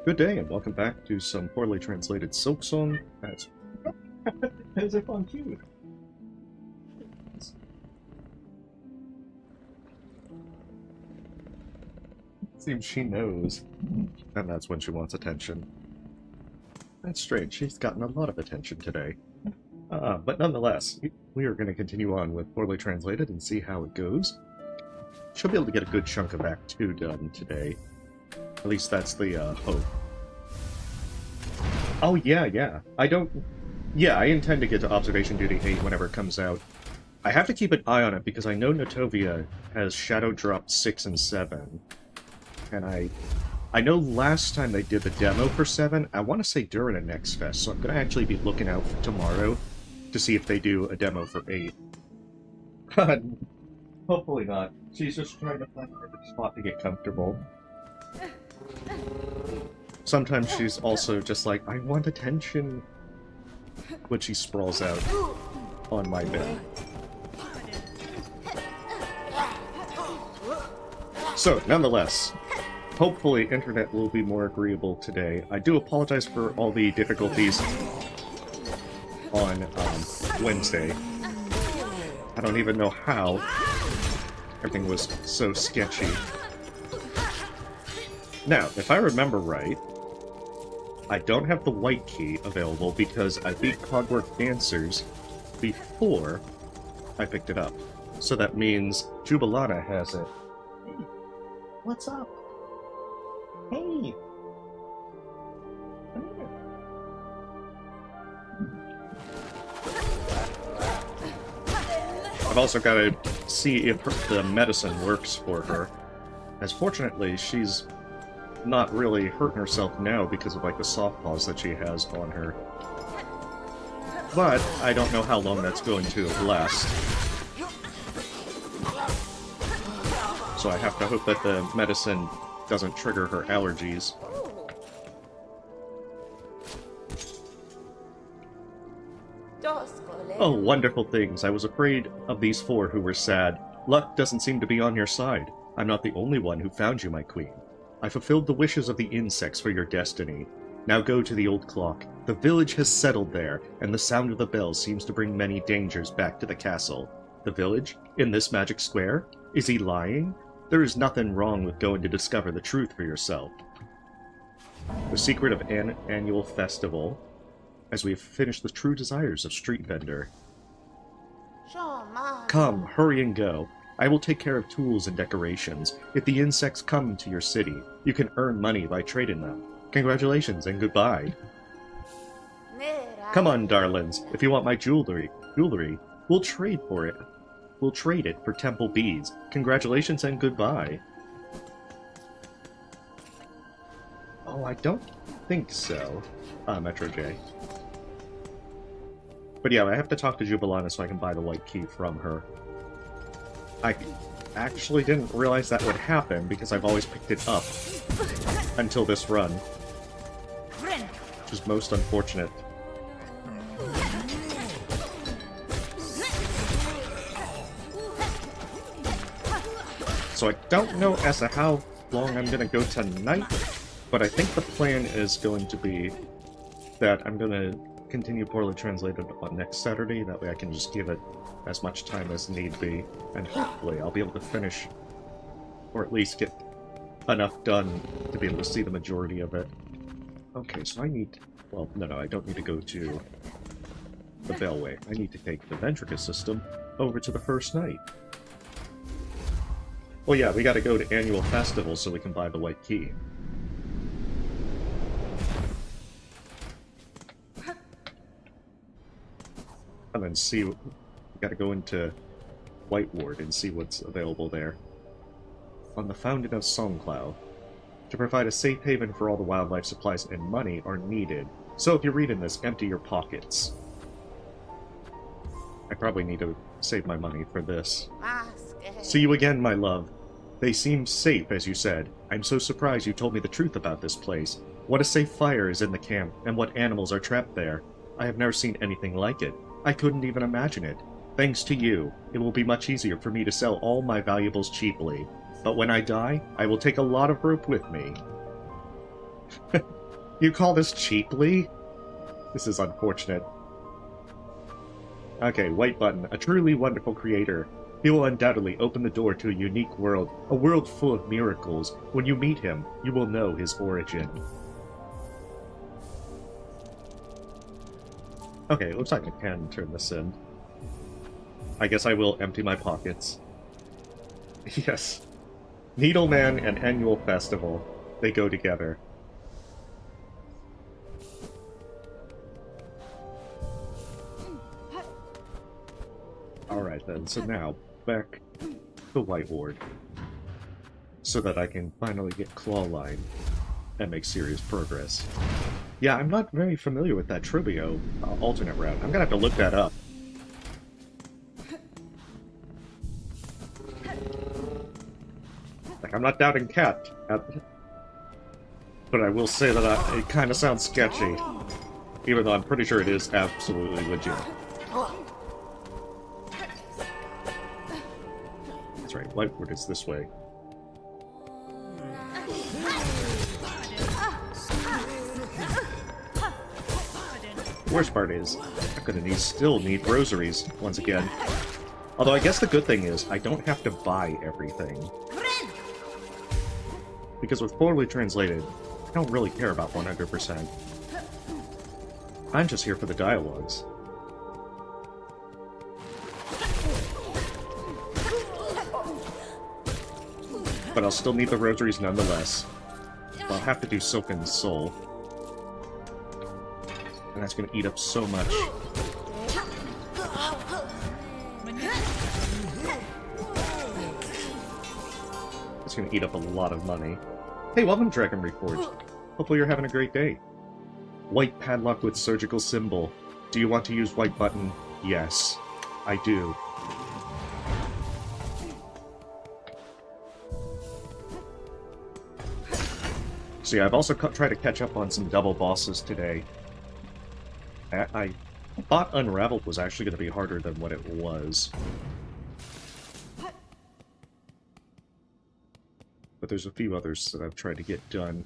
Good day, and welcome back to some poorly translated Silksong. As if on cue. Seems she knows, and that's when she wants attention. That's strange, she's gotten a lot of attention today. But nonetheless, we are going to continue on with poorly translated and see how it goes. She'll be able to get a good chunk of Act 2 done today. At least that's the hope. Oh, yeah. I intend to get to Observation Duty 8 whenever it comes out. I have to keep an eye on it because I know Notovia has Shadow Drop 6 and 7. And I know last time they did the demo for 7, I want to say during a Next Fest, so I'm going to actually be looking out for tomorrow to see if they do a demo for 8. Hopefully not. She's just trying to find a perfect spot to get comfortable. Sometimes she's also just like, I want attention, when she sprawls out on my bed. So, nonetheless, hopefully internet will be more agreeable today. I do apologize for all the difficulties on Wednesday. I don't even know how. Everything was so sketchy. Now, if I remember right, I don't have the white key available because I beat Clockwork Dancers before I picked it up. So that means Jubilana has it. Hey, what's up? Hey! Come here. I've also got to see if the medicine works for her. As fortunately, she's not really hurting herself now because of like the soft paws that she has on her. But I don't know how long that's going to last. So I have to hope that the medicine doesn't trigger her allergies. Oh, wonderful things. I was afraid of these four who were sad. Luck doesn't seem to be on your side. I'm not the only one who found you, my queen. I fulfilled the wishes of the insects for your destiny. Now go to the old clock. The village has settled there, and the sound of the bell seems to bring many dangers back to the castle. The village? In this magic square? Is he lying? There is nothing wrong with going to discover the truth for yourself. The secret of an annual festival, as we have finished the true desires of Street Vendor. Come, hurry and go. I will take care of tools and decorations. If the insects come to your city, you can earn money by trading them. Congratulations and goodbye. Come on, darlings. If you want my jewelry, we'll trade for it. We'll trade it for temple beads. Congratulations and goodbye. Oh, I don't think so. Metro J. But yeah, I have to talk to Jubilana so I can buy the white key from her. I actually didn't realize that would happen because I've always picked it up until this run, which is most unfortunate. So I don't know as to how long I'm going to go tonight, but I think the plan is going to be that I'm going to continue poorly translated on next Saturday. That way I can just give it as much time as need be, and hopefully I'll be able to finish, or at least get enough done to be able to see the majority of it. Okay, so I need... well, no, I don't need to go to the Bellway. I need to take the Ventrica system over to the first night. Well, yeah, we gotta go to annual festivals so we can buy the white key. And then see... we gotta go into White Ward and see what's available there. On the Fountain of Songcloud. To provide a safe haven for all the wildlife supplies and money are needed. So if you're reading this, empty your pockets. I probably need to save my money for this. See you again, my love. They seem safe, as you said. I'm so surprised you told me the truth about this place. What a safe fire is in the camp, and what animals are trapped there. I have never seen anything like it. I couldn't even imagine it. Thanks to you, it will be much easier for me to sell all my valuables cheaply. But when I die, I will take a lot of rope with me. You call this cheaply? This is unfortunate. Okay, White Button, a truly wonderful creator. He will undoubtedly open the door to a unique world, a world full of miracles. When you meet him, you will know his origin. Okay, it looks like I can turn this in. I guess I will empty my pockets. Yes. Needleman and Annual Festival. They go together. Alright then, so now, back to White Ward. So that I can finally get Clawline and make serious progress. Yeah, I'm not very familiar with that Trivio alternate route. I'm gonna have to look that up. Like, I'm not doubting Cat, but I will say that it kind of sounds sketchy, even though I'm pretty sure it is absolutely legit. That's right, Whiteward is this way. The worst part is, I'm gonna still need rosaries once again. Although I guess the good thing is, I don't have to buy everything. Because with poorly translated, I don't really care about 100%. I'm just here for the dialogues. But I'll still need the rosaries nonetheless. I'll have to do Silken Soul. And that's going to eat up so much. It's going to eat up a lot of money. Hey, welcome, Dragon Reforged. Hopefully you're having a great day. White padlock with surgical symbol. Do you want to use White Button? Yes, I do. See, I've also tried to catch up on some double bosses today. I thought Unraveled was actually going to be harder than what it was. But there's a few others that I've tried to get done.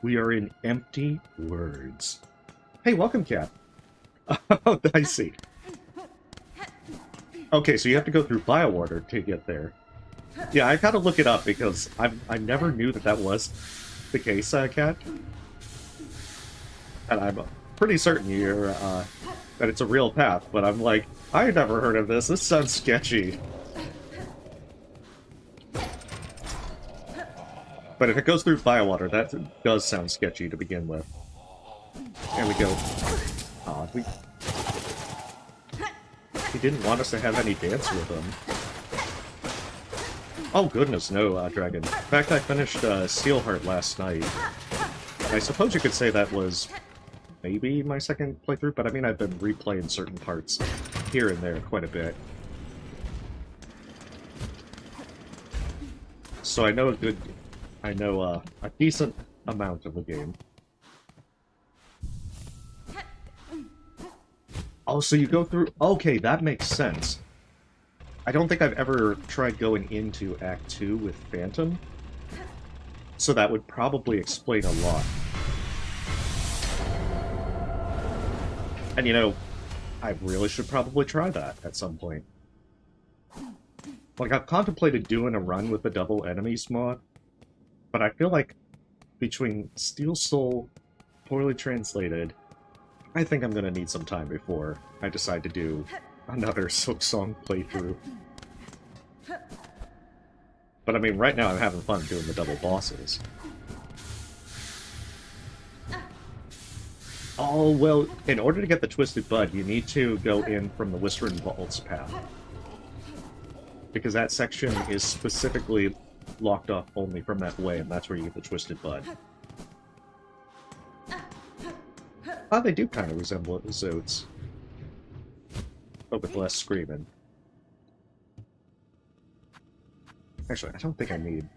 We are in Empty Words. Hey, welcome, Cat. Oh, I see. Okay, so you have to go through Biowater to get there. Yeah, I gotta look it up because I never knew that was the case, Cat. And I'm pretty certain you're, that it's a real path, but I'm like, I've never heard of this. This sounds sketchy. But if it goes through Biowater, that does sound sketchy to begin with. There we go. Aw, he didn't want us to have any dance with him. Oh goodness, no, Dragon. In fact, I finished Steelheart last night. I suppose you could say that was maybe my second playthrough, but I mean I've been replaying certain parts here and there quite a bit. So I know a decent amount of the game. Oh, so you go through... Okay, that makes sense. I don't think I've ever tried going into Act 2 with Phantom, so that would probably explain a lot. And you know, I really should probably try that at some point. Like, I've contemplated doing a run with the double enemies mod, but I feel like between Steel Soul, poorly translated, I think I'm gonna need some time before I decide to do another Silksong playthrough. But I mean, right now I'm having fun doing the double bosses. Oh, well, in order to get the Twisted Bud, you need to go in from the Whistling Vaults path. Because that section is specifically locked off only from that way, and that's where you get the Twisted Bud. Oh, they do kind of resemble Zotes. But with less screaming. Actually, I don't think I need...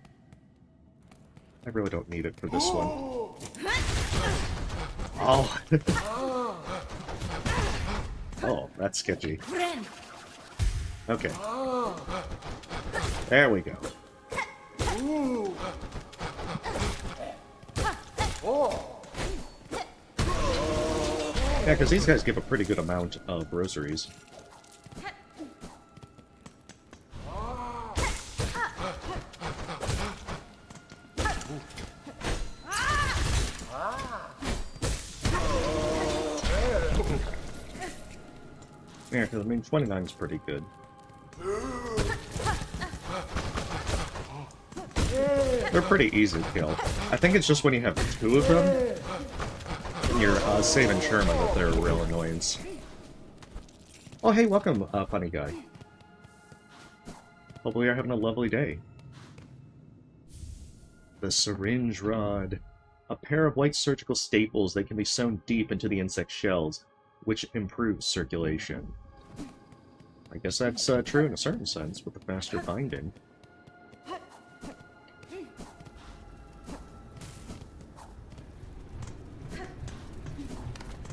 I really don't need it for this one. Oh! Oh, that's sketchy. Okay. There we go. Yeah, because these guys give a pretty good amount of rosaries. Yeah, because I mean, 29 is pretty good. They're pretty easy to kill. I think it's just when you have 2 of them, and you're saving Sherman, that they're a real annoyance. Oh, hey, welcome, funny guy. Hopefully you're having a lovely day. The syringe rod. A pair of white surgical staples that can be sewn deep into the insect shells, which improves circulation. I guess that's true in a certain sense, with the faster binding.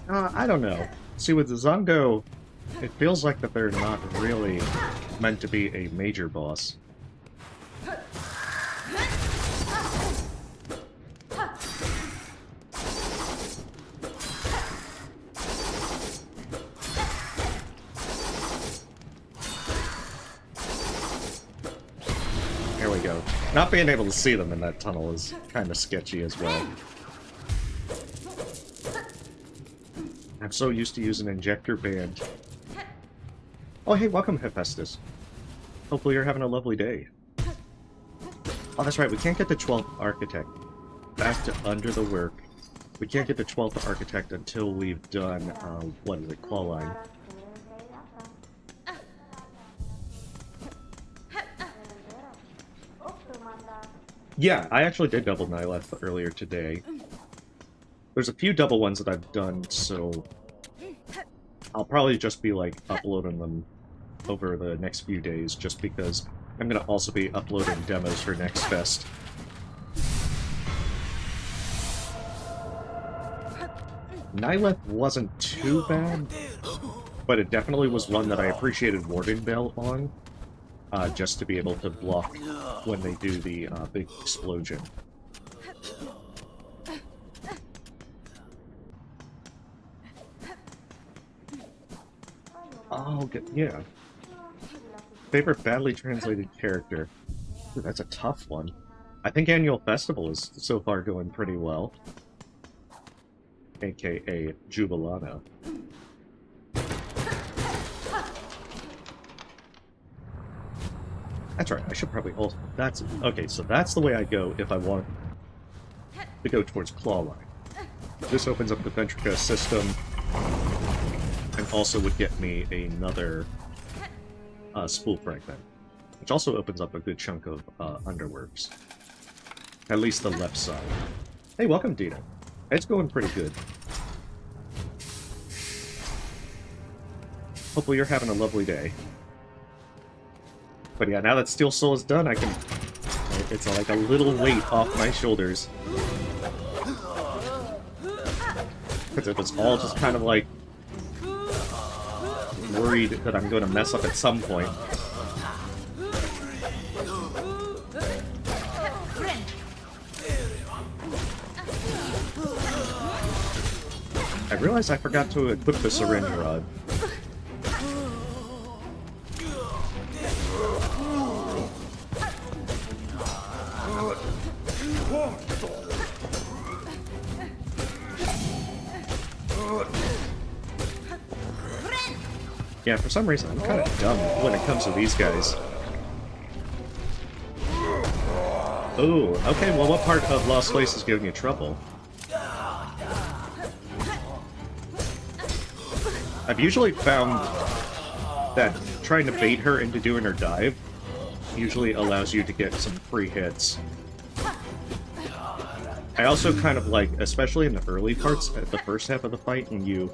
I don't know. See, with the Zongo, it feels like that they're not really meant to be a major boss. There we go. Not being able to see them in that tunnel is kind of sketchy as well. I'm so used to using injector band. Oh, hey, welcome, Hephaestus. Hopefully you're having a lovely day. Oh, that's right, we can't get the 12th Architect. Back to under the work. We can't get the 12th Architect until we've done, what is it, Claw Line. Yeah, I actually did double Nihilith earlier today. There's a few double ones that I've done, so I'll probably just be, like, uploading them over the next few days, just because I'm gonna also be uploading demos for Next Fest. Nihilith wasn't too bad, but it definitely was one that I appreciated Warden Bell on, just to be able to block when they do the big explosion. Oh, good. Yeah. Favorite badly translated character? Ooh, that's a tough one. I think Annual Festival is so far going pretty well. AKA Jubilana. That's right, I should probably also... That's... Okay, so that's the way I go if I want to go towards Claw Line. This opens up the Ventrica system, and also would get me another spool fragment, which also opens up a good chunk of underworks. At least the left side. Hey, welcome, Dina. It's going pretty good. Hopefully you're having a lovely day. But yeah, now that Steel Soul is done, I can... It's like a little weight off my shoulders. Because it was all just kind of like... worried that I'm going to mess up at some point. I realized I forgot to equip the syringe rod. Yeah, for some reason I'm kind of dumb when it comes to these guys. Ooh, okay, well what part of Lost Place is giving you trouble? I've usually found that trying to bait her into doing her dive usually allows you to get some free hits. I also kind of like, especially in the early parts, at the first half of the fight, when you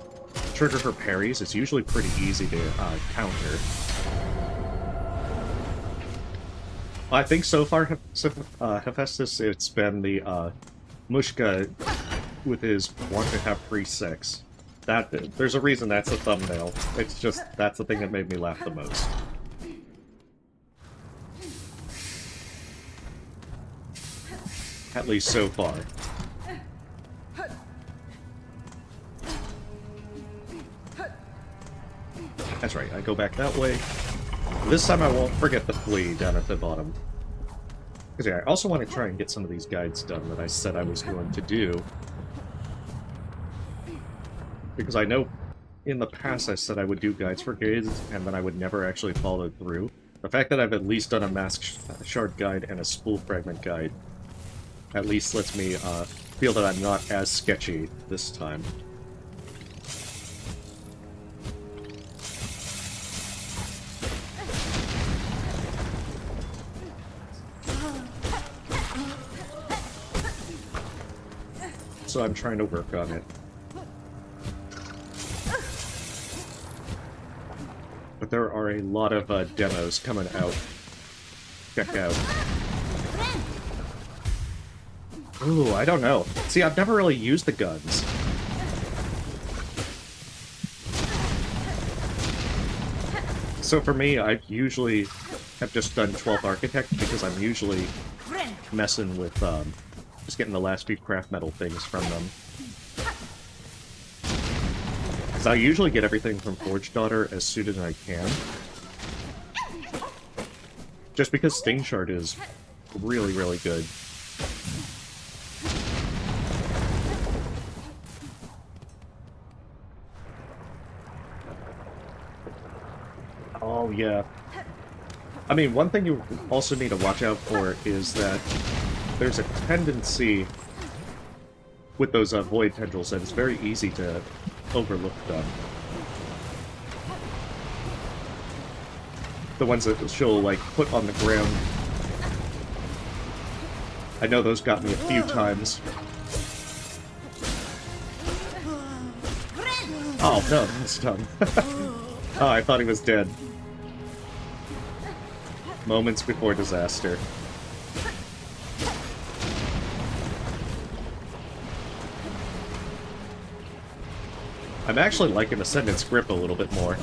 trigger her parries, it's usually pretty easy to counter. I think so far, Hephaestus, it's been the Mushka with his want to have free sex. There's a reason that's the thumbnail. It's just, that's the thing that made me laugh the most. At least so far. That's right, I go back that way. This time I won't forget the flea down at the bottom. Because yeah, I also want to try and get some of these guides done that I said I was going to do. Because I know in the past I said I would do guides for games, and then I would never actually follow through. The fact that I've at least done a mask shard guide and a spool fragment guide at least lets me feel that I'm not as sketchy this time. So I'm trying to work on it. But there are a lot of demos coming out. Check out. Ooh, I don't know. See, I've never really used the guns. So for me, I usually have just done 12th Architect because I'm usually messing with just getting the last few craft metal things from them. Because I usually get everything from Forge Daughter as soon as I can. Just because Sting Shard is really, really good. Oh, yeah. I mean, one thing you also need to watch out for is that there's a tendency with those void tendrils that it's very easy to overlook them. The ones that she'll, like, put on the ground. I know those got me a few times. Oh, no, that's dumb. Oh, I thought he was dead. Moments before disaster. I'm actually liking Ascendant's grip a little bit more.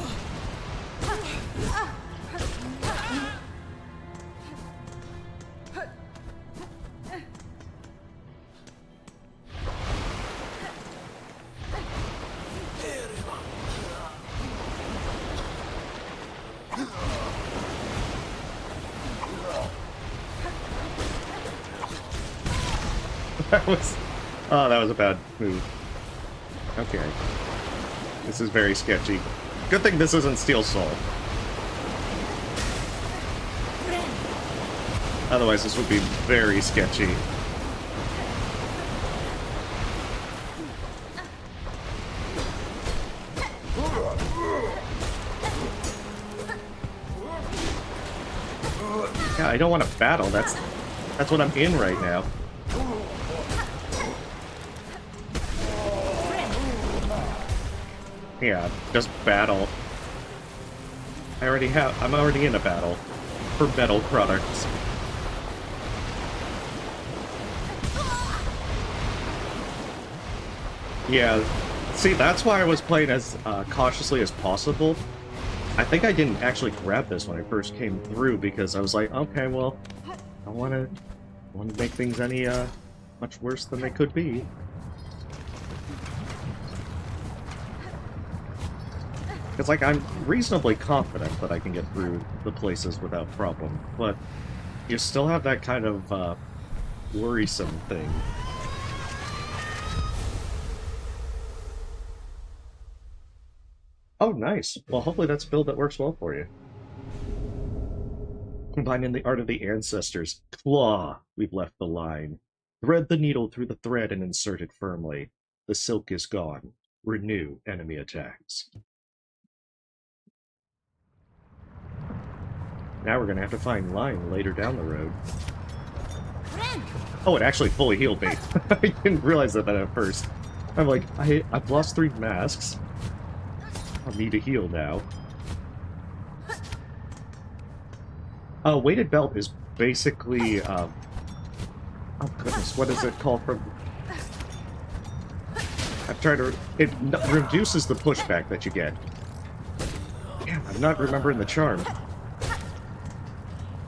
That was a bad move. Okay. This is very sketchy. Good thing this isn't Steel Soul. Otherwise this would be very sketchy. Yeah, I don't want to battle. That's what I'm in right now. Yeah, just battle. I'm already in a battle for metal products. Yeah, see, that's why I was playing as cautiously as possible. I think I didn't actually grab this when I first came through because I was like, okay, well, I don't want to make things any much worse than they could be. It's like, I'm reasonably confident that I can get through the places without problem, but you still have that kind of worrisome thing. Oh, nice. Well, hopefully that's a build that works well for you. Combining the art of the ancestors. Claw! We've left the line. Thread the needle through the thread and insert it firmly. The silk is gone. Renew enemy attacks. Now we're gonna have to find line later down the road. Oh, it actually fully healed me. I didn't realize that at first. I'm like, I've lost 3 masks. I need to heal now. Weighted belt is basically, oh goodness, what is it called from... I'm trying to... It reduces the pushback that you get. Damn, I'm not remembering the charm.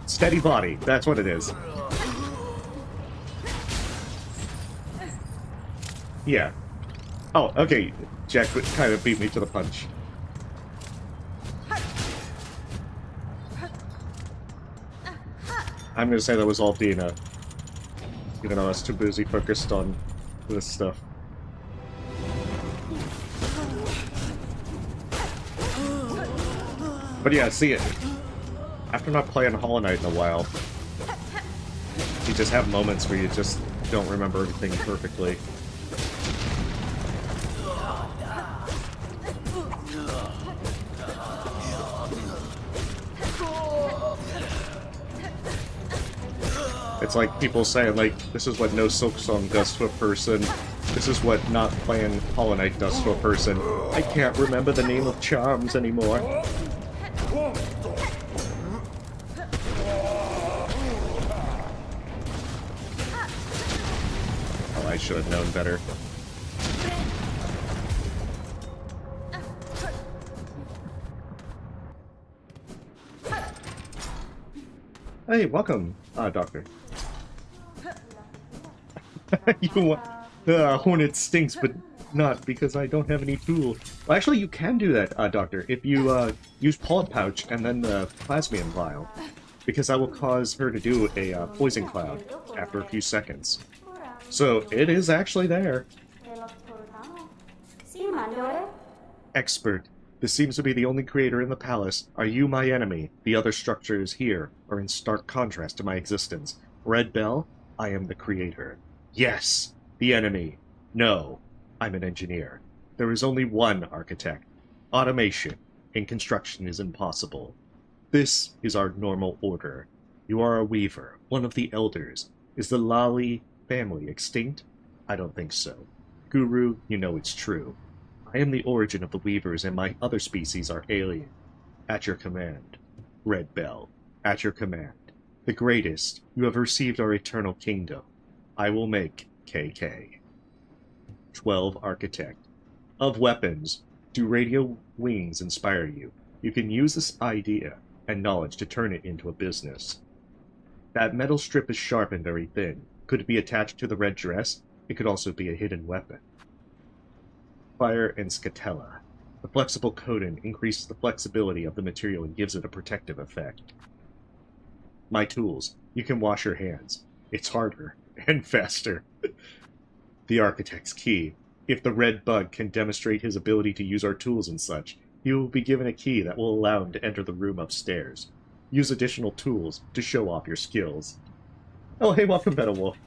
Steady body, that's what it is. Yeah. Oh, okay, Jack kind of beat me to the punch. I'm gonna say that was all Dina. Even though I was too busy focused on this stuff. But yeah, see it. After not playing Hollow Knight in a while, you just have moments where you just don't remember everything perfectly. It's like people saying, like, this is what no Silksong does to a person. This is what not playing Hollow Knight does to a person. I can't remember the name of charms anymore. Oh, I should have known better. Hey, welcome, Doctor. You Hornet stinks, but not because I don't have any tool. Well, actually, you can do that, Doctor, if you use Pod Pouch and then the Plasmium Vial, because that will cause her to do a Poison Cloud after a few seconds. So, it is actually there. Expert. This seems to be the only creator in the palace. Are you my enemy? The other structures here are in stark contrast to my existence. Red Bell, I am the creator. Yes, the enemy. No, I'm an engineer. There is only one architect. Automation in construction is impossible. This is our normal order. You are a weaver, one of the elders. Is the Lali family extinct? I don't think so. Guru, you know it's true. I am the origin of the weavers, and my other species are alien. At your command. Red Bell, at your command. The greatest, you have received our eternal kingdom. I will make KK. 12 Architect. Of weapons, do radio wings inspire you? You can use this idea and knowledge to turn it into a business. That metal strip is sharp and very thin. Could it be attached to the red dress? It could also be a hidden weapon. Fire and Scatella. The flexible coating increases the flexibility of the material and gives it a protective effect. My tools. You can wash your hands. It's harder and faster. The Architect's key. If the red bug can demonstrate his ability to use our tools and such, he will be given a key that will allow him to enter the room upstairs. Use additional tools to show off your skills. Oh, hey, welcome, Better Wolf.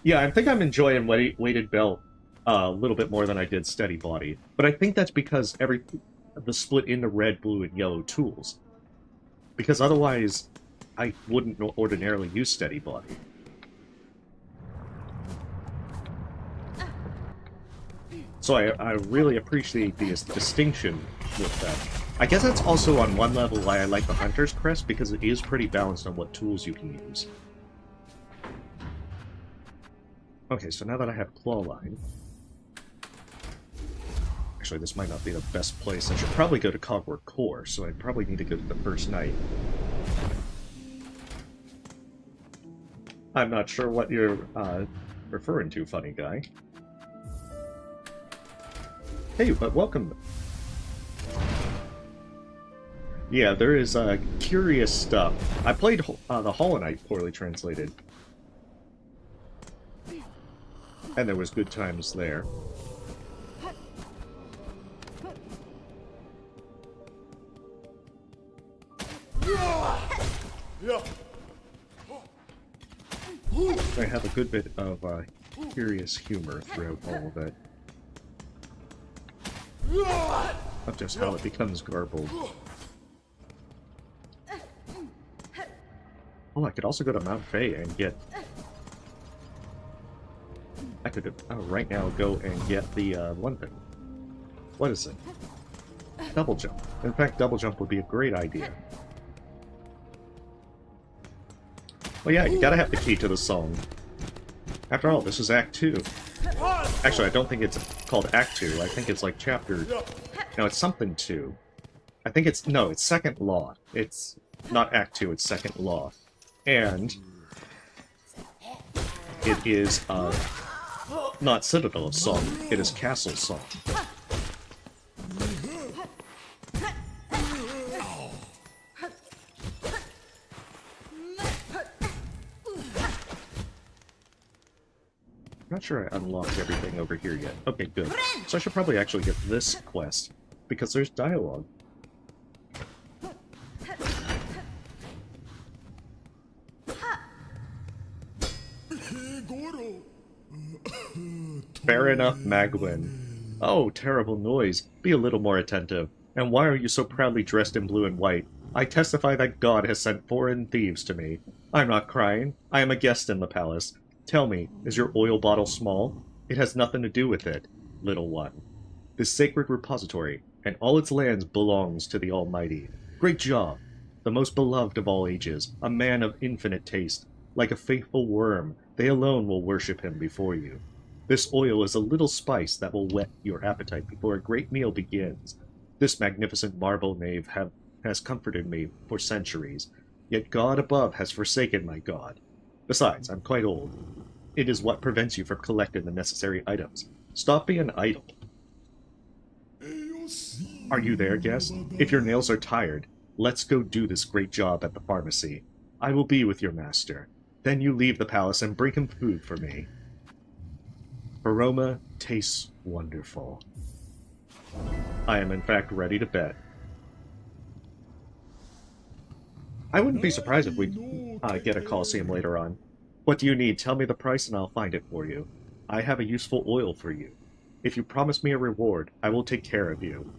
Yeah, I think I'm enjoying Weighted Belt a little bit more than I did Steady Body. But I think that's because the split into red, blue, and yellow tools. Because otherwise, I wouldn't ordinarily use Steady Body. So I really appreciate the distinction with that. I guess that's also on one level why I like the Hunter's Crest, because it is pretty balanced on what tools you can use. Okay, so now that I have Clawline... Actually, this might not be the best place. I should probably go to Cogwork Core, so I probably need to go to the first night. I'm not sure what you're referring to, funny guy. Hey, but welcome. Yeah, there is curious stuff. I played the Hollow Knight poorly translated. And there was good times there. I have a good bit of curious humor throughout all of it. Of just how it becomes garbled. Oh, I could also go to Mount Faye and get... I could right now go and get the one thing. What is it? Double jump. In fact, double jump would be a great idea. Well, yeah, you gotta have the key to the song. After all, this is Act 2. Actually, I don't think it's called Act 2. I think it's like Chapter... No, it's something 2. I think it's... No, it's Second Law. It's not Act 2, it's Second Law. And... it is, not Citadel of Song, it is Castle Song. Not sure I unlocked everything over here yet. Okay, good. So I should probably actually get this quest, because there's dialogue. Fair enough, Magwin. Oh, terrible noise. Be a little more attentive. And why are you so proudly dressed in blue and white? I testify that God has sent foreign thieves to me. I'm not crying. I am a guest in the palace. Tell me, is your oil bottle small? It has nothing to do with it, little one. This sacred repository, and all its lands belongs to the Almighty. Great job! The most beloved of all ages, a man of infinite taste. Like a faithful worm, they alone will worship him before you. This oil is a little spice that will whet your appetite before a great meal begins. This magnificent marble nave has comforted me for centuries, yet God above has forsaken my God. Besides, I'm quite old. It is what prevents you from collecting the necessary items. Stop being idle. Are you there, guest? If your nails are tired, let's go do this great job at the pharmacy. I will be with your master. Then you leave the palace and bring him food for me. Aroma tastes wonderful. I am in fact ready to bet. I wouldn't be surprised if we get a Coliseum later on. What do you need? Tell me the price and I'll find it for you. I have a useful oil for you. If you promise me a reward, I will take care of you.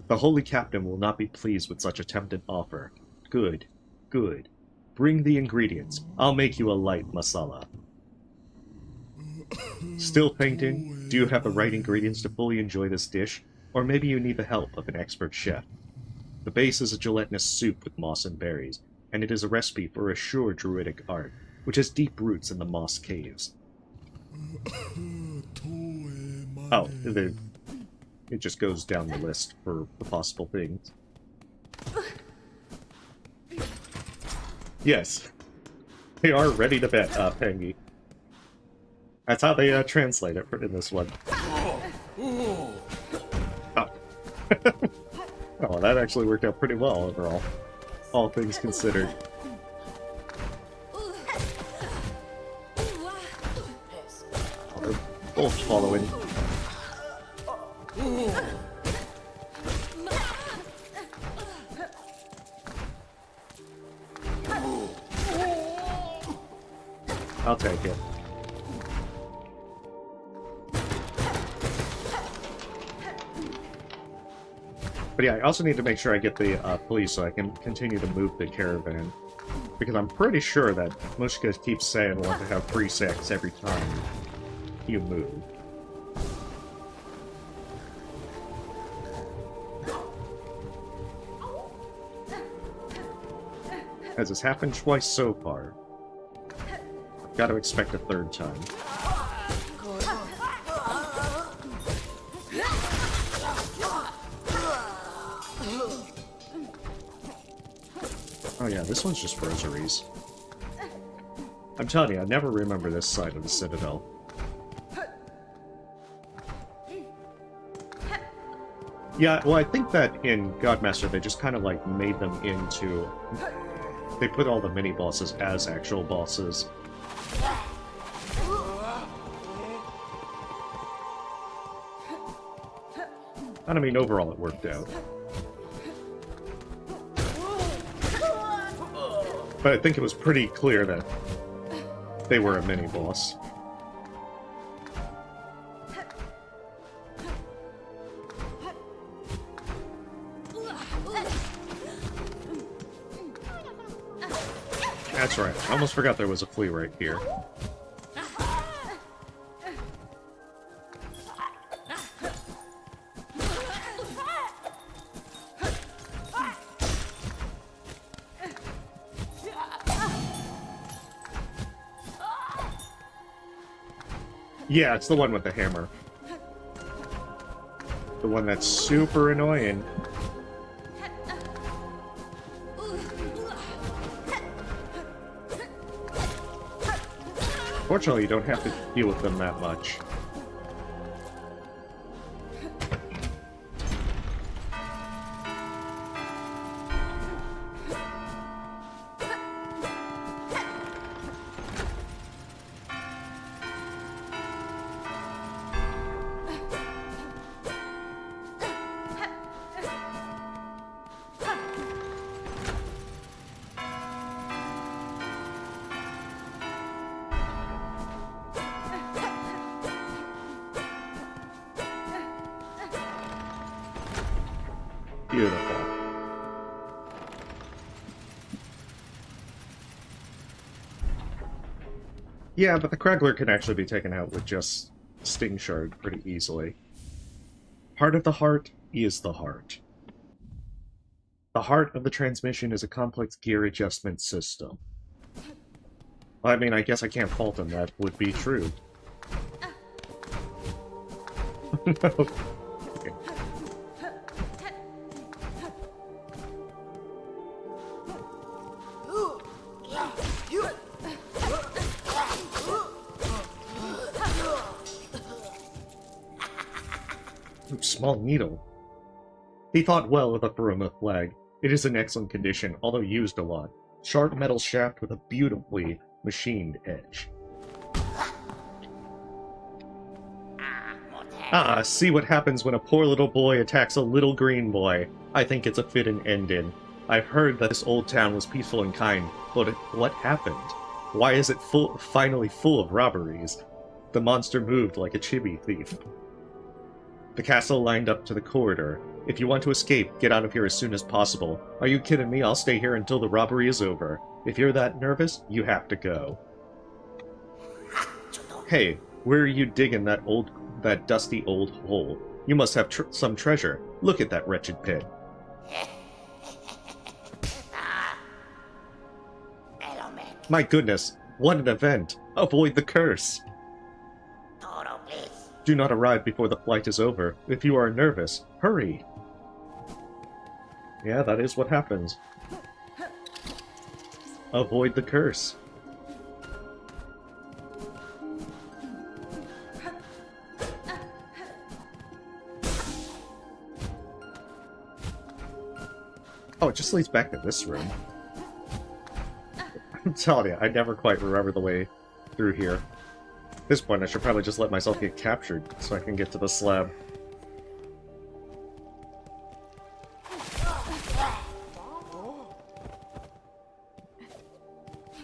The holy captain will not be pleased with such a tempting offer. Good, good. Bring the ingredients. I'll make you a light masala. Still painting? Do you have the right ingredients to fully enjoy this dish? Or maybe you need the help of an expert chef. The base is a gelatinous soup with moss and berries, and it is a recipe for a sure druidic art, which has deep roots in the moss caves. Oh, it just goes down the list for the possible things. Yes, they are ready to bet, Pengy. That's how they translate it in this one. Oh. Oh, that actually worked out pretty well overall, all things considered. Oh, they're both following. I'll take it. But yeah, I also need to make sure I get the police so I can continue to move the caravan. Because I'm pretty sure that Mushka keeps saying I want to have free sex every time you move. As it's happened twice so far. I've got to expect a third time. Oh yeah, this one's just rosaries. I'm telling you, I never remember this side of the Citadel. Yeah, well I think that in Godmaster they just kind of like made them into... They put all the mini-bosses as actual bosses. And I mean, overall it worked out. But I think it was pretty clear that they were a mini-boss. That's right. I almost forgot there was a flea right here. Yeah, it's the one with the hammer. The one that's super annoying. Fortunately, you don't have to deal with them that much. Yeah, but the Kragler can actually be taken out with just Sting Shard pretty easily. Heart of the heart is the heart. The heart of the transmission is a complex gear adjustment system. I mean, I guess I can't fault him, that would be true. No. Okay. Ooh, small needle. He thought well of the Baroma flag. It is in excellent condition, although used a lot. Sharp metal shaft with a beautifully machined edge. Ah, see what happens when a poor little boy attacks a little green boy. I think it's a fitting ending. I've heard that this old town was peaceful and kind, but what happened? Why is it finally full of robberies? The monster moved like a chibi thief. The castle lined up to the corridor. If you want to escape, get out of here as soon as possible. Are you kidding me? I'll stay here until the robbery is over. If you're that nervous, you have to go. Hey, where are you digging that dusty old hole? You must have some treasure. Look at that wretched pit. My goodness, what an event! Avoid the curse! Do not arrive before the flight is over. If you are nervous, hurry! Yeah, that is what happens. Avoid the curse. Oh, it just leads back to this room. I'm telling you, I never quite remember the way through here. At this point, I should probably just let myself get captured so I can get to the slab.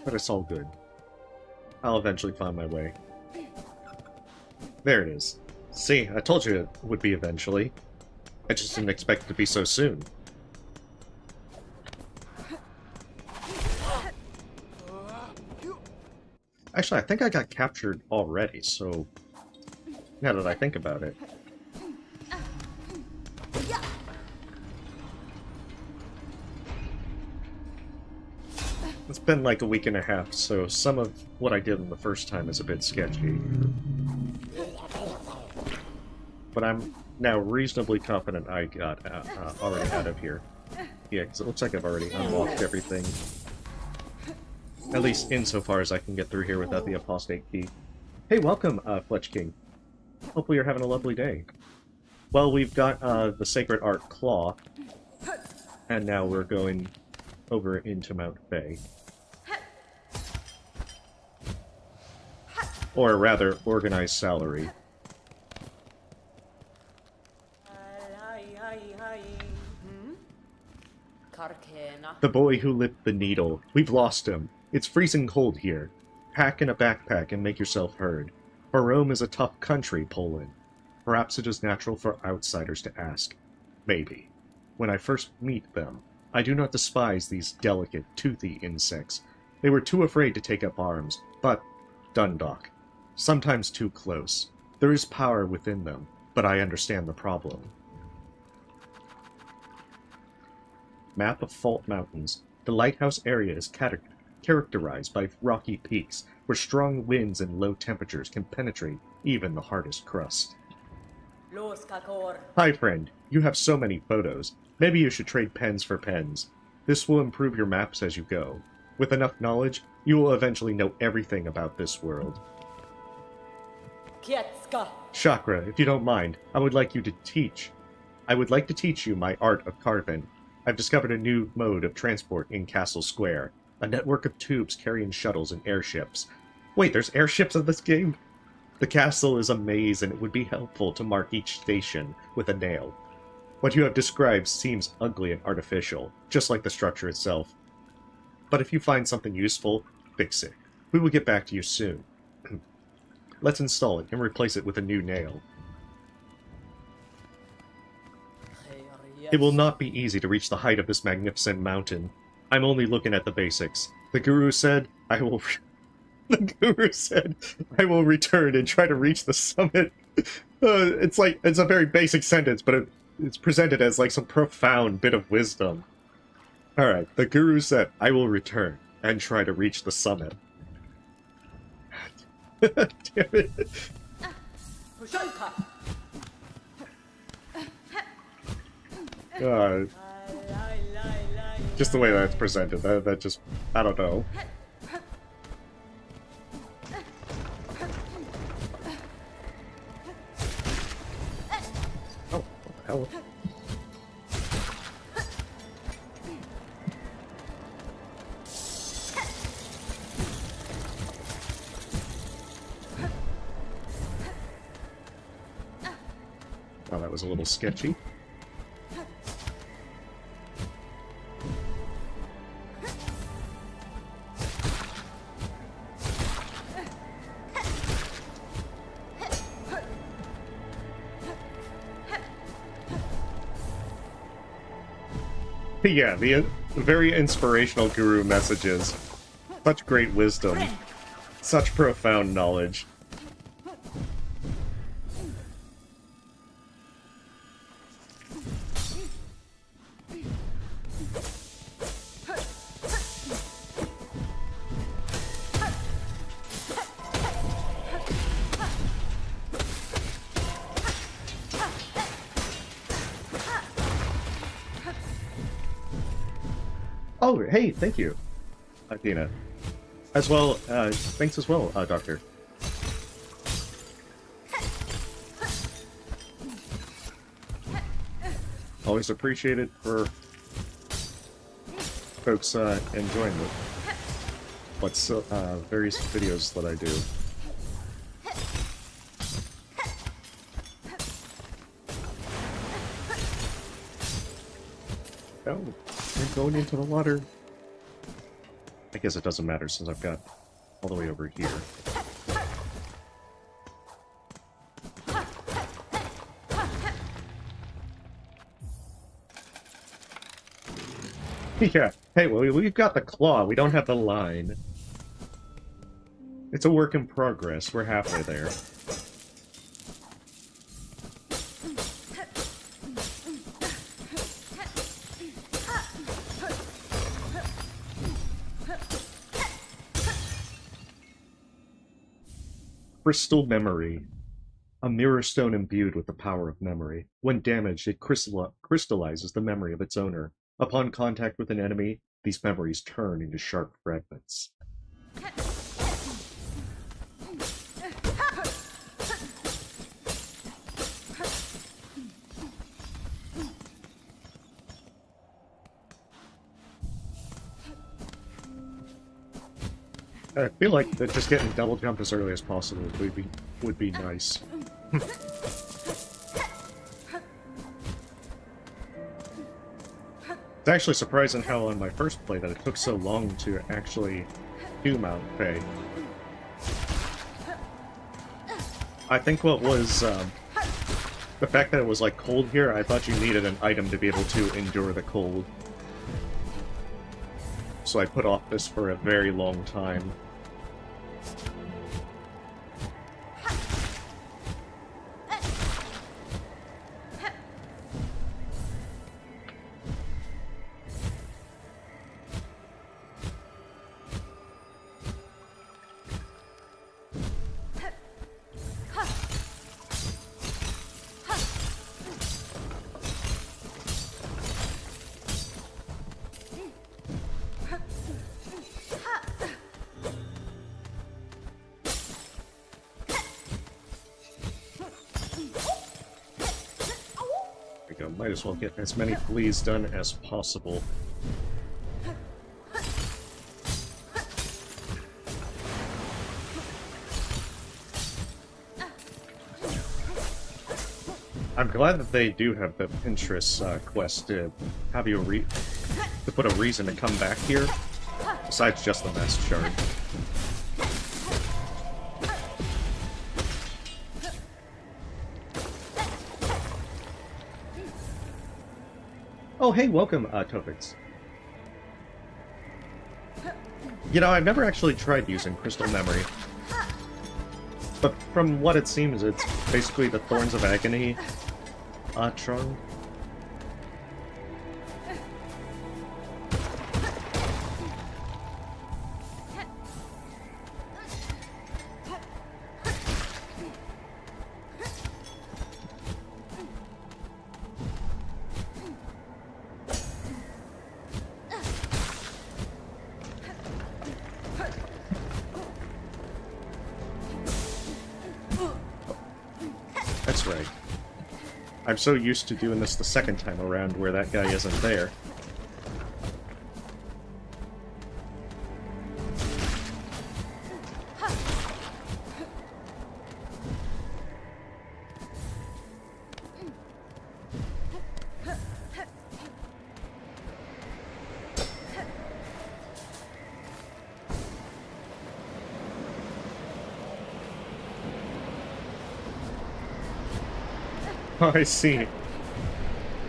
But it's all good. I'll eventually find my way. There it is. See, I told you it would be eventually. I just didn't expect it to be so soon. Actually, I think I got captured already, so... now that I think about it. It's been like a week and a half, so some of what I did in the first time is a bit sketchy. But I'm now reasonably confident I got already out of here. Yeah, because it looks like I've already unlocked everything. At least insofar as I can get through here without the apostate key. Hey, welcome, Fletch King. Hopefully you're having a lovely day. Well, we've got the Sacred Art Claw, and now we're going over into Mount Bay. Or rather, Organized Salary. The boy who lit the needle. We've lost him. It's freezing cold here. Pack in a backpack and make yourself heard. For Rome is a tough country, Poland. Perhaps it is natural for outsiders to ask. Maybe. When I first meet them, I do not despise these delicate, toothy insects. They were too afraid to take up arms, but Dundalk. Sometimes too close. There is power within them, but I understand the problem. Map of Fault Mountains. The lighthouse area is characterized by rocky peaks, where strong winds and low temperatures can penetrate even the hardest crust. Hi, friend. You have so many photos. Maybe you should trade pens for pens. This will improve your maps as you go. With enough knowledge, you will eventually know everything about this world. Chakra, if you don't mind, I would like to teach you my art of carving. I've discovered a new mode of transport in Castle Square. A network of tubes carrying shuttles and airships. Wait, there's airships in this game? The castle is a maze, and it would be helpful to mark each station with a nail. What you have described seems ugly and artificial, just like the structure itself. But if you find something useful, fix it. We will get back to you soon. Let's install it and replace it with a new nail. It will not be easy to reach the height of this magnificent mountain. I'm only looking at the basics. The guru said, I will The guru said, I will return and try to reach the summit. It's like, it's a very basic sentence, but it's presented as like some profound bit of wisdom. Alright, the guru said, I will return and try to reach the summit. Damn it. Just the way that's presented, that just, I don't know. Oh, what the hell? Oh, that was a little sketchy. Yeah, the very inspirational guru messages. Such great wisdom. Such profound knowledge. Oh, hey, thank you, Athena. As well, thanks as well, Doctor. Always appreciated for folks enjoying what's various videos that I do. Oh, we're going into the water. I guess it doesn't matter since I've got all the way over here. Yeah. Hey, well, we've got the claw. We don't have the line. It's a work in progress. We're halfway there. Crystal memory. A mirror stone imbued with the power of memory. When damaged, it crystallizes the memory of its owner. Upon contact with an enemy, these memories turn into sharp fragments. I feel like that just getting double jump as early as possible would be nice. It's actually surprising how on my first play that it took so long to actually do Mount Faye. I think what was the fact that it was like cold here, I thought you needed an item to be able to endure the cold. So I put off this for a very long time. Might as well get as many fleas done as possible. I'm glad that they do have the Pinterest quest to have you to put a reason to come back here, besides just the mask shard. Oh, hey, welcome, Tofix. You know, I've never actually tried using Crystal Memory. But from what it seems, it's basically the Thorns of Agony charm. That's right. I'm so used to doing this the second time around where that guy isn't there. Oh, I see.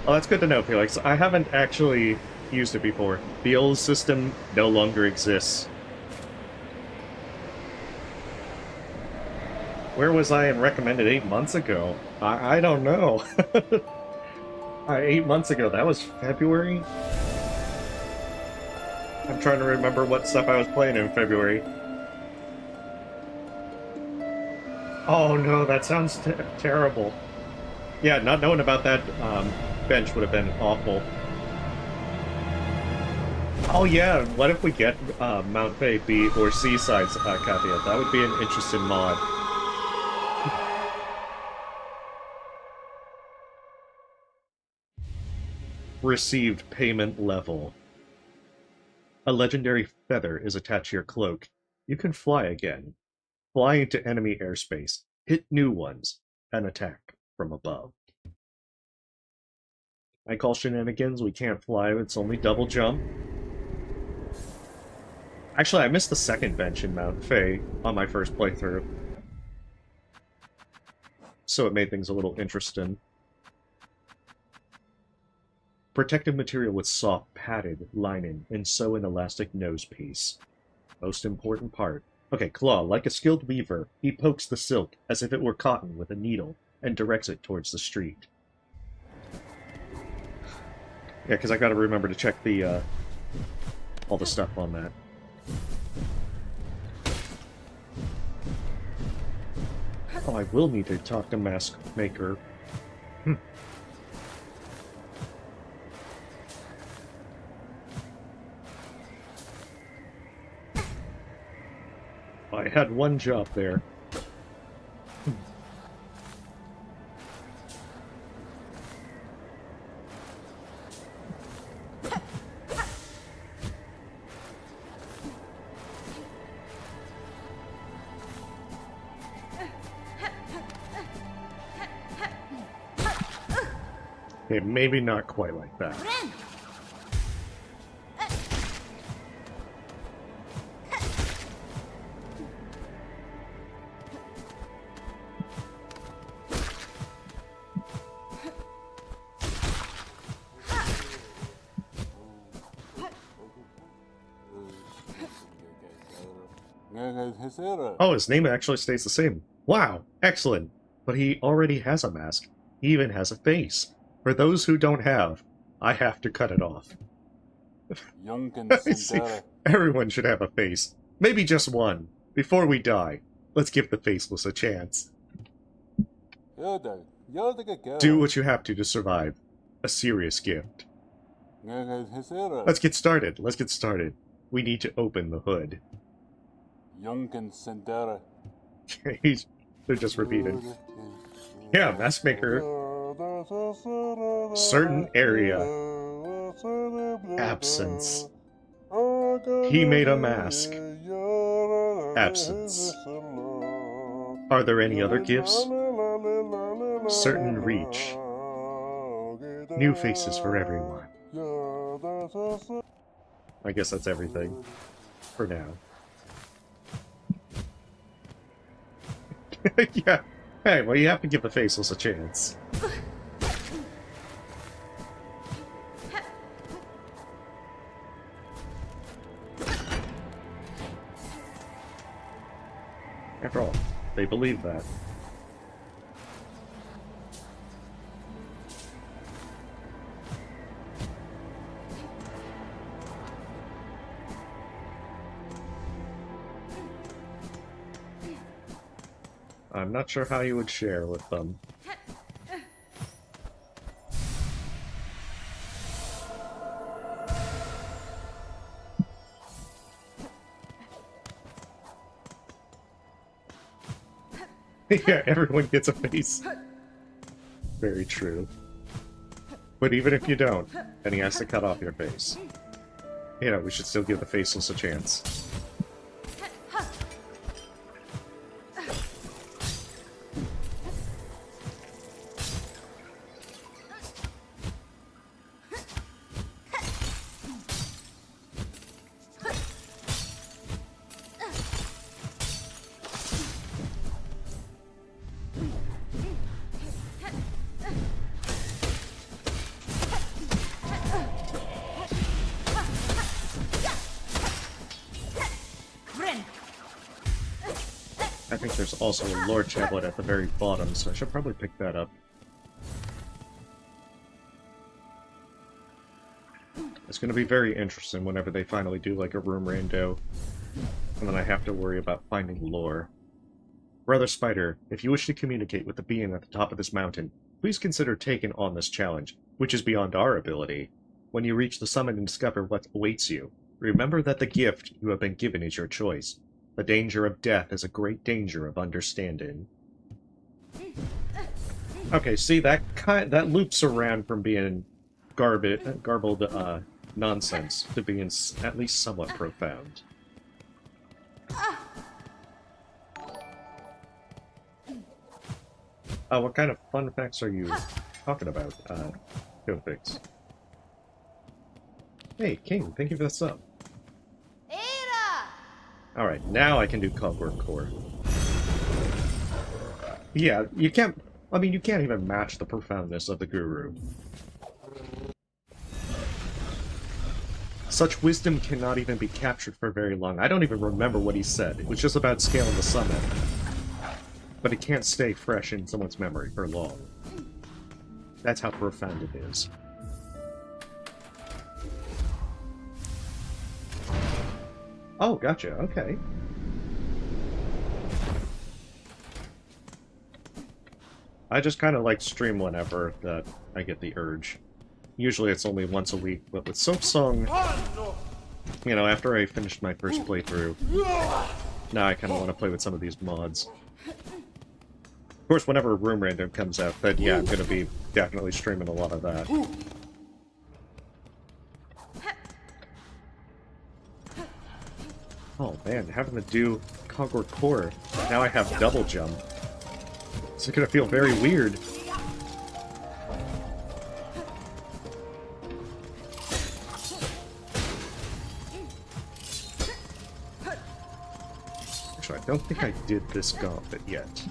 Oh, that's good to know, Felix. I haven't actually used it before. The old system no longer exists. Where was I in recommended 8 months ago? I don't know. 8 months ago, that was February? I'm trying to remember what stuff I was playing in February. Oh no, that sounds terrible. Yeah, not knowing about that bench would have been awful. Oh yeah, what if we get Mount Faye B or C sides caveat? That would be an interesting mod. Received payment level. A legendary feather is attached to your cloak. You can fly again. Fly into enemy airspace. Hit new ones. And attack from above. I call shenanigans. We can't fly. It's only double jump. Actually, I missed the second bench in Mount Faye on my first playthrough. So it made things a little interesting. Protective material with soft, padded lining and sew an elastic nose piece. Most important part. Okay, Claw, like a skilled weaver, he pokes the silk as if it were cotton with a needle and directs it towards the street. Yeah, because I gotta remember to check the, all the stuff on that. Oh, I will need to talk to Mask Maker. I had one job there. Okay, maybe not quite like that. Oh, his name actually stays the same. Wow, excellent. But he already has a mask. He even has a face. For those who don't have, I have to cut it off. See, everyone should have a face. Maybe just one. Before we die, let's give the faceless a chance. Do what you have to survive. A serious gift. Let's get started. Let's get started. We need to open the hood. They're just repeating. Yeah, Mask Maker. Certain area. Absence. He made a mask. Absence. Are there any other gifts? Certain reach. New faces for everyone. I guess that's everything. For now. Yeah. Hey, well, you have to give the faceless a chance. After all, they believe that. I'm not sure how you would share with them. Yeah, everyone gets a face. Very true. But even if you don't, then he has to cut off your face. You know, we should still give the faceless a chance. I think there's also a lore tablet at the very bottom, so I should probably pick that up. It's going to be very interesting whenever they finally do like a room rando, and then I have to worry about finding lore. Brother Spider, if you wish to communicate with the being at the top of this mountain, please consider taking on this challenge, which is beyond our ability. When you reach the summit and discover what awaits you, remember that the gift you have been given is your choice. The danger of death is a great danger of understanding. Okay, see, that loops around from being garbled nonsense to being at least somewhat profound. What kind of fun facts are you talking about, Fix? Hey, King, thank you for the sub. Alright, now I can do Cogwork Core. Yeah, you can't... I mean, you can't even match the profoundness of the Guru. Such wisdom cannot even be captured for very long. I don't even remember what he said. It was just about scaling the summit. But it can't stay fresh in someone's memory for long. That's how profound it is. Oh, gotcha, okay. I just kind of like stream whenever that I get the urge. Usually it's only once a week, but with Silksong, you know, after I finished my first playthrough, now I kind of want to play with some of these mods. Of course, whenever Room Random comes out, then yeah, I'm going to be definitely streaming a lot of that. Oh man, having to do Cogwork Core, now I have double jump. It's gonna feel very weird. Actually, I don't think I did this gauntlet yet.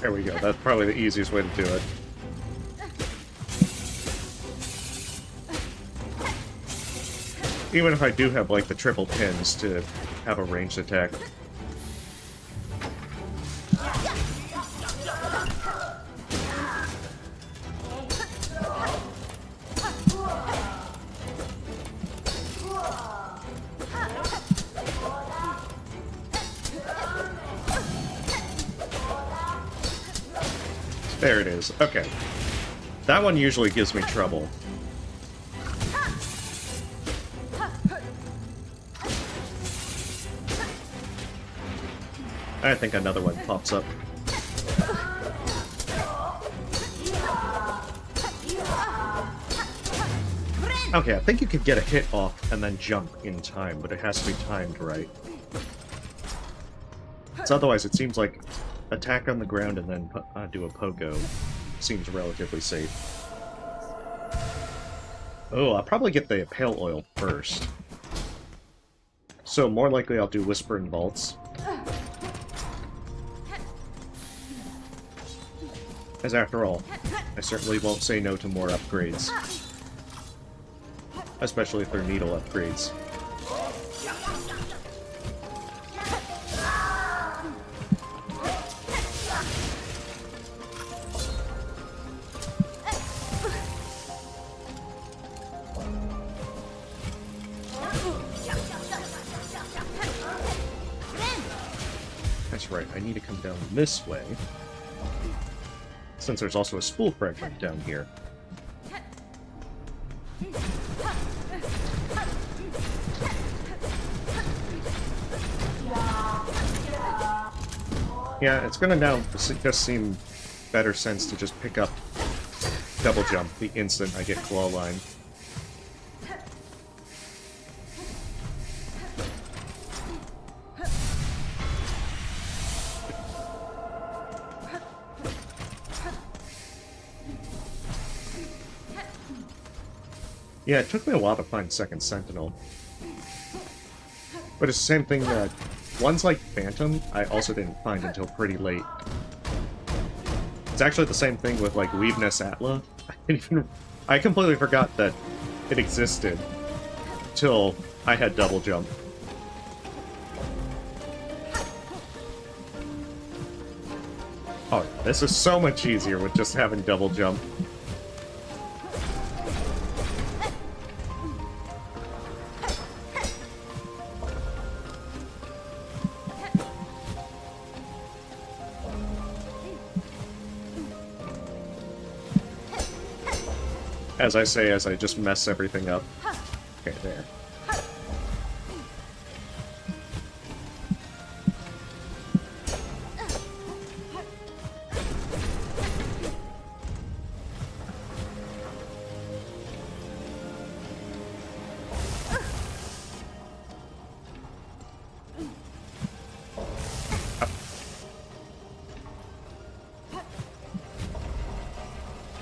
There we go, that's probably the easiest way to do it. Even if I do have, like, the triple pins to have a ranged attack. There it is. Okay. That one usually gives me trouble. I think another one pops up. Okay, I think you could get a hit off and then jump in time, but it has to be timed right. So otherwise, it seems like attack on the ground and then do a pogo seems relatively safe. Oh, I'll probably get the pale oil first. So more likely I'll do Whisper and Vaults. As after all, I certainly won't say no to more upgrades. Especially if they're needle upgrades. That's right, I need to come down this way. Since there's also a spool fragment down here. Yeah, it's gonna now just seem better sense to just pick up double jump the instant I get claw line. Yeah, it took me a while to find Second Sentinel. But it's the same thing that ones like Phantom, I also didn't find until pretty late. It's actually the same thing with like Weaveness Atla. I completely forgot that it existed till I had double jump. Oh, this is so much easier with just having double jump. As I say, as I just mess everything up. Okay, there.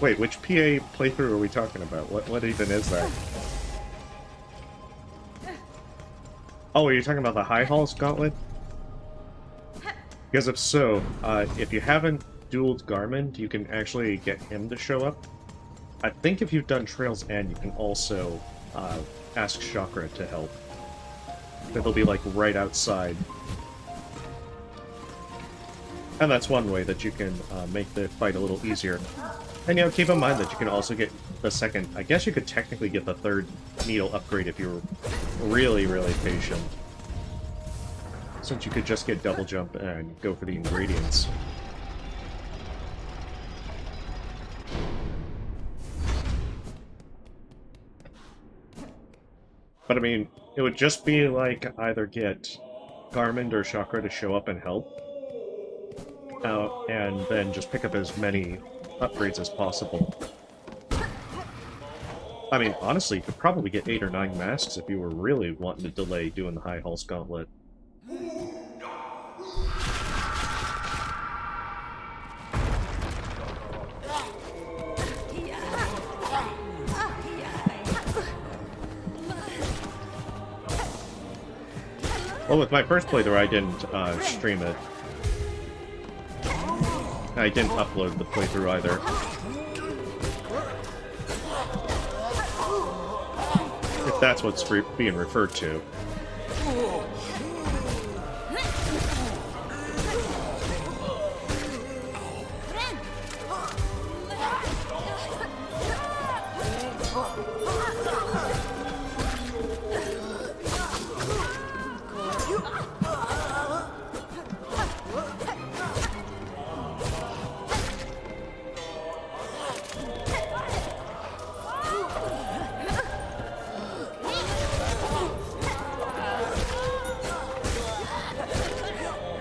Wait, which PA playthrough are we talking about? What even is that? Oh, are you talking about the High Halls Gauntlet? Because if so, if you haven't dueled Garmin, you can actually get him to show up. I think if you've done Trail's End, you can also ask Chakra to help. They'll be like right outside. And that's one way that you can make the fight a little easier. And, you know, keep in mind that you can also get the second... I guess you could technically get the third needle upgrade if you were really, really patient. Since you could just get double jump and go for the ingredients. But, I mean, it would just be like either get Garmin or Chakra to show up and help. And then just pick up as many upgrades as possible. I mean, honestly, you could probably get 8 or 9 masks if you were really wanting to delay doing the High Halls Gauntlet. Well, with my first playthrough, I didn't stream it. I didn't upload the playthrough either. If that's what's being referred to.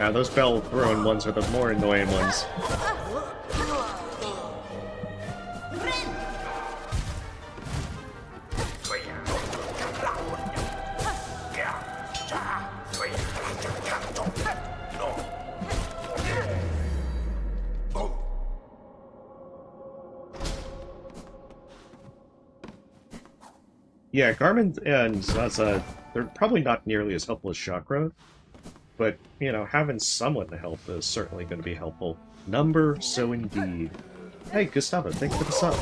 Yeah, those bell-throwing ones are the more annoying ones. Yeah, Garmin and Zaza, they're probably not nearly as helpful as Chakra, but, you know, having someone to help is certainly going to be helpful. Number, so indeed. Hey, Gustavo, thanks for the sub.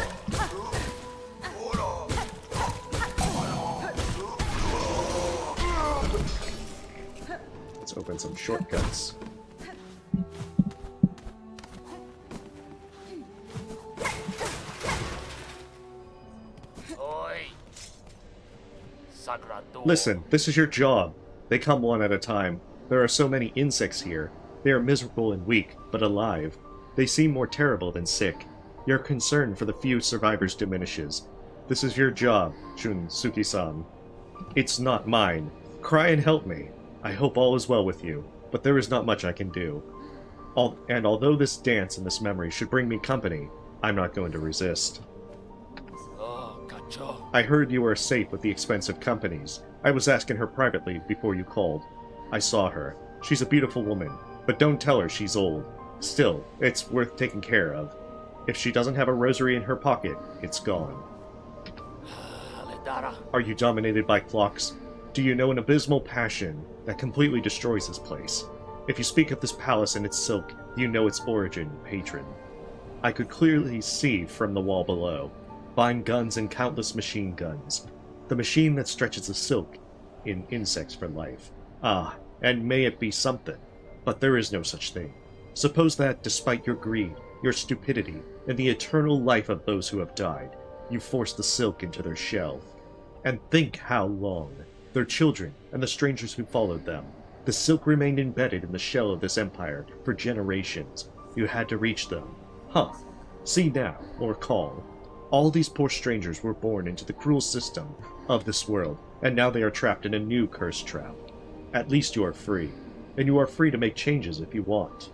Let's open some shortcuts. Listen, this is your job. They come one at a time. There are so many insects here. They are miserable and weak, but alive. They seem more terrible than sick. Your concern for the few survivors diminishes. This is your job, Shunsuke-san. It's not mine. Cry and help me. I hope all is well with you, but there is not much I can do. And although this dance and this memory should bring me company, I'm not going to resist. I heard you were safe with the expensive companies. I was asking her privately before you called. I saw her. She's a beautiful woman, but don't tell her she's old. Still, it's worth taking care of. If she doesn't have a rosary in her pocket, it's gone. Are you dominated by clocks? Do you know an abysmal passion that completely destroys this place? If you speak of this palace and its silk, you know its origin, patron. I could clearly see from the wall below. Fine guns and countless machine guns. The machine that stretches the silk in insects for life. Ah, and may it be something. But there is no such thing. Suppose that, despite your greed, your stupidity, and the eternal life of those who have died, you force the silk into their shell. And think how long. Their children, and the strangers who followed them. The silk remained embedded in the shell of this empire for generations. You had to reach them. Huh. See now, or call. All these poor strangers were born into the cruel system of this world, and now they are trapped in a new cursed trap. At least you are free, and you are free to make changes if you want.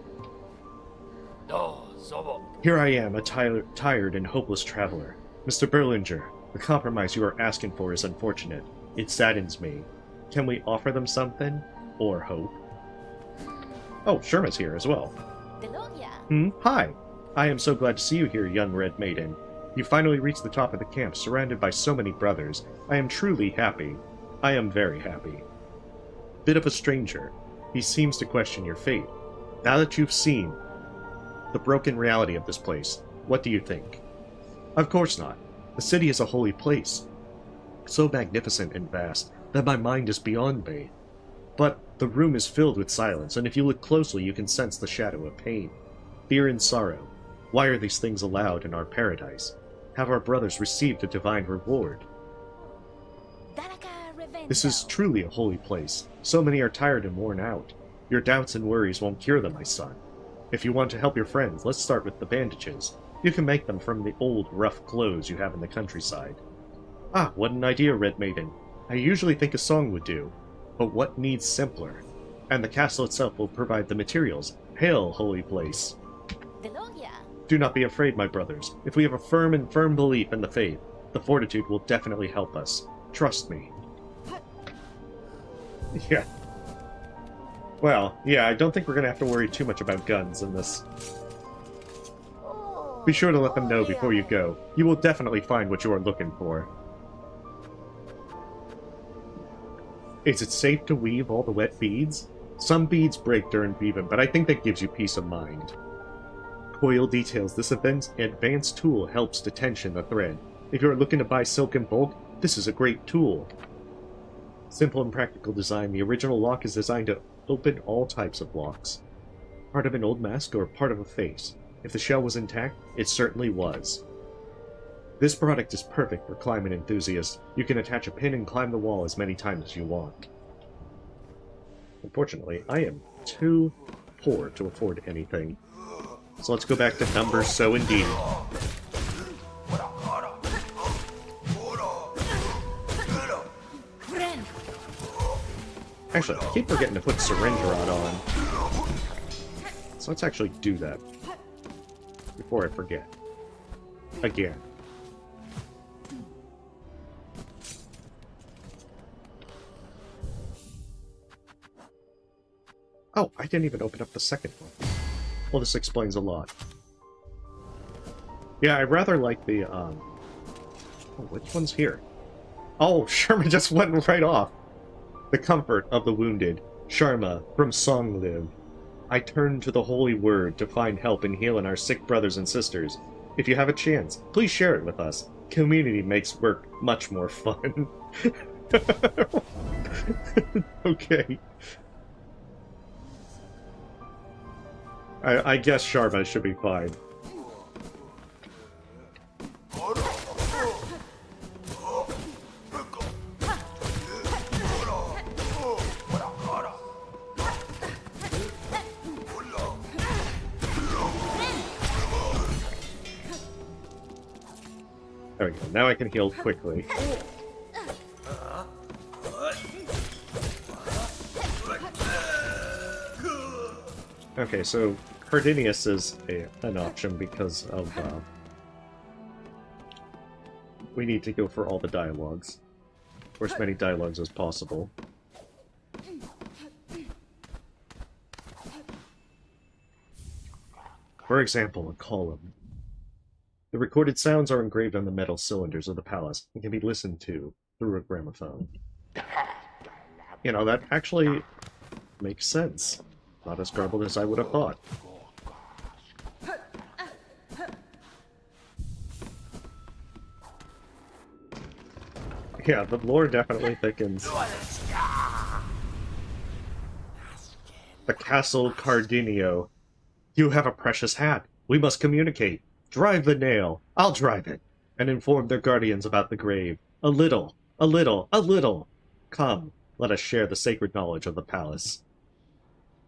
Here I am, a tired and hopeless traveler. Mr. Berlinger, the compromise you are asking for is unfortunate. It saddens me. Can we offer them something? Or hope? Oh, Sherma's here as well. Hi. I am so glad to see you here, young red maiden. You finally reached the top of the camp, surrounded by so many brothers. I am truly happy. I am very happy. Bit of a stranger. He seems to question your fate. Now that you've seen the broken reality of this place, what do you think? Of course not. The city is a holy place. So magnificent and vast that my mind is beyond me. But the room is filled with silence, and if you look closely you can sense the shadow of pain. Fear and sorrow. Why are these things allowed in our paradise? Have our brothers received a divine reward? This is truly a holy place. So many are tired and worn out. Your doubts and worries won't cure them, my son. If you want to help your friends, let's start with the bandages. You can make them from the old, rough clothes you have in the countryside. Ah, what an idea, Red Maiden. I usually think a song would do, but what needs simpler? And the castle itself will provide the materials. Hail, holy place! Do not be afraid, my brothers. If we have a firm belief in the faith, the fortitude will definitely help us. Trust me. Yeah. Well, yeah, I don't think we're going to have to worry too much about guns in this. Be sure to let them know before you go. You will definitely find what you are looking for. Is it safe to weave all the wet beads? Some beads break during weaving, but I think that gives you peace of mind. Coil details. This advanced tool helps to tension the thread. If you are looking to buy silk in bulk, this is a great tool. Simple and practical design. The original lock is designed to open all types of locks. Part of an old mask or part of a face. If the shell was intact, it certainly was. This product is perfect for climbing enthusiasts. You can attach a pin and climb the wall as many times as you want. Unfortunately, I am too poor to afford anything. So let's go back to numbers, so indeed. Actually, I keep forgetting to put Syringe Rod on. So let's actually do that. Before I forget. Again. Oh, I didn't even open up the second one. Well, this explains a lot. Yeah, I rather like the, Oh, which one's here? Oh, Sharma just went right off. The comfort of the wounded. Sharma, from Song live. I turn to the holy word to find help in healing our sick brothers and sisters. If you have a chance, please share it with us. Community makes work much more fun. Okay. I guess Sharma should be fine. There we go. Now I can heal quickly. Okay, so Cardinius is an option because of... we need to go for all the dialogues. Or as many dialogues as possible. For example, a column. The recorded sounds are engraved on the metal cylinders of the palace and can be listened to through a gramophone. You know, that actually makes sense. Not as garbled as I would have thought. Yeah, the lore definitely thickens. The Castle Cardinio. You have a precious hat. We must communicate. Drive the nail. I'll drive it. And inform their guardians about the grave. A little. A little. A little. Come, let us share the sacred knowledge of the palace.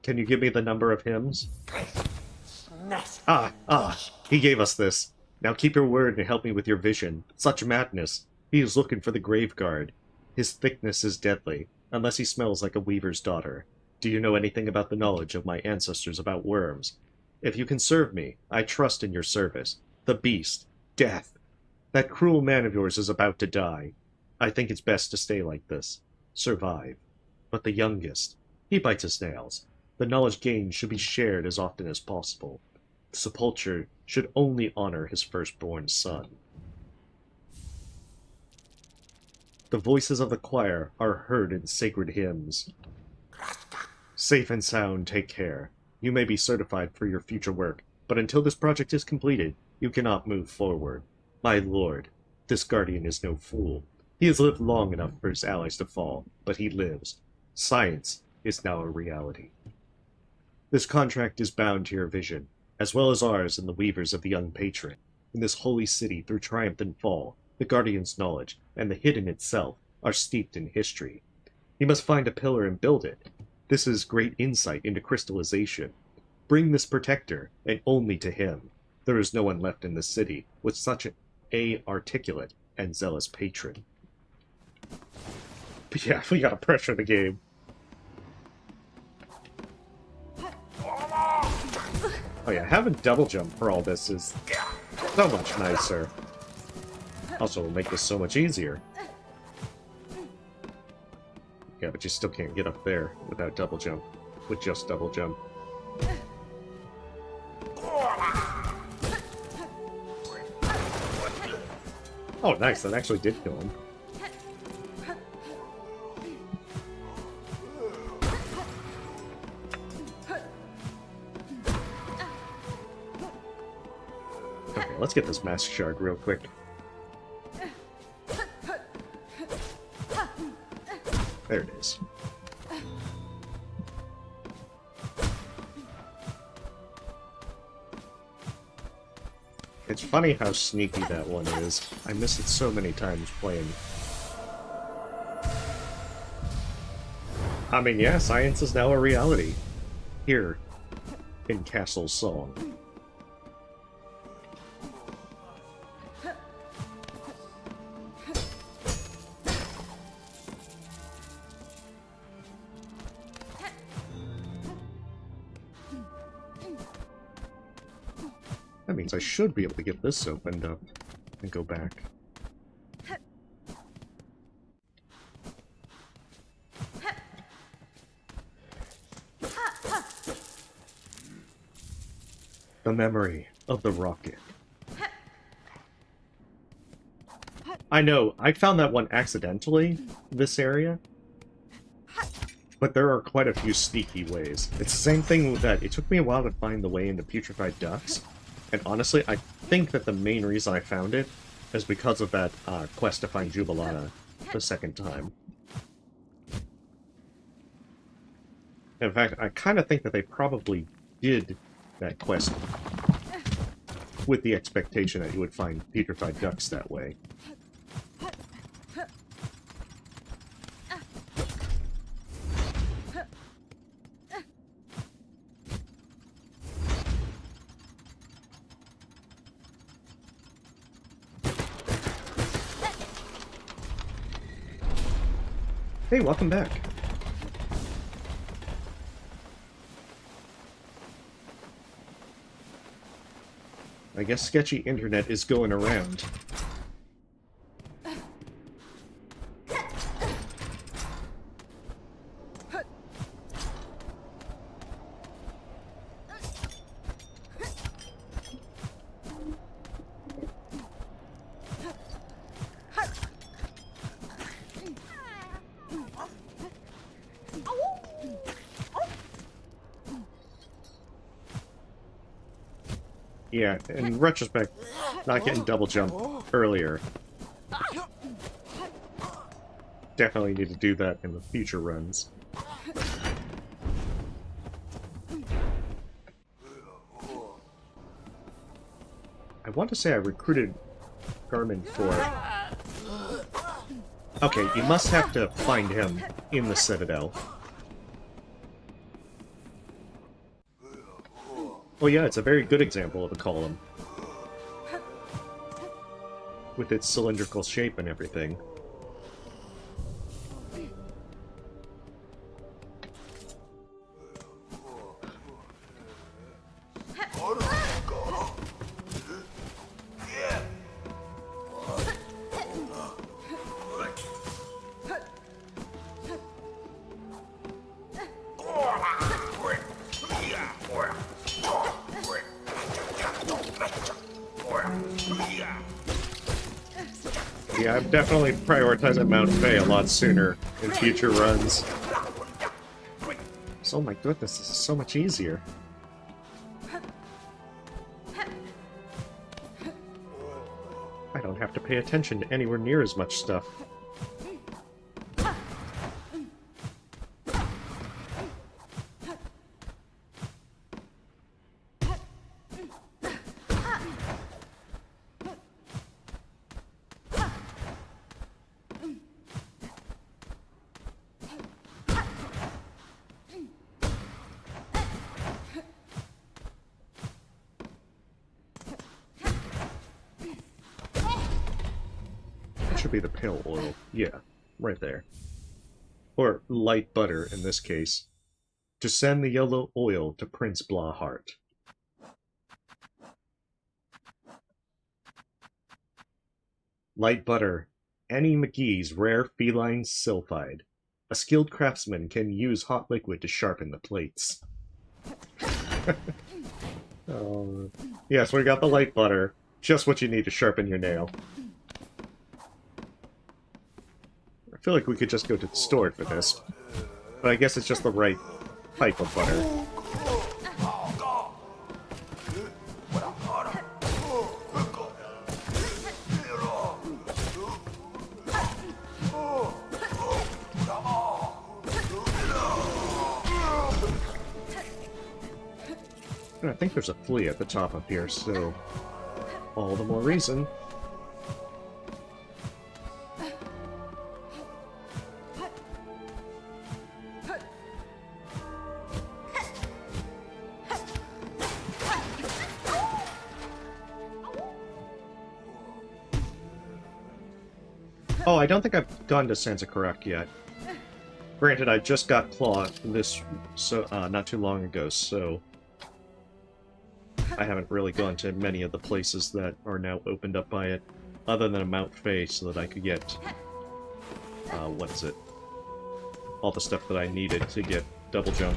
Can you give me the number of hymns? He gave us this. Now keep your word and help me with your vision. Such madness. He is looking for the grave guard. His thickness is deadly, unless he smells like a weaver's daughter. Do you know anything about the knowledge of my ancestors about worms? If you can serve me, I trust in your service. The beast. Death. That cruel man of yours is about to die. I think it's best to stay like this. Survive. But the youngest, he bites his nails. The knowledge gained should be shared as often as possible. The sepulchre should only honor his firstborn son. The voices of the choir are heard in sacred hymns. Safe and sound, take care. You may be certified for your future work, but until this project is completed, you cannot move forward. My lord, this guardian is no fool. He has lived long enough for his allies to fall, but he lives. Science is now a reality. This contract is bound to your vision, as well as ours and the weavers of the young patron. In this holy city, through triumph and fall, the guardian's knowledge, and the hidden itself, are steeped in history. He must find a pillar and build it. This is great insight into crystallization. Bring this protector, and only to him. There is no one left in this city with such a articulate and zealous patron. But yeah, we gotta pressure the game. Oh yeah, having double jump for all this is so much nicer. Also, will make this so much easier. Yeah, but you still can't get up there without double jump. With just double jump. Oh, nice. That actually did kill him. Okay, let's get this mask shard real quick. There it is. It's funny how sneaky that one is. I miss it so many times playing. I mean, yeah, science is now a reality. Here, in Castle Song. That means I should be able to get this opened up and go back. The memory of the rocket. I know, I found that one accidentally, this area. But there are quite a few sneaky ways. It's the same thing with that. It took me a while to find the way into Putrefied Ducks. And honestly, I think that the main reason I found it is because of that quest to find Jubilana the second time. In fact, I kind of think that they probably did that quest with the expectation that you would find Putrefied Ducks that way. Hey, welcome back. I guess sketchy internet is going around. Yeah, in retrospect, not getting double jump earlier. Definitely need to do that in the future runs. I want to say I recruited Garmin for... Okay, you must have to find him in the Citadel. Oh yeah, it's a very good example of a column. With its cylindrical shape and everything. Yeah, I've definitely prioritized Mount Faye a lot sooner in future runs. So, oh my goodness, this is so much easier. I don't have to pay attention to anywhere near as much stuff. Should be the pale oil. Yeah, right there. Or light butter, in this case. To send the yellow oil to Prince Blahart. Light butter. Annie McGee's rare feline sulfide. A skilled craftsman can use hot liquid to sharpen the plates. Oh. Yes, we got the light butter. Just what you need to sharpen your nail. I feel like we could just go to the store for this. But I guess it's just the right type of butter. I think there's a flea at the top up here, so all the more reason. Oh, I don't think I've gone to Sansakurak yet. Granted, I just got Claw this not too long ago, so I haven't really gone to many of the places that are now opened up by it, other than a Mount Faye, so that I could get what is it? All the stuff that I needed to get double jump.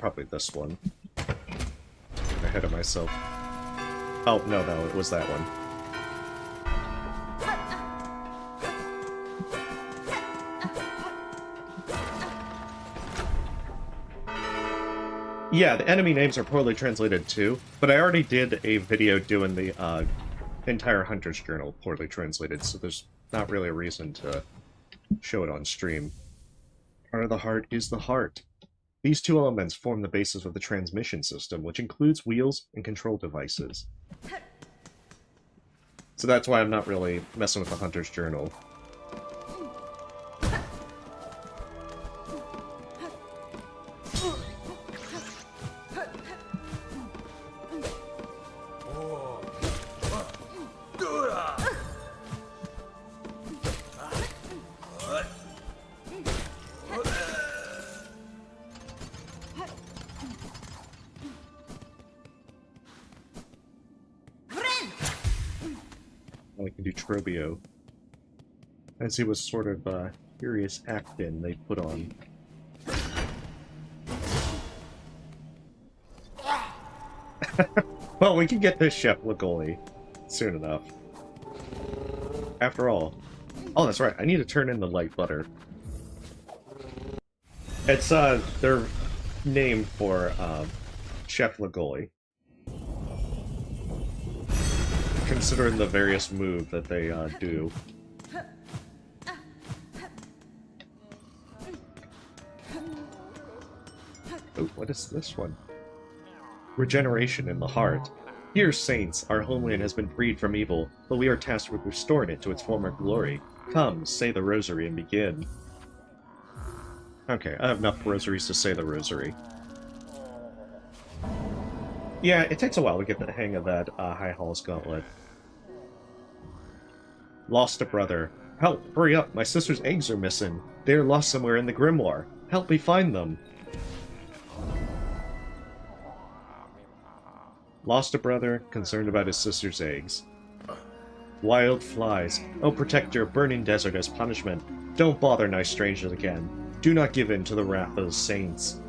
probably this one. Ahead of myself. Oh, no, it was that one. Yeah, the enemy names are poorly translated too, but I already did a video doing the entire Hunter's Journal poorly translated, so there's not really a reason to show it on stream. Part of the heart is the heart. These two elements form the basis of the transmission system, which includes wheels and control devices. So that's why I'm not really messing with the Hunter's Journal. I can do Trobio. And see what sort of curious acting they put on. Well, we can get this Chef Legoli soon enough. After all. Oh, that's right. I need to turn in the light butter. It's their name for Chef Legoli. Considering the various moves that they do. Oh, what is this one? Regeneration in the heart. Here, saints, our homeland has been freed from evil, but we are tasked with restoring it to its former glory. Come, say the rosary and begin. Okay, I have enough rosaries to say the rosary. Yeah, it takes a while to get the hang of that High Hall's Gauntlet. Lost a brother. Help, hurry up, my sister's eggs are missing. They are lost somewhere in the grimoire. Help me find them. Lost a brother, concerned about his sister's eggs. Wild flies. Oh, protect your burning desert as punishment. Don't bother nice strangers again. Do not give in to the wrath of the saints.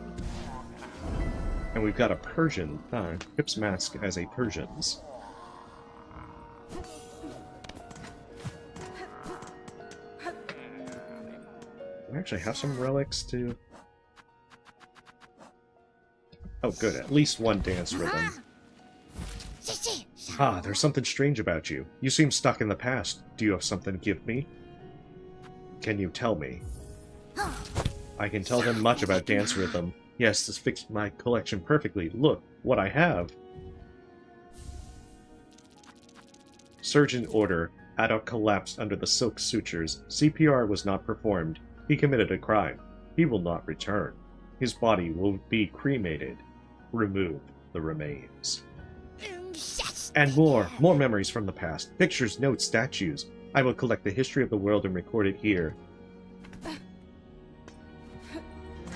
And we've got a Persian. Pip's mask as a Persian's. I actually have some relics to... Oh, good. At least one dance rhythm. Ah, there's something strange about you. You seem stuck in the past. Do you have something to give me? Can you tell me? I can tell them much about dance rhythm. Yes, this fits my collection perfectly. Look, what I have. Surgeon order. Adult collapsed under the silk sutures. CPR was not performed. He committed a crime. He will not return. His body will be cremated. Remove the remains. And more memories from the past. Pictures, notes, statues. I will collect the history of the world and record it here.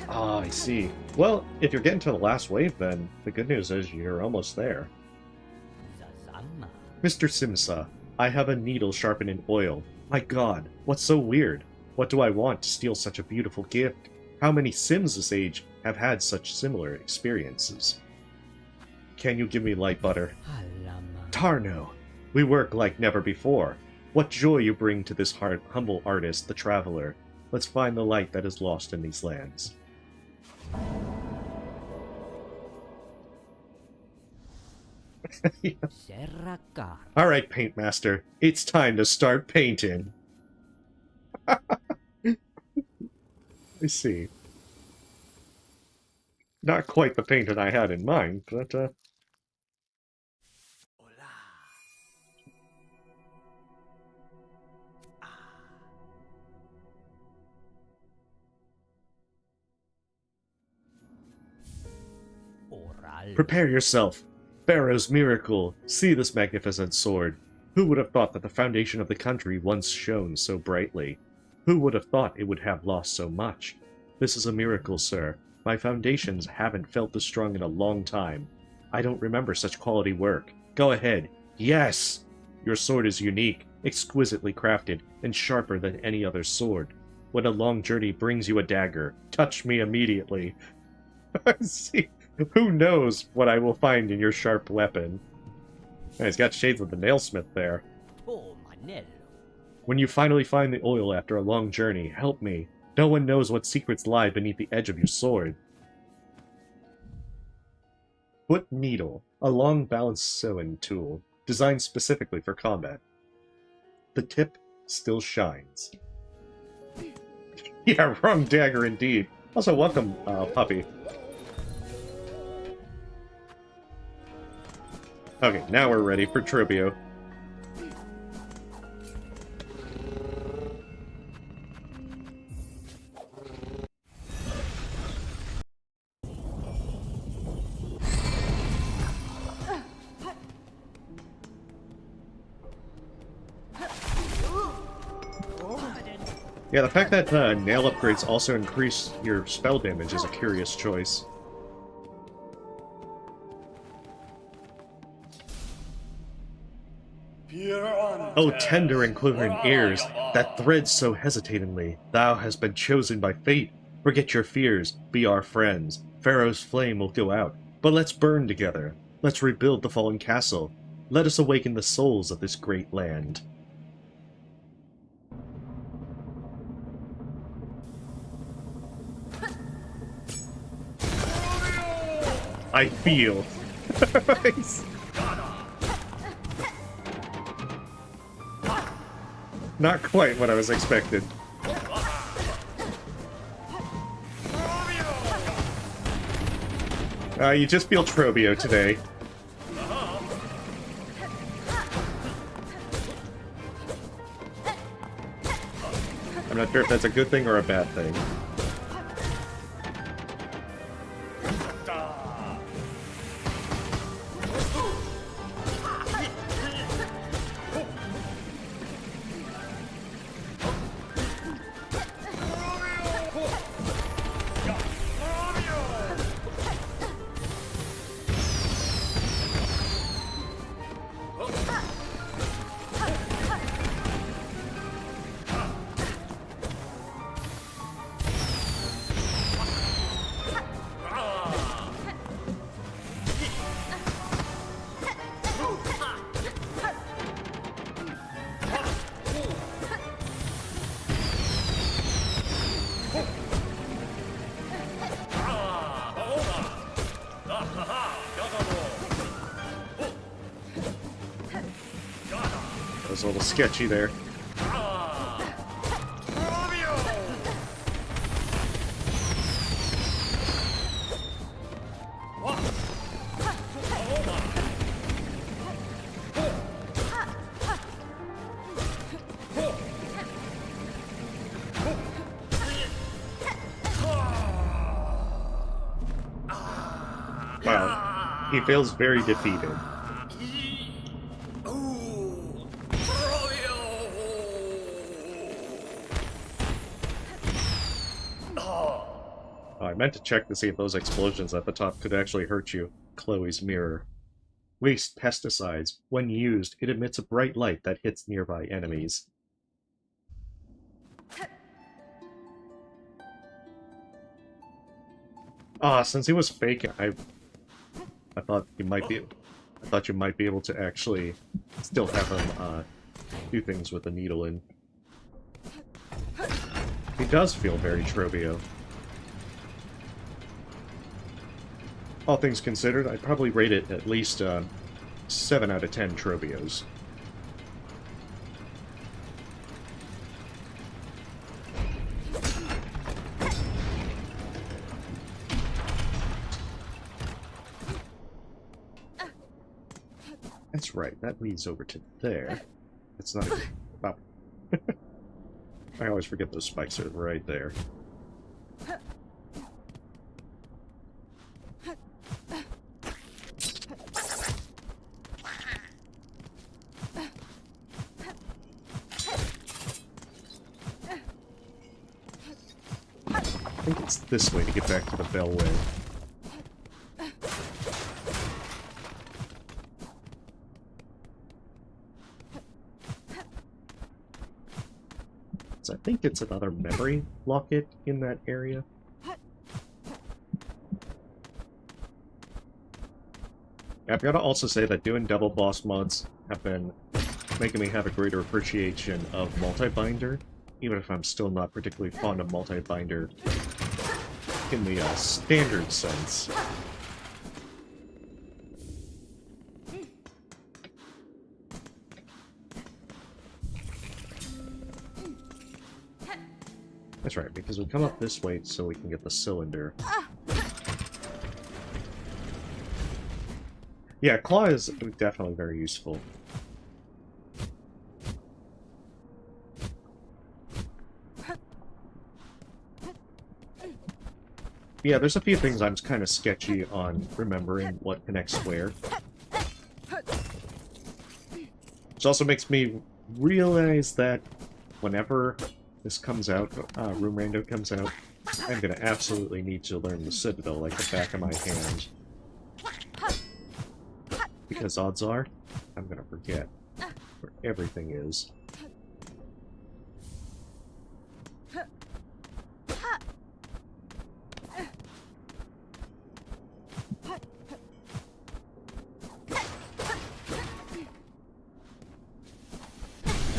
Ah, I see. Well, if you're getting to the last wave, then the good news is you're almost there. Mr. Simsa, I have a needle sharpened in oil. My god, what's so weird? What do I want to steal such a beautiful gift? How many Sims this age have had such similar experiences? Can you give me light butter? Tarno, we work like never before. What joy you bring to this humble artist, the traveler. Let's find the light that is lost in these lands. Yeah. Alright, Paint Master. It's time to start painting. I see. Not quite the painting I had in mind, but, Prepare yourself. Pharaoh's miracle. See this magnificent sword. Who would have thought that the foundation of the country once shone so brightly? Who would have thought it would have lost so much? This is a miracle, sir. My foundations haven't felt this strong in a long time. I don't remember such quality work. Go ahead. Yes! Your sword is unique, exquisitely crafted, and sharper than any other sword. When a long journey brings you a dagger, touch me immediately. See, who knows what I will find in your sharp weapon? Oh, he's got shades of the nailsmith there. Oh, Manello. When you finally find the oil after a long journey, help me. No one knows what secrets lie beneath the edge of your sword. Foot Needle, a long balanced sewing tool, designed specifically for combat. The tip still shines. Yeah, wrong dagger indeed. Also, welcome, puppy. Okay, now we're ready for Trivio. Yeah, the fact that nail upgrades also increase your spell damage is a curious choice. O tender and quivering ears, that threads so hesitatingly, thou hast been chosen by fate. Forget your fears, be our friends. Pharaoh's flame will go out, but let's burn together. Let's rebuild the fallen castle. Let us awaken the souls of this great land. I feel. Not quite what I was expecting. You just feel Trobio today. I'm not sure if that's a good thing or a bad thing. That was a little sketchy there. Wow, he feels very defeated. Oh, I meant to check to see if those explosions at the top could actually hurt you. Chloe's mirror. Waste pesticides. When used, it emits a bright light that hits nearby enemies. Ah, since he was fake, I thought you might be able to actually still have him do things with the needle in. He does feel very Trobio. All things considered, I'd probably rate it at least 7 out of 10 Trobios. That's right, that leads over to there. It's not a... Wow. I always forget those spikes are right there. I think it's this way to get back to the Bellway. So I think it's another memory locket in that area. I've got to also say that doing double boss mods have been making me have a greater appreciation of multi-binder, even if I'm still not particularly fond of multi-binder in the standard sense. That's right, because we come up this way so we can get the cylinder. Yeah, claw is definitely very useful. Yeah, there's a few things I'm kind of sketchy on remembering what connects where. Which also makes me realize that whenever this comes out, Room Rando comes out, I'm gonna absolutely need to learn the Citadel like the back of my hand. Because odds are, I'm gonna forget where everything is.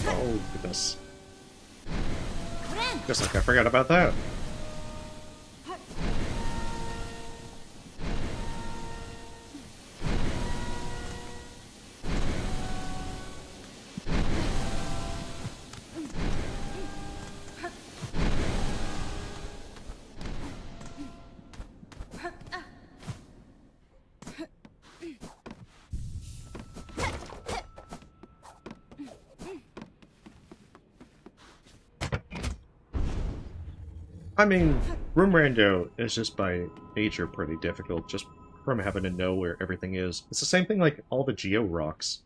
Oh, goodness. Just like I forgot about that. I mean, Room Rando is just by nature pretty difficult, just from having to know where everything is. It's the same thing like all the Geo rocks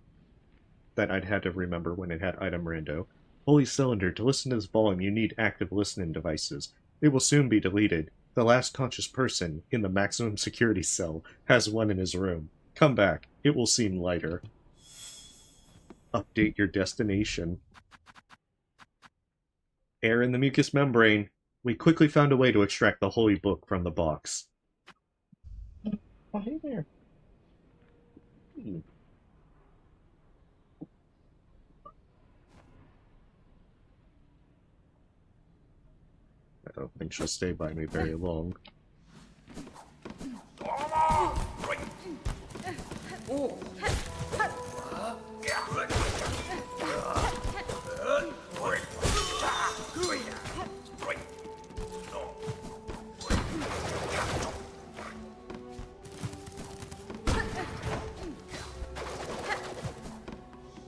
that I'd had to remember when it had Item Rando. Holy Cylinder, to listen to this volume you need active listening devices. It will soon be deleted. The last conscious person in the maximum security cell has one in his room. Come back, it will seem lighter. Update your destination. Air in the mucous membrane. We quickly found a way to extract the holy book from the box. Oh, hey there. I don't think she'll stay by me very long.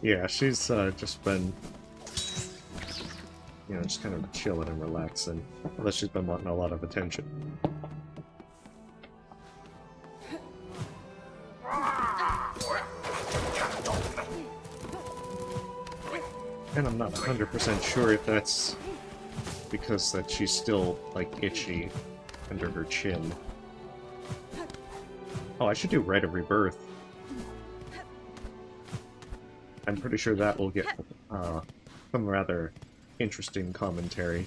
Yeah, she's just been, you know, just kind of chilling and relaxing. Although she's been wanting a lot of attention. And I'm not 100% sure if that's because that she's still, like, itchy under her chin. Oh, I should do Rite of Rebirth. I'm pretty sure that will get some rather interesting commentary.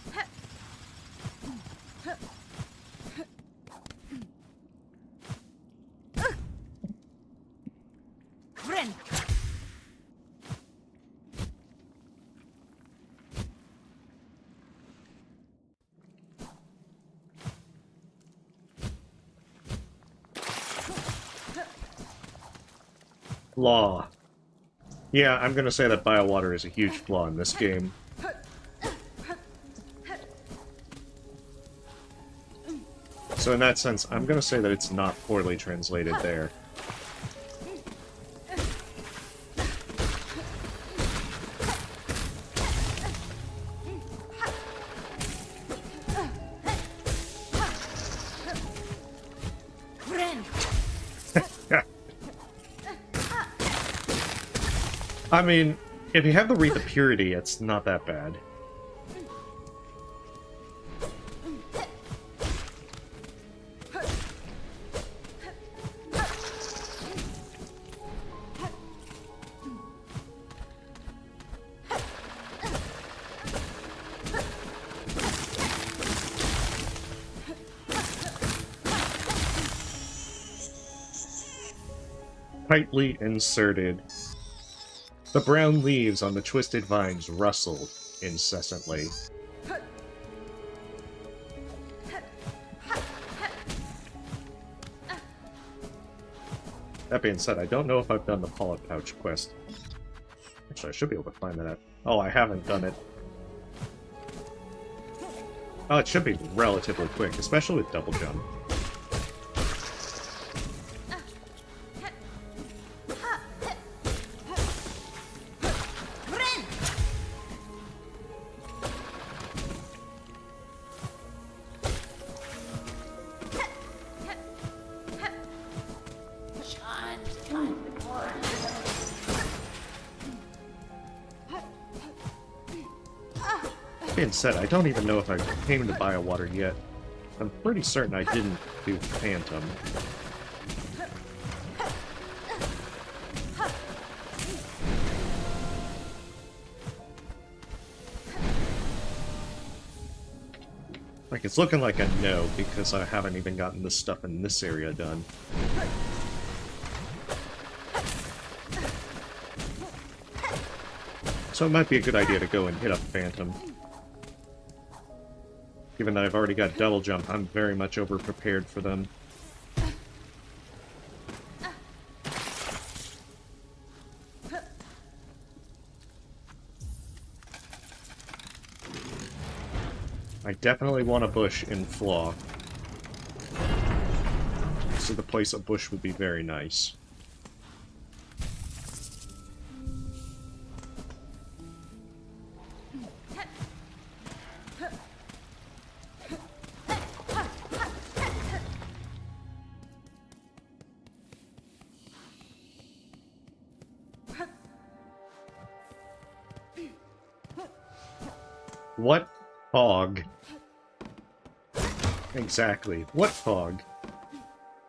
Flaw. Yeah, I'm gonna say that biowater is a huge flaw in this game. So in that sense, I'm gonna say that it's not poorly translated there. I mean, if you have the Wreath of Purity, it's not that bad. Tightly inserted. The brown leaves on the twisted vines rustled incessantly. That being said, I don't know if I've done the polyp pouch quest. Actually, I should be able to find that out. Oh, I haven't done it. Oh, it should be relatively quick, especially with double jump. Being said, I don't even know if I came to Biowater yet. I'm pretty certain I didn't do Phantom. Like, it's looking like a no, because I haven't even gotten the stuff in this area done. So it might be a good idea to go and hit up Phantom. Given that I've already got double jump, I'm very much over-prepared for them. I definitely want a bush in Flaw. So to place a bush would be very nice. What fog? Exactly. What fog?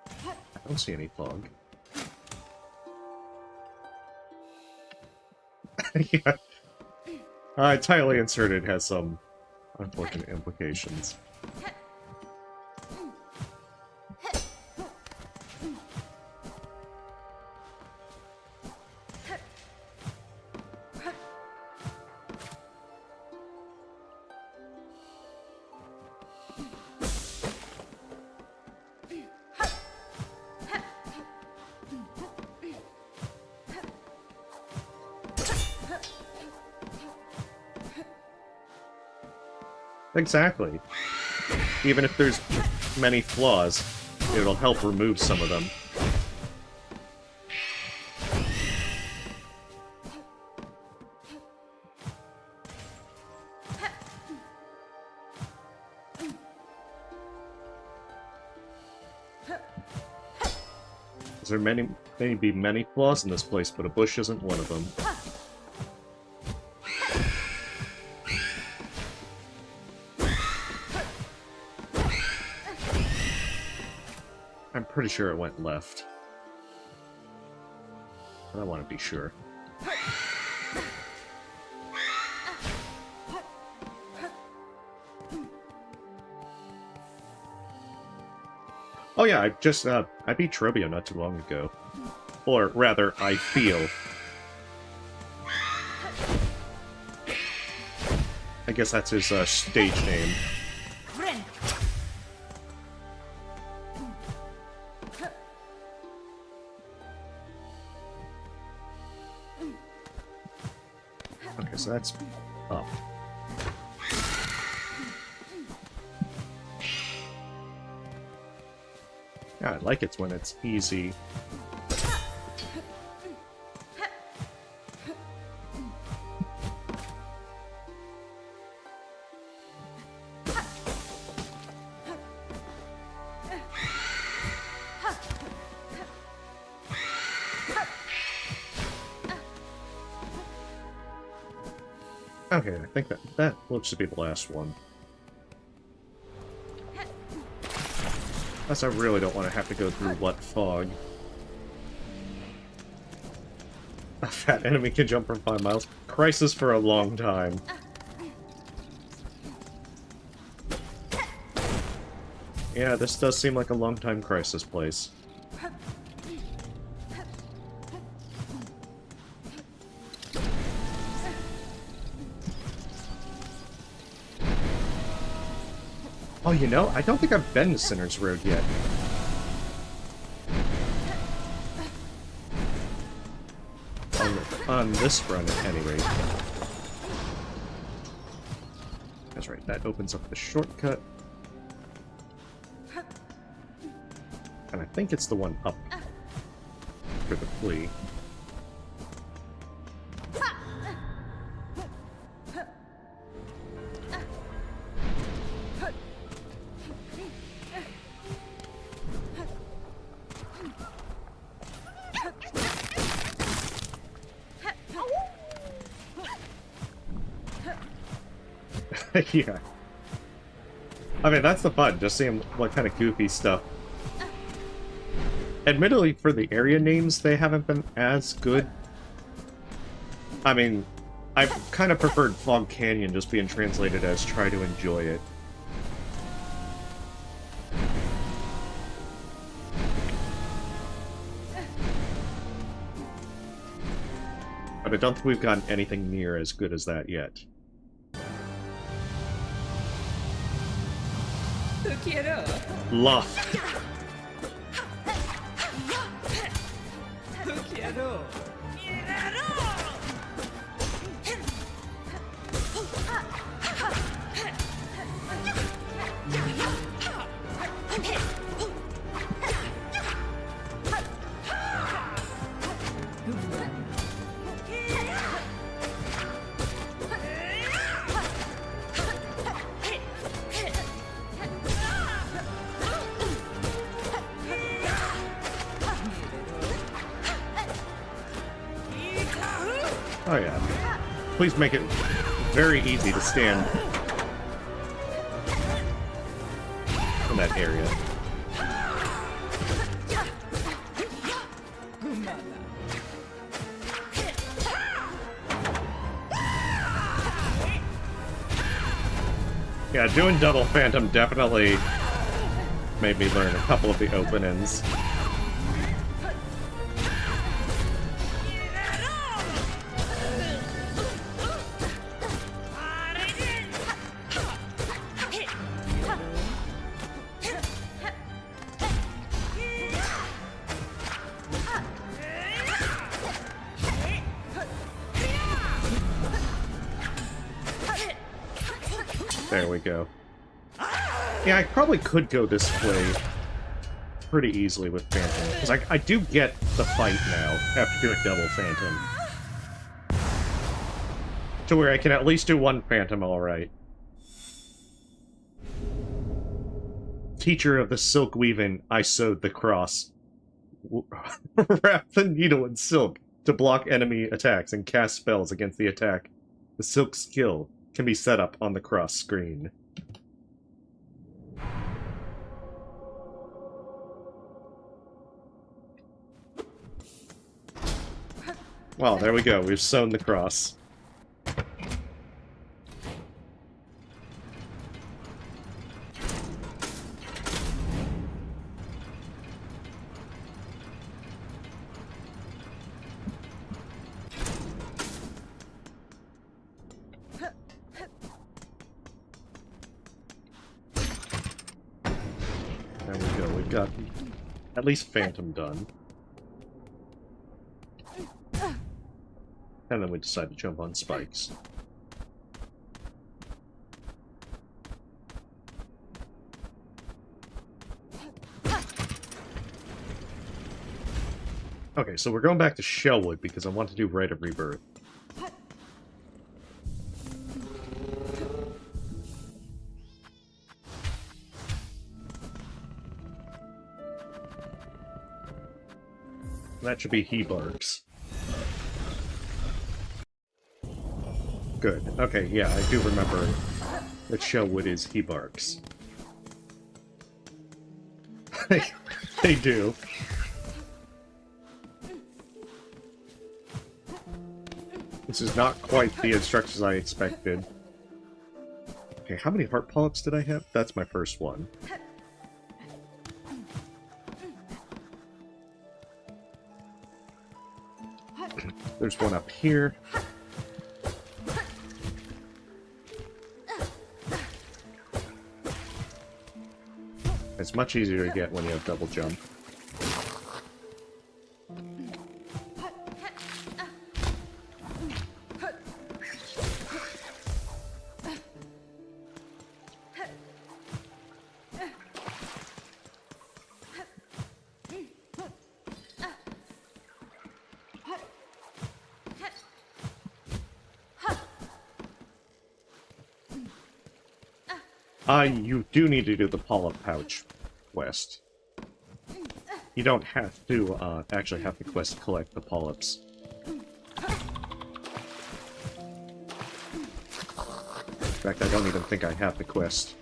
I don't see any fog. Yeah. Tightly inserted has some unfortunate implications. Exactly. Even if there's many flaws, it'll help remove some of them. There may be many flaws in this place, but a bush isn't one of them. I'm pretty sure it went left. But I want to be sure. Oh yeah, I beat Trobio not too long ago. Or rather, I feel. I guess that's his stage name. Okay, so that's up. Yeah, I like it when it's easy. Okay, I think that looks to be the last one. Plus, I really don't want to have to go through what fog. A fat enemy can jump from 5 miles. Crisis for a long time. Yeah, this does seem like a long time crisis place. you know, I don't think I've been to Sinner's Road yet. On this run, at any rate. That's right, that opens up the shortcut. And I think it's the one up for the flea. Yeah. I mean, that's the fun, just seeing what kind of goofy stuff. Admittedly, for the area names, they haven't been as good. I mean, I've kind of preferred Fog Canyon just being translated as try to enjoy it. But I don't think we've gotten anything near as good as that yet. Luff. Oh yeah. Please make it very easy to stand in that area. Yeah, doing double Phantom definitely made me learn a couple of the openings. There we go. Yeah, I probably could go this way pretty easily with Phantom, because I do get the fight now after doing double Phantom. To where I can at least do one Phantom alright. Teacher of the silk weaving, I sewed the cross. Wrap the needle in silk to block enemy attacks and cast spells against the attack. The silk skill can be set up on the cross screen. Well, there we go. We've sewn the cross. There we go. We've got at least Phantom done. And then we decide to jump on spikes. Okay, so we're going back to Shellwood because I want to do Rite of Rebirth. That should be He Barks. Good. Okay, yeah, I do remember that Shellwood is He Barks. They do. This is not quite the instructions I expected. Okay, how many heart polyps did I have? That's my first one. There's one up here. It's much easier to get when you have double jump. You do need to do the polyp pouch quest. You don't have to actually have the quest collect the polyps. In fact, I don't even think I have the quest.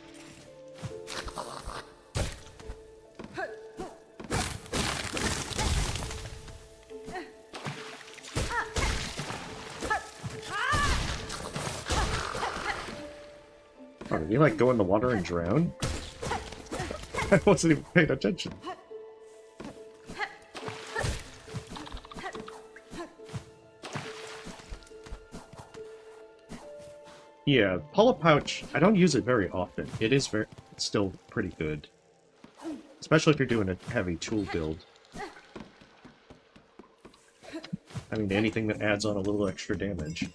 Oh, did you like go in the water and drown? I wasn't even paying attention. Yeah, polyp pouch, I don't use it very often. It is still pretty good. Especially if you're doing a heavy tool build. I mean, anything that adds on a little extra damage.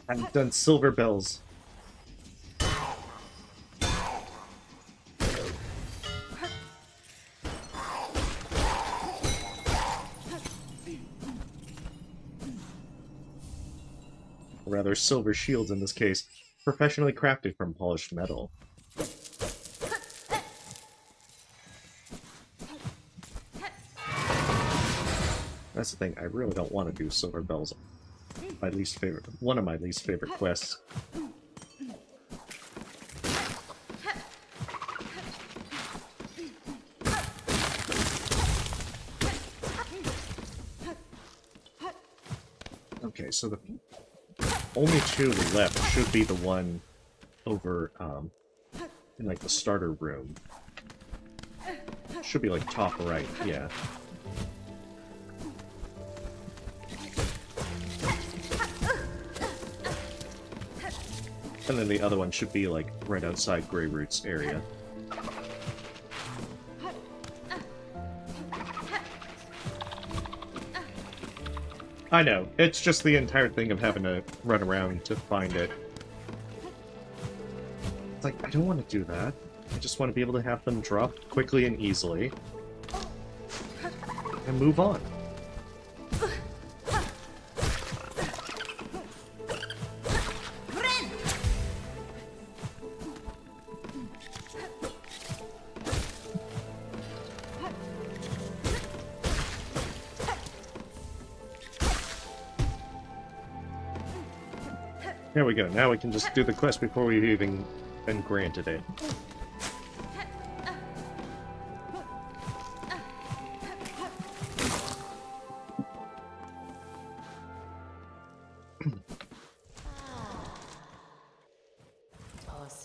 I haven't done silver bells. Or rather, silver shields in this case, professionally crafted from polished metal. That's the thing, I really don't want to do silver bells. My least favorite, one of my least favorite quests. Okay, so the only two left should be the one over, in like the starter room. Should be like top right, yeah. And then the other one should be, like, right outside Grey Root's area. I know, it's just the entire thing of having to run around to find it. It's like, I don't want to do that. I just want to be able to have them drop quickly and easily. And move on. There we go, now we can just do the quest before we've even been granted it.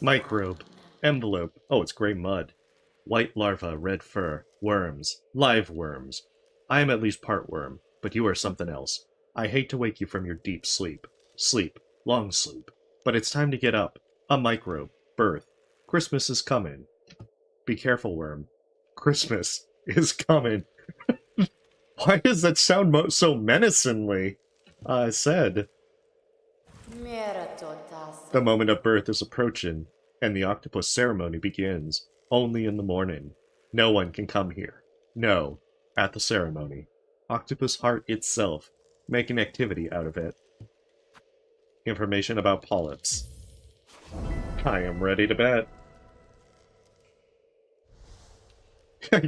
Microbe. Envelope. Oh, it's gray mud. White larva, red fur. Worms. Live worms. I am at least part worm, but you are something else. I hate to wake you from your deep sleep. Sleep. Long sleep. But it's time to get up. A microbe. Birth. Christmas is coming. Be careful, worm. Christmas is coming. Why does that sound so menacingly? Said. The moment of birth is approaching, and the octopus ceremony begins. Only in the morning. No one can come here. No. At the ceremony. Octopus heart itself. Make an activity out of it. Information about polyps. I am ready to bet.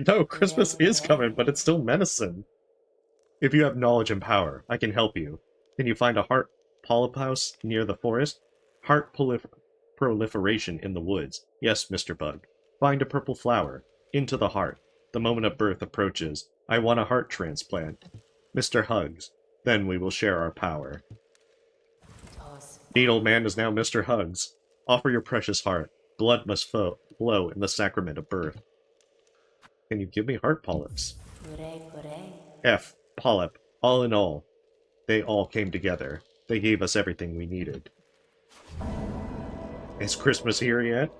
No, Christmas is coming, but it's still menacing. If you have knowledge and power, I can help you. Can you find a heart polyp house near the forest? Heart proliferation in the woods. Yes, Mr. Bug. Find a purple flower. Into the heart. The moment of birth approaches. I want a heart transplant. Mr. Hugs. Then we will share our power. Needle Man is now Mr. Hugs. Offer your precious heart. Blood must flow in the sacrament of birth. Can you give me heart polyps? F. Polyp. All in all. They all came together. They gave us everything we needed. Is Christmas here yet?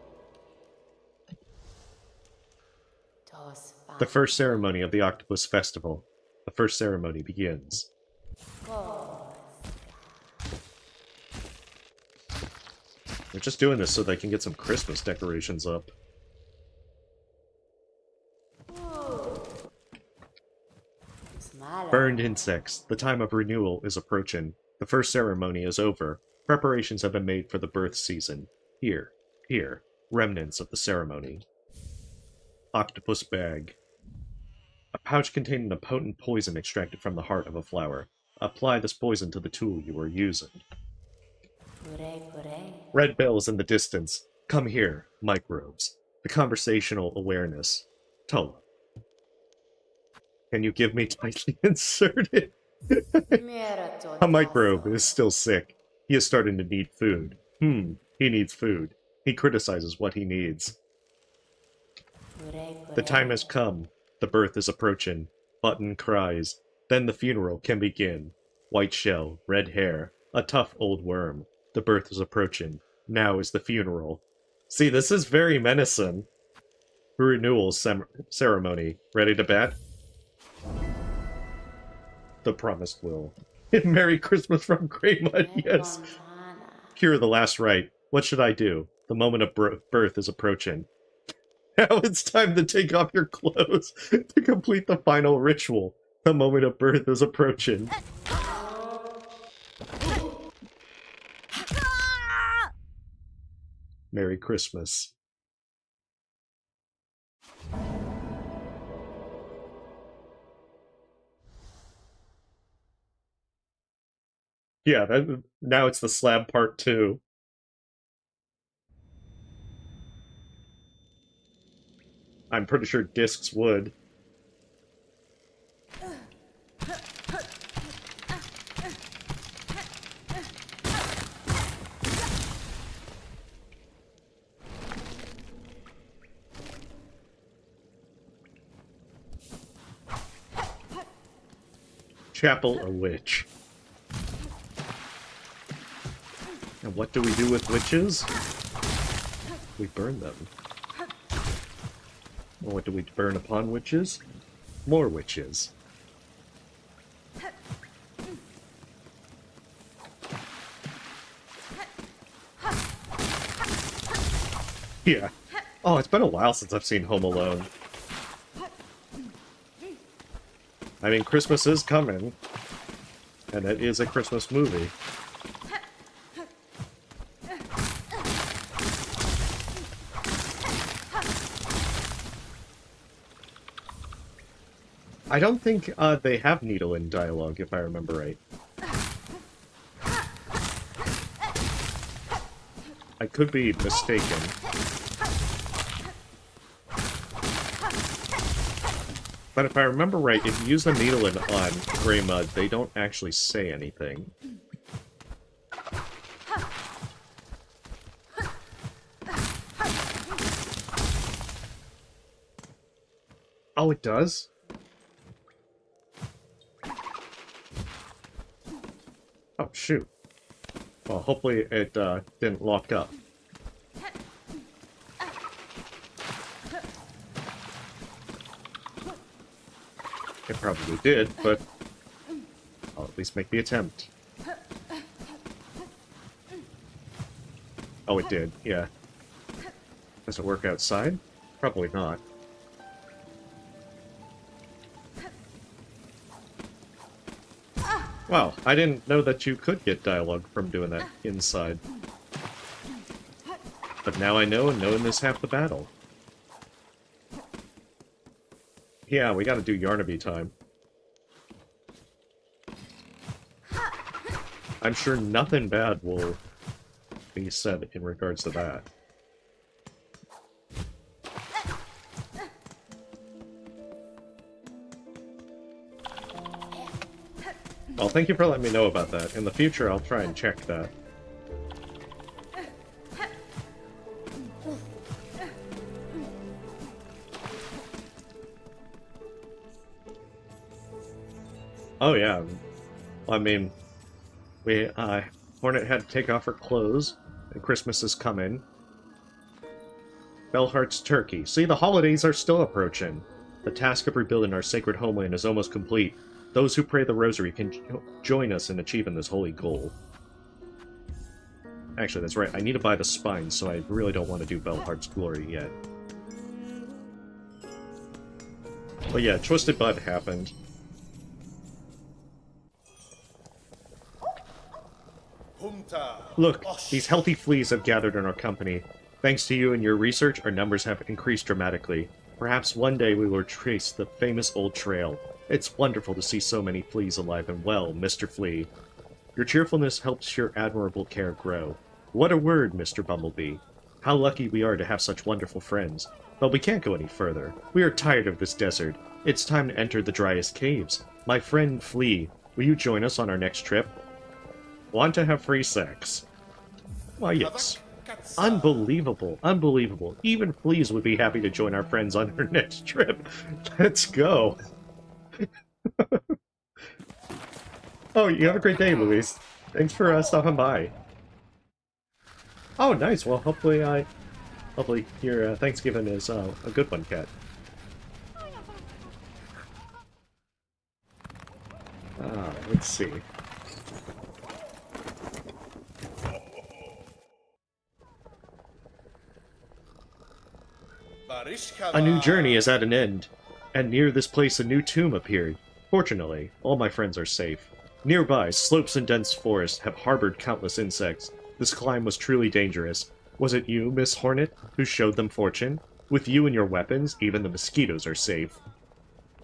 The first ceremony of the Octopus Festival. The first ceremony begins. They're just doing this so they can get some Christmas decorations up. Burned insects. The time of renewal is approaching. The first ceremony is over. Preparations have been made for the birth season. Here, remnants of the ceremony. Octopus bag. A pouch containing a potent poison extracted from the heart of a flower. Apply this poison to the tool you are using. Red bells in the distance. Come here, microbes. The conversational awareness. Tola. Can you give me tightly inserted? A microbe is still sick. He is starting to need food. He needs food. He criticizes what he needs. The time has come. The birth is approaching. Button cries. Then the funeral can begin. White shell, red hair, a tough old worm. The birth is approaching. Now is the funeral. See, this is very menacing. Renewal ceremony. Ready to bet? The promised will. Merry Christmas from Greymud, yes. Cure the last rite. What should I do? The moment of birth is approaching. Now it's time to take off your clothes to complete the final ritual. The moment of birth is approaching. Merry Christmas. Yeah, now it's the slab part 2. I'm pretty sure discs would. Chapel or witch? And what do we do with witches? We burn them. Well, what do we burn upon witches? More witches. Yeah. Oh, it's been a while since I've seen Home Alone. I mean, Christmas is coming. And it is a Christmas movie. I don't think they have Needle in dialogue, if I remember right. I could be mistaken. But if I remember right, if you use the Needle on Greymud, they don't actually say anything. Oh, it does? Oh, shoot. Well, hopefully it didn't lock up. It probably did, but I'll at least make the attempt. Oh, it did, yeah. Does it work outside? Probably not. Wow, I didn't know that you could get dialogue from doing that inside. But now I know, and knowing is half the battle. Yeah, we gotta do Yarnaby time. I'm sure nothing bad will be said in regards to that. Well, thank you for letting me know about that. In the future, I'll try and check that. Oh yeah, I mean, Hornet had to take off her clothes, and Christmas is coming. Bellheart's turkey. See, the holidays are still approaching. The task of rebuilding our sacred homeland is almost complete. Those who pray the rosary can join us in achieving this holy goal. Actually, that's right. I need to buy the spine, so I really don't want to do Bellheart's glory yet. But yeah, Twisted Bud happened. Look, these healthy fleas have gathered in our company. Thanks to you and your research, our numbers have increased dramatically. Perhaps one day we will trace the famous old trail. It's wonderful to see so many fleas alive and well, Mr. Flea. Your cheerfulness helps your admirable care grow. What a word, Mr. Bumblebee. How lucky we are to have such wonderful friends. But we can't go any further. We are tired of this desert. It's time to enter the driest caves. My friend Flea, will you join us on our next trip? Want to have free sex? Why, yes. Unbelievable, unbelievable. Even fleas would be happy to join our friends on our next trip. Let's go. Oh, you have a great day, Louise. Thanks for stopping by. Oh, nice. Well, hopefully your Thanksgiving is a good one, Kat. Let's see. A new journey is at an end, and near this place a new tomb appeared. Fortunately, all my friends are safe. Nearby, slopes and dense forests have harbored countless insects. This climb was truly dangerous. Was it you, Miss Hornet, who showed them fortune? With you and your weapons, even the mosquitoes are safe.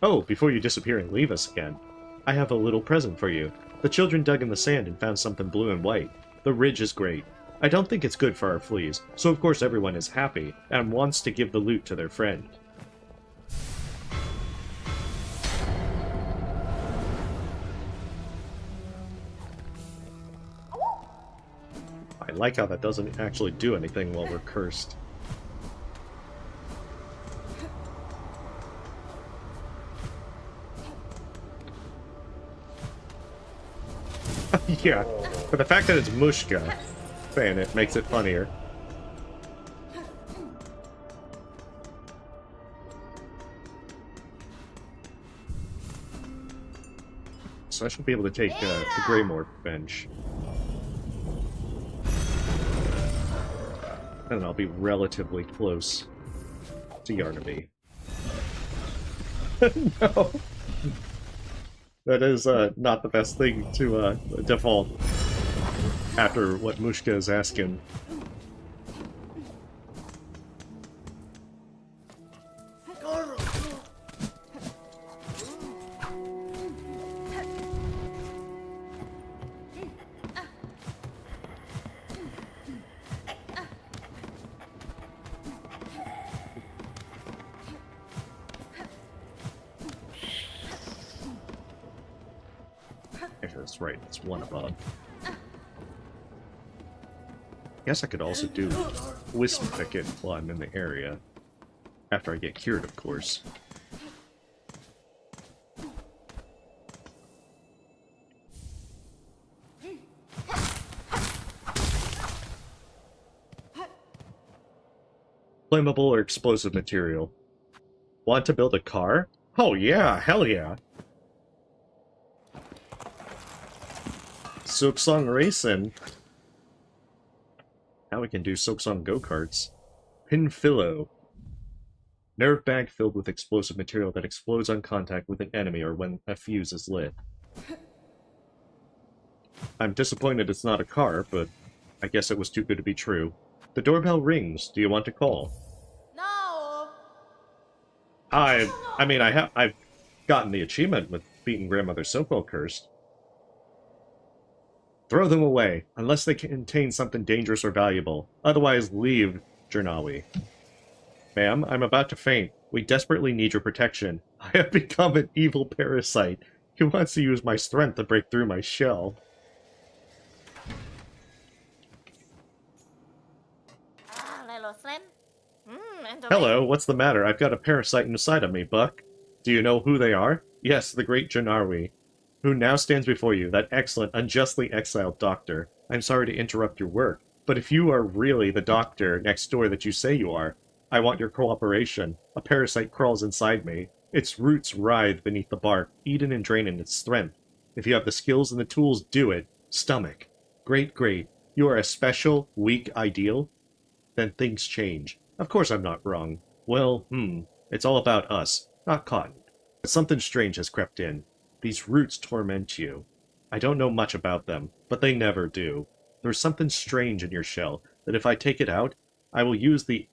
Oh, before you disappear and leave us again, I have a little present for you. The children dug in the sand and found something blue and white. The ridge is great. I don't think it's good for our fleas, so of course everyone is happy, and wants to give the loot to their friend. I like how that doesn't actually do anything while we're cursed. Yeah, but the fact that it's Mushka saying it makes it funnier. So I should be able to take the Greymore bench. And I'll be relatively close to Yarnaby. No! That is not the best thing to default after what Mushka is asking. That's right, it's one above. Guess I could also do Wisp Picket while I'm in the area. After I get cured, of course. Flammable or explosive material. Want to build a car? Oh yeah, hell yeah! Silksong Racing. Now we can do Silksong go-karts. Pinfillo. Nerve bag filled with explosive material that explodes on contact with an enemy or when a fuse is lit. I'm disappointed it's not a car, but I guess it was too good to be true. The doorbell rings. Do you want to call? No. I've gotten the achievement with beating Grandmother So-Called Cursed. Throw them away, unless they contain something dangerous or valuable. Otherwise, leave, Jernawi. Ma'am, I'm about to faint. We desperately need your protection. I have become an evil parasite. He wants to use my strength to break through my shell. Hello, what's the matter? I've got a parasite inside of me, Buck. Do you know who they are? Yes, the great Janarwi, who now stands before you, that excellent, unjustly exiled doctor. I'm sorry to interrupt your work, but if you are really the doctor next door that you say you are, I want your cooperation. A parasite crawls inside me. Its roots writhe beneath the bark, eating and draining its strength. If you have the skills and the tools, do it. Stomach. Great, great. You are a special, weak ideal? Then things change. Of course I'm not wrong. Well, it's all about us, not cotton. But something strange has crept in. These roots torment you. I don't know much about them, but they never do. There's something strange in your shell that if I take it out, I will use the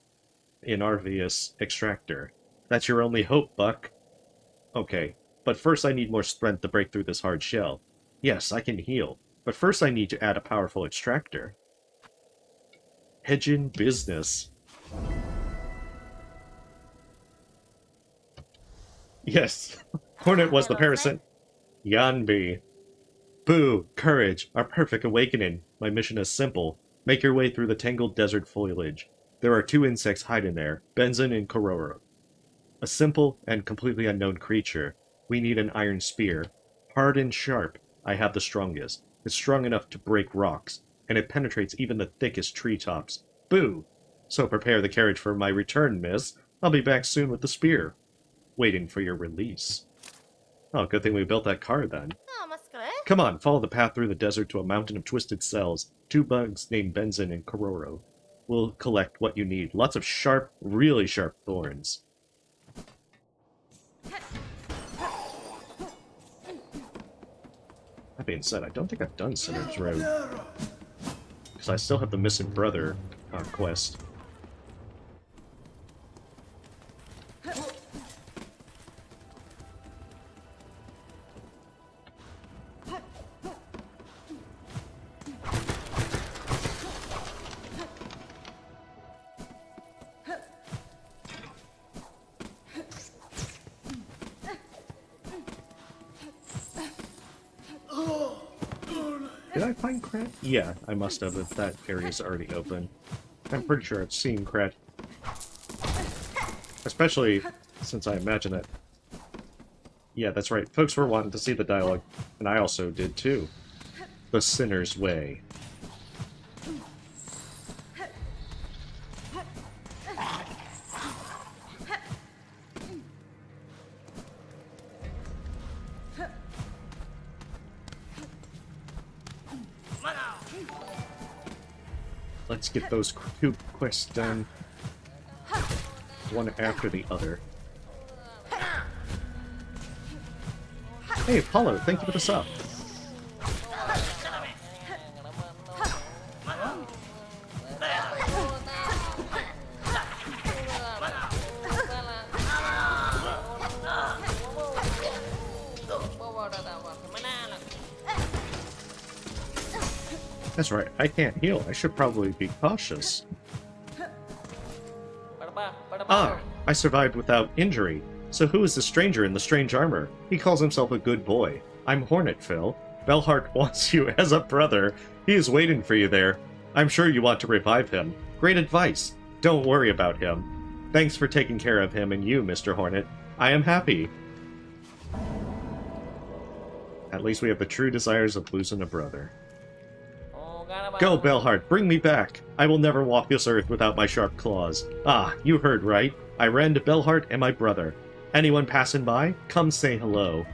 Inarvius extractor. That's your only hope, Buck. Okay, but first I need more strength to break through this hard shell. Yes, I can heal, but first I need to add a powerful extractor. Hedging business. Yes, Hornet was the parasite. Yanbi. Boo! Courage! Our perfect awakening! My mission is simple. Make your way through the tangled desert foliage. There are 2 insects hiding there, Benzin and Kororo. A simple and completely unknown creature. We need an iron spear. Hard and sharp. I have the strongest. It's strong enough to break rocks, and it penetrates even the thickest treetops. Boo! So prepare the carriage for my return, miss. I'll be back soon with the spear. Waiting for your release. Oh, good thing we built that car then. Come on, follow the path through the desert to a mountain of twisted cells. 2 bugs named Benzin and Kororo. We'll collect what you need. Lots of sharp, really sharp thorns. That being said, I don't think I've done Sinner's Road. Because I still have the missing brother quest. Did I find Krat? Yeah, I must have if that area's already open. I'm pretty sure I've seen Krat. Especially since I imagine it. Yeah, that's right. Folks were wanting to see the dialogue, and I also did too. The Sinner's Way. Let's get those 2 quests done, one after the other. Hey, Apollo, thank you for the sub. That's right, I can't heal. I should probably be cautious. Ah, I survived without injury. So who is the stranger in the strange armor? He calls himself a good boy. I'm Hornet, Phil. Belhart wants you as a brother. He is waiting for you there. I'm sure you want to revive him. Great advice. Don't worry about him. Thanks for taking care of him and you, Mr. Hornet. I am happy. At least we have the true desires of losing a brother. Go, Belhart, bring me back. I will never walk this earth without my sharp claws. Ah, you heard right. I ran to Belhart and my brother. Anyone passing by, come say hello.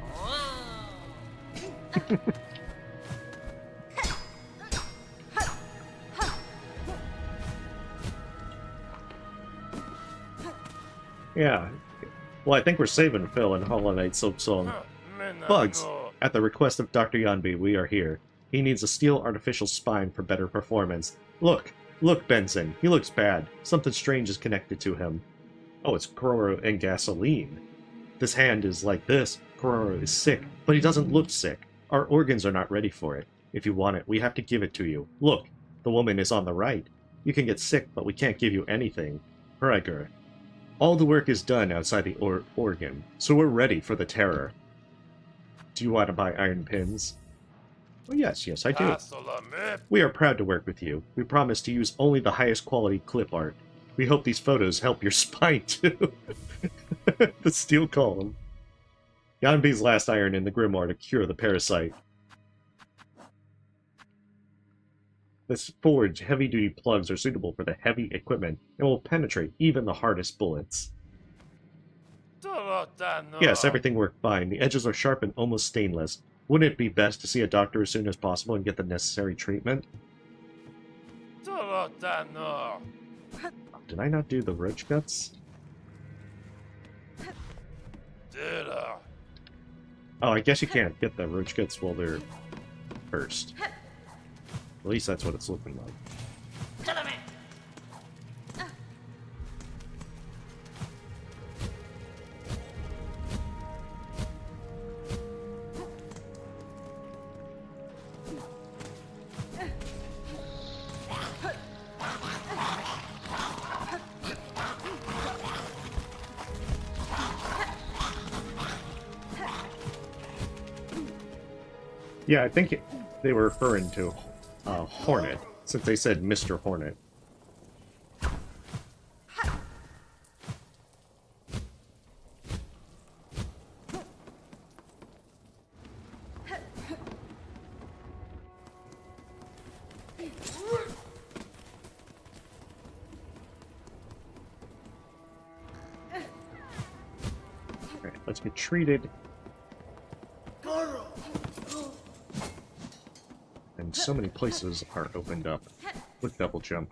Yeah. Well, I think we're saving Phil and Hollow Knight Silksong. Bugs, at the request of Dr. Yanbi, we are here. He needs a steel artificial spine for better performance. Look, Benzin. He looks bad. Something strange is connected to him. Oh, it's Kororo and gasoline. This hand is like this. Kororo is sick, but he doesn't look sick. Our organs are not ready for it. If you want it, we have to give it to you. Look, the woman is on the right. You can get sick, but we can't give you anything. Hreiger. All the work is done outside the organ, so we're ready for the terror. Do you want to buy iron pins? Oh, yes, I do. We are proud to work with you. We promise to use only the highest quality clip art. We hope these photos help your spine, too. The steel column. Yanbi's last iron in the grimoire to cure the parasite. This forged heavy-duty plugs are suitable for the heavy equipment and will penetrate even the hardest bullets. Yes, everything worked fine. The edges are sharp and almost stainless. Wouldn't it be best to see a doctor as soon as possible and get the necessary treatment? Did I not do the roach guts? Oh, I guess you can't get the roach guts while they're first. At least that's what it's looking like. Yeah, I think they were referring to Hornet, since they said Mr. Hornet. Alright, let's get treated. And so many places are opened up with double jump.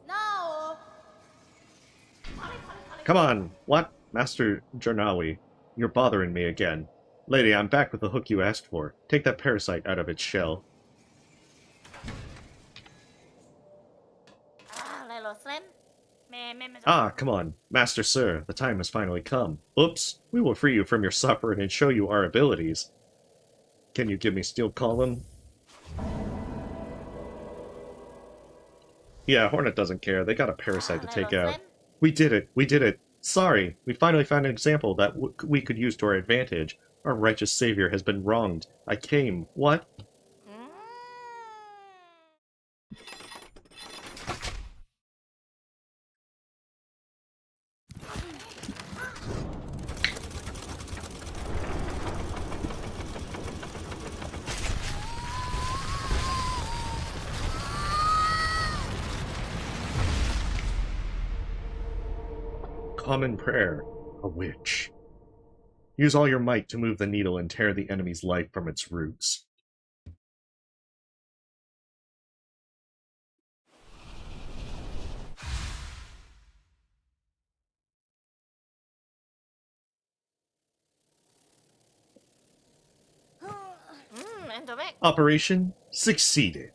No. Come on! What? Master Jarnawi, you're bothering me again. Lady, I'm back with the hook you asked for. Take that parasite out of its shell. Ah, come on. Master Sir, the time has finally come. Oops, we will free you from your suffering and show you our abilities. Can you give me steel column? Yeah, Hornet doesn't care. They got a parasite to take out. We did it. Sorry, we finally found an example that we could use to our advantage. Our righteous savior has been wronged. I came. What? Common prayer. A witch. Use all your might to move the needle and tear the enemy's life from its roots. Operation succeeded.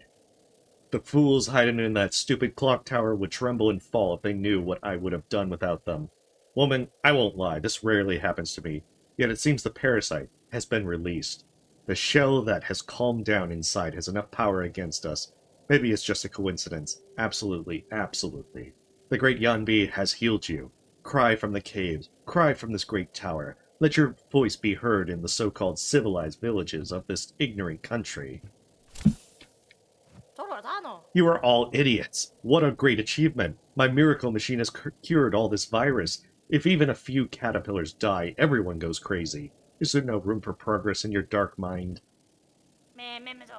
The fools hiding in that stupid clock tower would tremble and fall if they knew what I would have done without them. Woman, I won't lie, this rarely happens to me, yet it seems the parasite has been released. The shell that has calmed down inside has enough power against us. Maybe it's just a coincidence. Absolutely. The great Yanbi has healed you. Cry from the caves. Cry from this great tower. Let your voice be heard in the so-called civilized villages of this ignorant country. You are all idiots. What a great achievement. My miracle machine has cured all this virus. If even a few caterpillars die, everyone goes crazy. Is there no room for progress in your dark mind?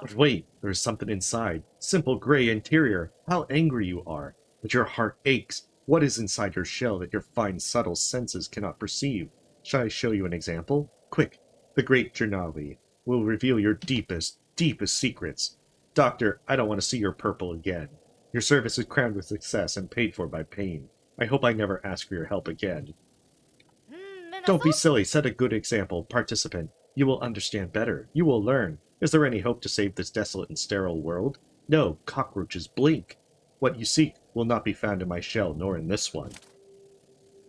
But wait, there is something inside. Simple gray interior. How angry you are. But your heart aches. What is inside your shell that your fine, subtle senses cannot perceive? Shall I show you an example? Quick, the great Jarnawi will reveal your deepest secrets. Doctor, I don't want to see your purple again. Your service is crowned with success and paid for by pain. I hope I never ask for your help again. Don't be silly. Set a good example. Participant, you will understand better. You will learn. Is there any hope to save this desolate and sterile world? No, cockroaches blink. What you seek will not be found in my shell, nor in this one.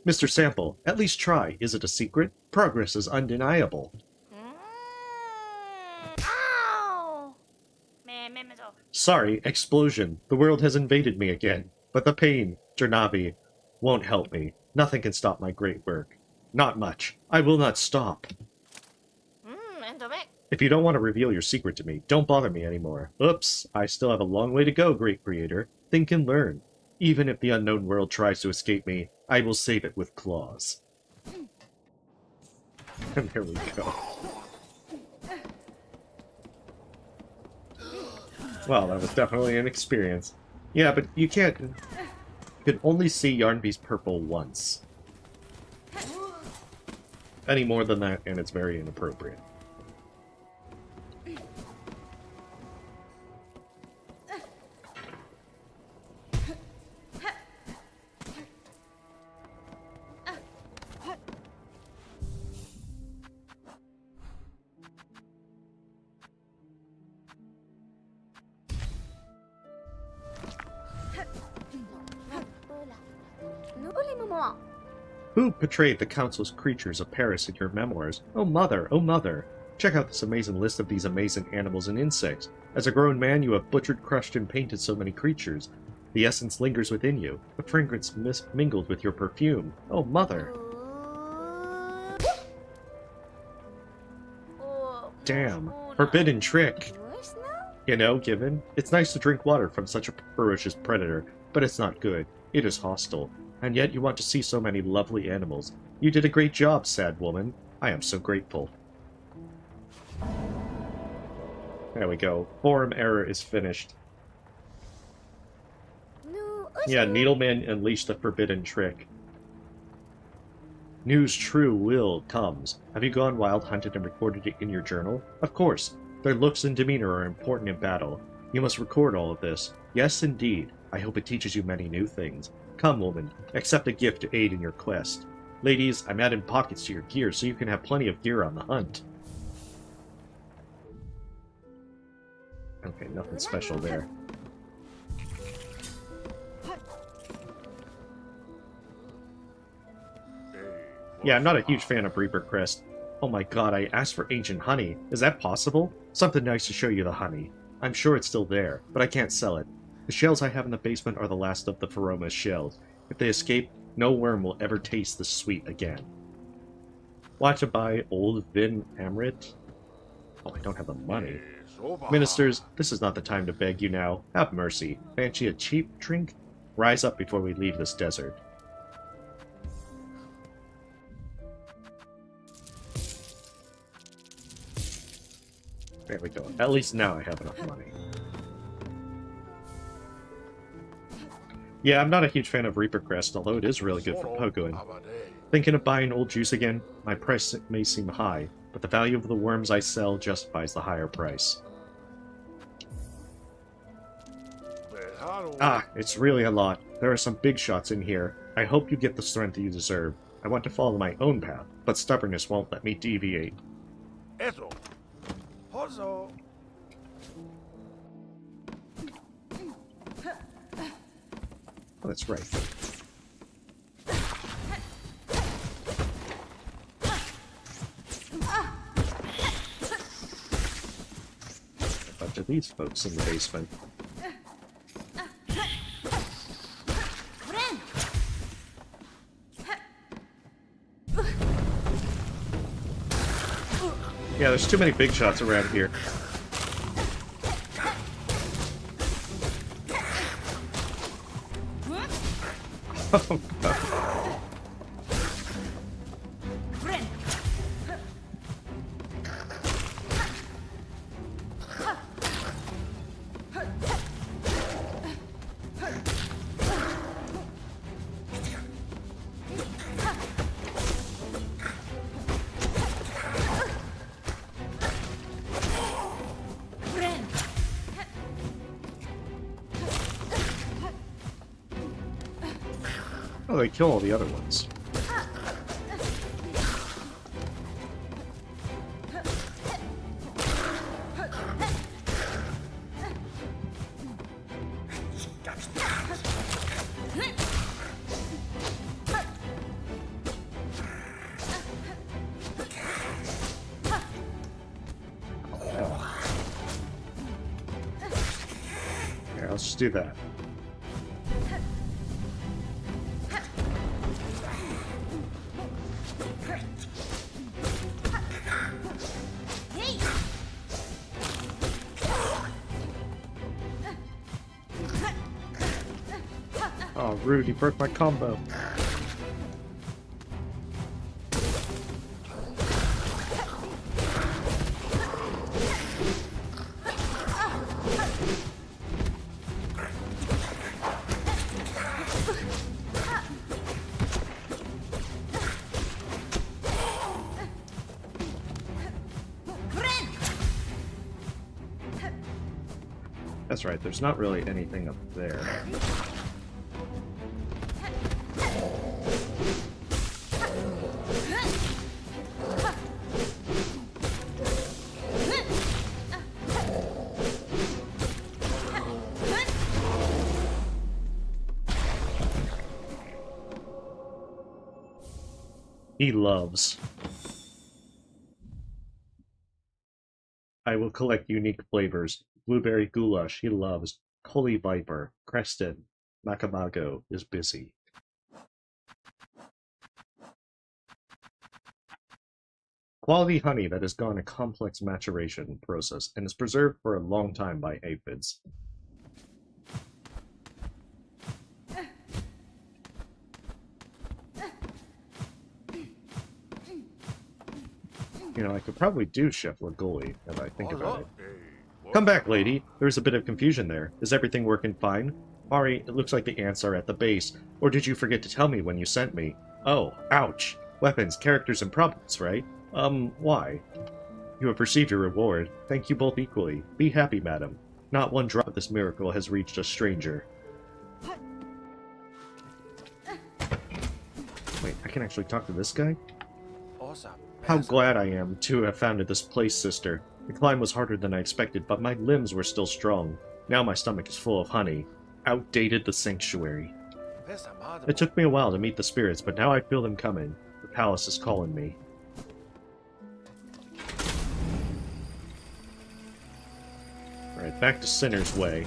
Mr. Sample, at least try. Is it a secret? Progress is undeniable. Sorry, explosion. The world has invaded me again. But the pain, Jarnawi, won't help me. Nothing can stop my great work. Not much. I will not stop. If you don't want to reveal your secret to me, don't bother me anymore. Oops, I still have a long way to go, great creator. Think and learn. Even if the unknown world tries to escape me, I will save it with claws. And there we go. Well, that was definitely an experience. Yeah, but you can't... You can only see Yarnby's purple once. Any more than that, and it's very inappropriate. Who portrayed the countless creatures of Paris in your memoirs? Oh mother, oh mother! Check out this amazing list of these amazing animals and insects. As a grown man, you have butchered, crushed, and painted so many creatures. The essence lingers within you. The fragrance mingled with your perfume. Oh mother! Damn. Forbidden trick! You know, given, it's nice to drink water from such a ferocious predator, but it's not good. It is hostile. And yet you want to see so many lovely animals. You did a great job, sad woman. I am so grateful. There we go. Forum error is finished. Yeah, Needleman unleashed the forbidden trick. News true will comes. Have you gone wild, hunted, and recorded it in your journal? Of course. Their looks and demeanor are important in battle. You must record all of this. Yes, indeed. I hope it teaches you many new things. Come, woman, accept a gift to aid in your quest. Ladies, I'm adding pockets to your gear so you can have plenty of gear on the hunt. Okay, nothing special there. Yeah, I'm not a huge fan of Reaper Crest. Oh my god, I asked for ancient honey. Is that possible? Something nice to show you the honey. I'm sure it's still there, but I can't sell it. The shells I have in the basement are the last of the Pheromona's shells. If they escape, no worm will ever taste the sweet again. Want to buy old Vin Amrit? Oh, I don't have the money. Ministers, this is not the time to beg you now. Have mercy. Fancy a cheap drink? Rise up before we leave this desert. There we go. At least now I have enough money. Yeah, I'm not a huge fan of Reaper Crest, although it is really good for pogoing. Thinking of buying old juice again? My price may seem high, but the value of the worms I sell justifies the higher price. Ah, it's really a lot. There are some big shots in here. I hope you get the strength you deserve. I want to follow my own path, but stubbornness won't let me deviate. Oh, that's right. A bunch of these folks in the basement. Yeah, there's too many big shots around here. Oh, God. Oh, they kill all the other ones. Yeah, let's just do that. Oh, rude, he broke my combo. That's right, there's not really anything up there. He loves. I will collect unique flavors. Blueberry goulash, he loves. Holy Viper, Creston, Makamago is busy. Quality honey that has gone a complex maturation process and is preserved for a long time by aphids. You know, I could probably do Chef Legoli if I think about it. Come back, lady. There's a bit of confusion there. Is everything working fine? Ari, it looks like the ants are at the base. Or did you forget to tell me when you sent me? Oh, ouch. Weapons, characters, and problems, right? Why? You have received your reward. Thank you both equally. Be happy, madam. Not one drop of this miracle has reached a stranger. Wait, I can actually talk to this guy? How glad I am to have founded this place, sister. The climb was harder than I expected, but my limbs were still strong. Now my stomach is full of honey. Outdated the sanctuary. It took me a while to meet the spirits, but now I feel them coming. The palace is calling me. Alright, back to Sinner's Way.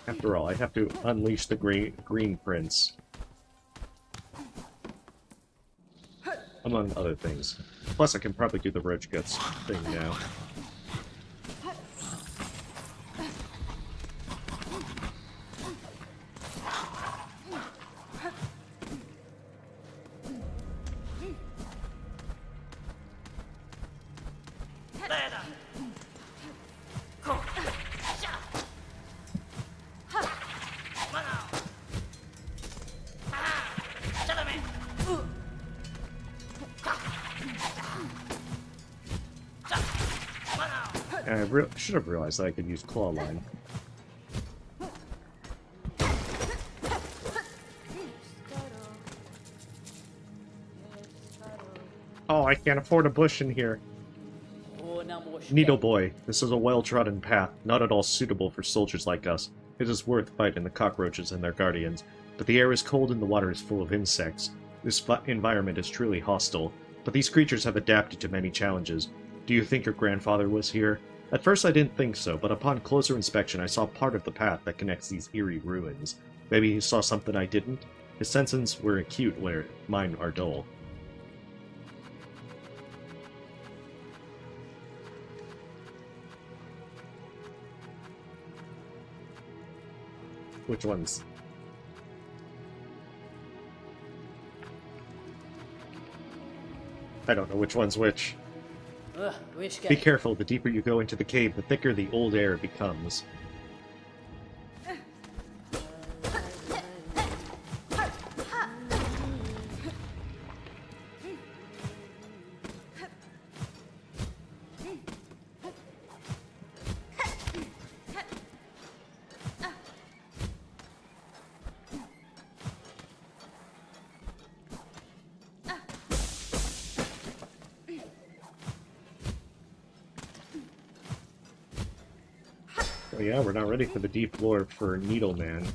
After all, I have to unleash the Green Prince. Among other things. Plus, I can probably do the Roach Guts thing now. I should have realized that I could use Claw Line. Oh, I can't afford a bush in here. Needle Boy, this is a well-trodden path, not at all suitable for soldiers like us. It is worth fighting the cockroaches and their guardians, but the air is cold and the water is full of insects. This environment is truly hostile, but these creatures have adapted to many challenges. Do you think your grandfather was here? At first I didn't think so, but upon closer inspection I saw part of the path that connects these eerie ruins. Maybe he saw something I didn't? His senses were acute where mine are dull. Which ones? I don't know which one's which. Be careful, the deeper you go into the cave, the thicker the old air becomes. Oh yeah, we're not ready for the deep lore for Needleman.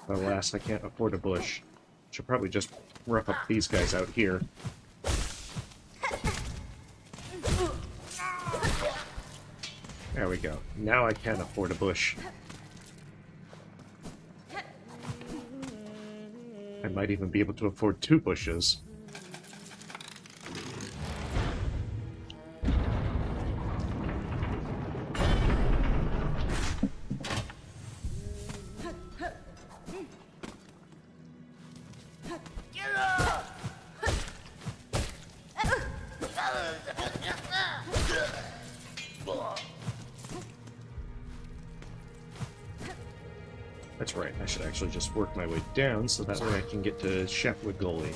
Alas, I can't afford a bush. Should probably just rough up these guys out here. There we go. Now I can afford a bush. I might even be able to afford 2 bushes. That's right, I should actually just work my way down so that way I can get to Chef Wigoli.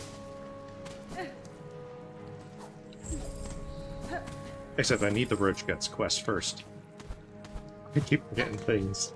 Except I need the Roach Guts quest first. I keep getting things.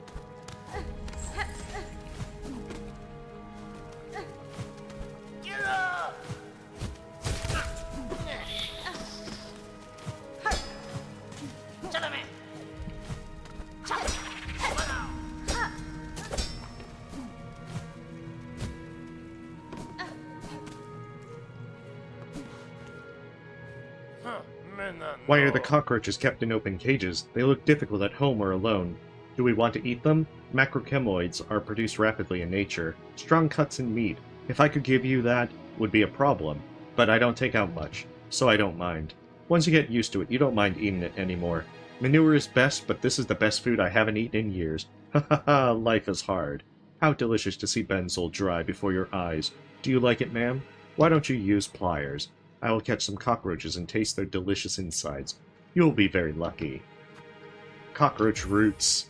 Why are the cockroaches kept in open cages? They look difficult at home or alone. Do we want to eat them? Macrochemoids are produced rapidly in nature. Strong cuts in meat. If I could give you that, would be a problem. But I don't take out much, so I don't mind. Once you get used to it, you don't mind eating it anymore. Manure is best, but this is the best food I haven't eaten in years. Ha ha ha, life is hard. How delicious to see Benzol dry before your eyes. Do you like it, ma'am? Why don't you use pliers? I will catch some cockroaches and taste their delicious insides. You'll be very lucky. Cockroach roots.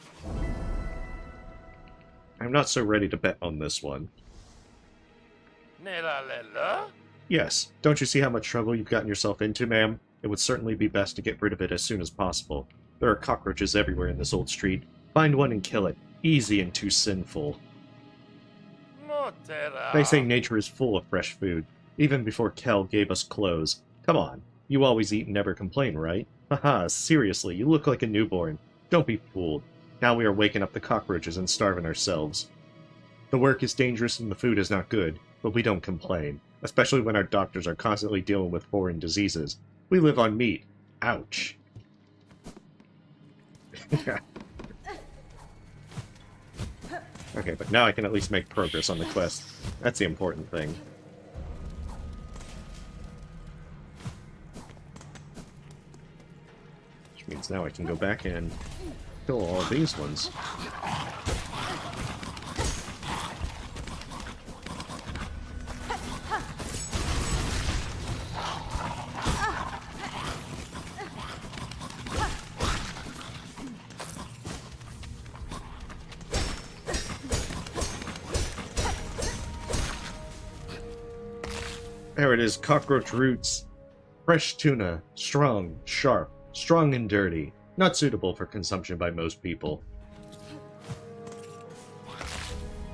I'm not so ready to bet on this one. Yes, don't you see how much trouble you've gotten yourself into, ma'am? It would certainly be best to get rid of it as soon as possible. There are cockroaches everywhere in this old street. Find one and kill it. Easy and too sinful. They say nature is full of fresh food. Even before Kel gave us clothes. Come on, you always eat and never complain, right? Haha, seriously, you look like a newborn. Don't be fooled. Now we are waking up the cockroaches and starving ourselves. The work is dangerous and the food is not good, but we don't complain. Especially when our doctors are constantly dealing with foreign diseases. We live on meat. Ouch. Okay, but now I can at least make progress on the quest. That's the important thing. Which means now I can go back and kill all of these ones. There it is, cockroach roots. Fresh tuna, strong, sharp, strong and dirty. Not suitable for consumption by most people.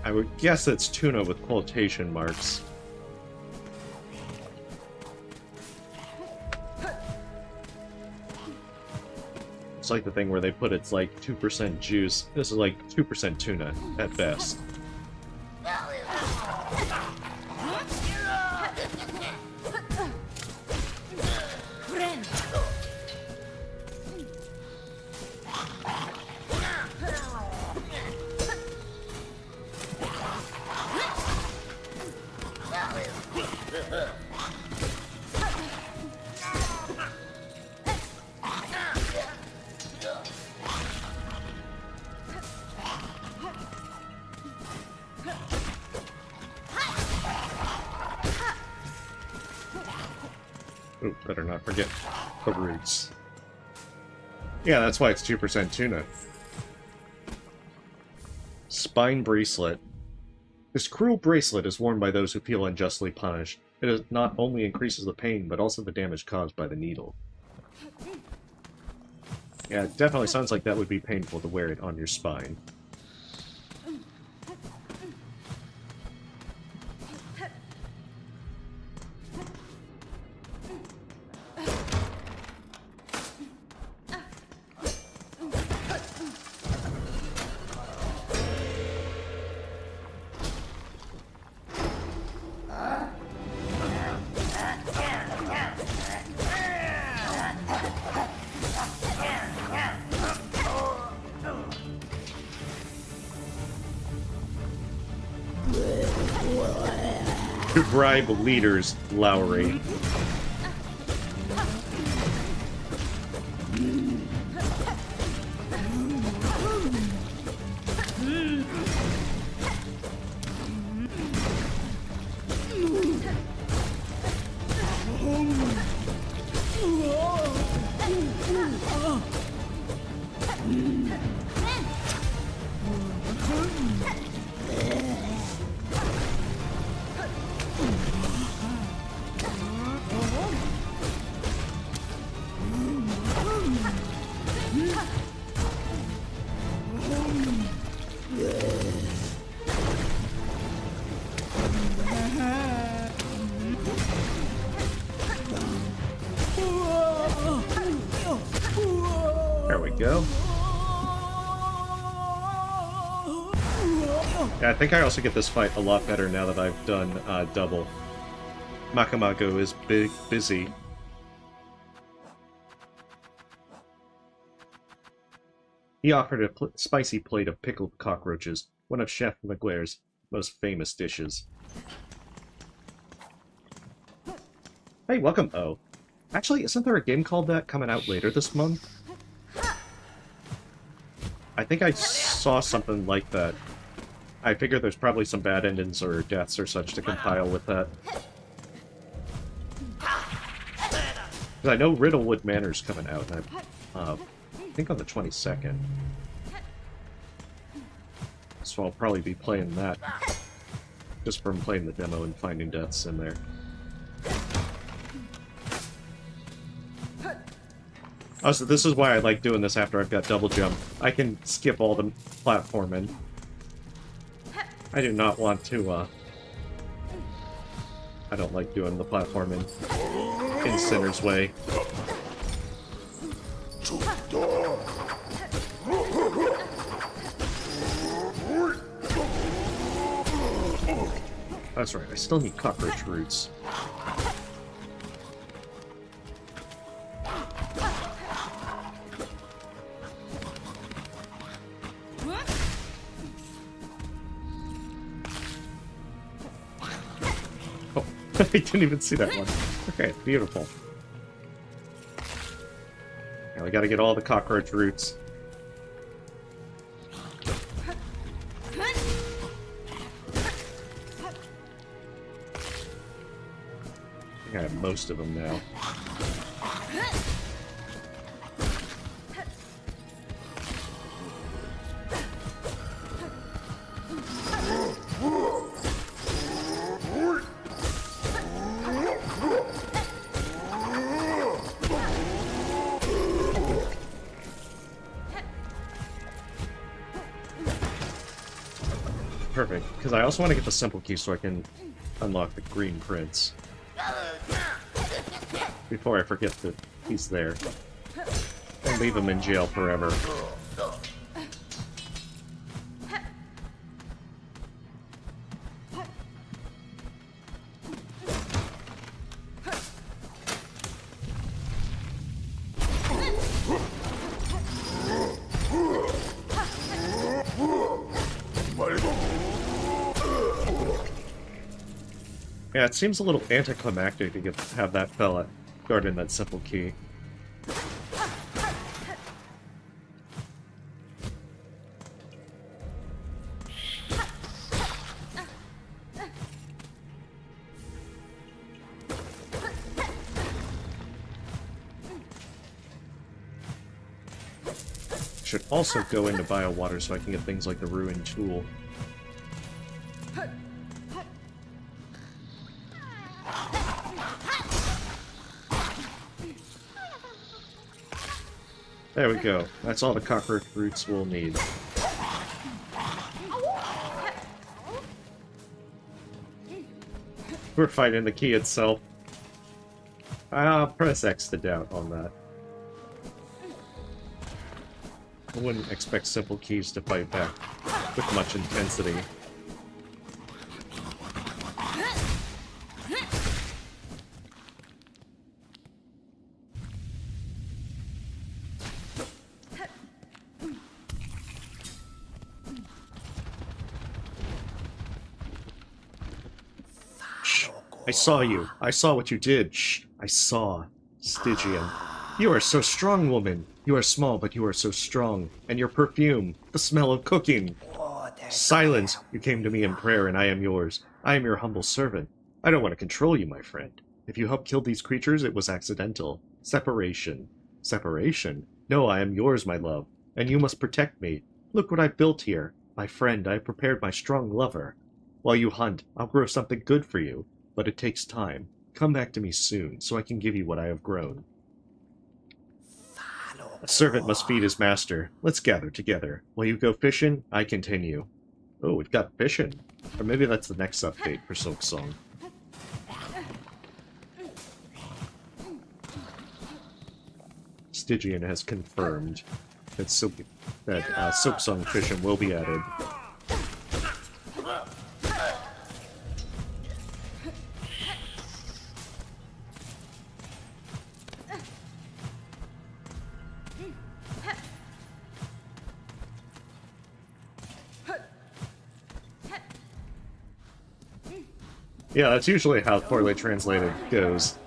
I would guess it's tuna with quotation marks. It's like the thing where they put it's like 2% juice. This is like 2% tuna, at best. Ooh, better not forget the roots. Yeah, that's why it's 2% tuna. Spine bracelet. This cruel bracelet is worn by those who feel unjustly punished. It not only increases the pain, but also the damage caused by the needle. Yeah, it definitely sounds like that would be painful to wear it on your spine. To bribe leaders, Lowry. There we go. Yeah, I think I also get this fight a lot better now that I've done double. Makamago is busy. He offered a spicy plate of pickled cockroaches, one of Chef Maguire's most famous dishes. Hey, welcome, O. Actually, isn't there a game called that coming out later this month? I think I saw something like that. I figure there's probably some bad endings or deaths or such to compile with that. Because I know Riddlewood Manor's coming out, and I think on the 22nd. So I'll probably be playing that. Just from playing the demo and finding deaths in there. Oh, so this is why I like doing this after I've got double jump. I can skip all the platforming. I do not want to, I don't like doing the platforming in Sinner's way. That's right, I still need cockroach roots. I didn't even see that one. Okay, beautiful. Now we gotta get all the cockroach roots. I think I have most of them now. Perfect, because I also want to get the simple key so I can unlock the green prince. Before I forget that he's there. And leave him in jail forever. Yeah, it seems a little anticlimactic to have that fella guarding that simple key. Should also go into Biowater so I can get things like the Ruined Tool. There we go. That's all the cockroach roots we'll need. We're fighting the key itself. I'll press X to doubt on that. I wouldn't expect simple keys to fight back with much intensity. I saw you. I saw what you did. Shh. I saw. Stygian. You are so strong, woman. You are small, but you are so strong. And your perfume. The smell of cooking. Silence. You came to me in prayer, and I am yours. I am your humble servant. I don't want to control you, my friend. If you helped kill these creatures, it was accidental. Separation. Separation? No, I am yours, my love. And you must protect me. Look what I built here. My friend, I have prepared my strong lover. While you hunt, I'll grow something good for you. But it takes time. Come back to me soon, so I can give you what I have grown. A servant must feed his master. Let's gather together. While you go fishing, I continue. Oh, we've got fishing. Or maybe that's the next update for Silksong. Stygian has confirmed that Silksong fishing will be added. Yeah, that's usually how poorly translated goes.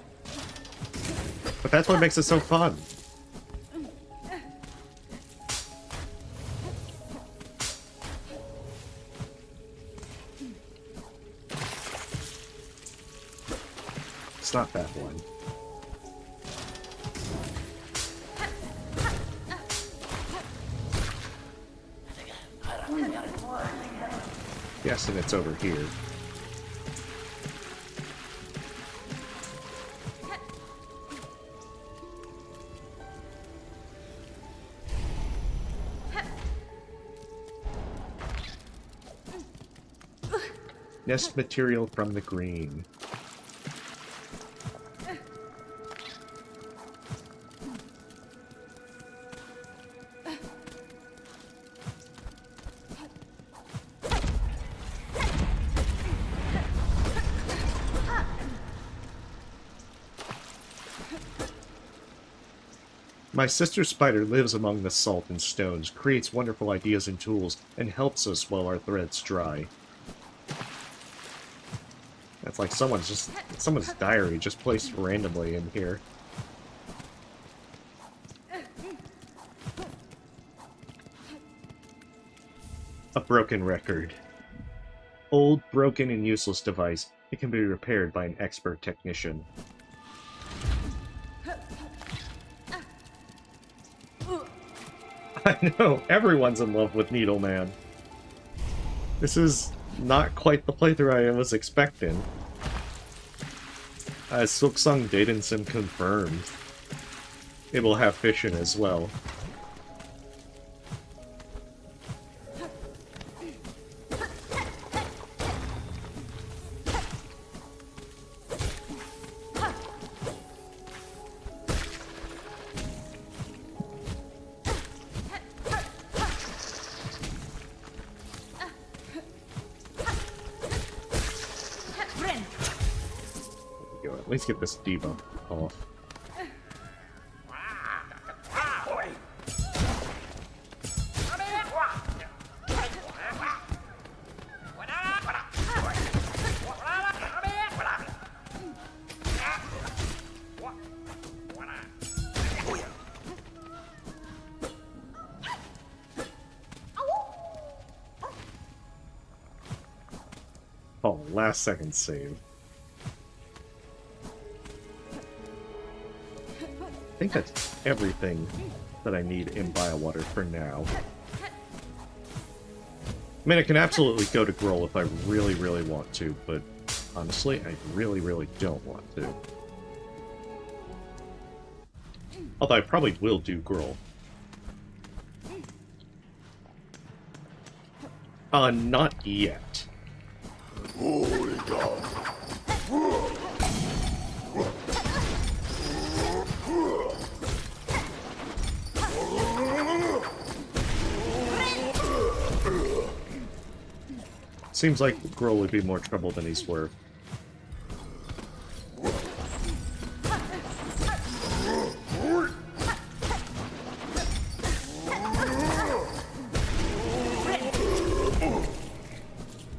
But that's what makes it so fun. It's not that one. Yes, and it's over here. Nest material from the green. My sister spider lives among the salt and stones, creates wonderful ideas and tools, and helps us while our threads dry. That's like someone's diary just placed randomly in here. A broken record. Old, broken, and useless device. It can be repaired by an expert technician. I know, everyone's in love with Needleman. This is not quite the playthrough I was expecting. As Silksong did and Sim confirmed, it will have fishing as well. At least get this debuff off. Oh, last second save. I think that's everything that I need in Biowater for now. I mean, I can absolutely go to Groll if I really, really want to, but honestly, I really, really don't want to. Although I probably will do Groll. Not yet. Seems like Groll would be more trouble than he's worth.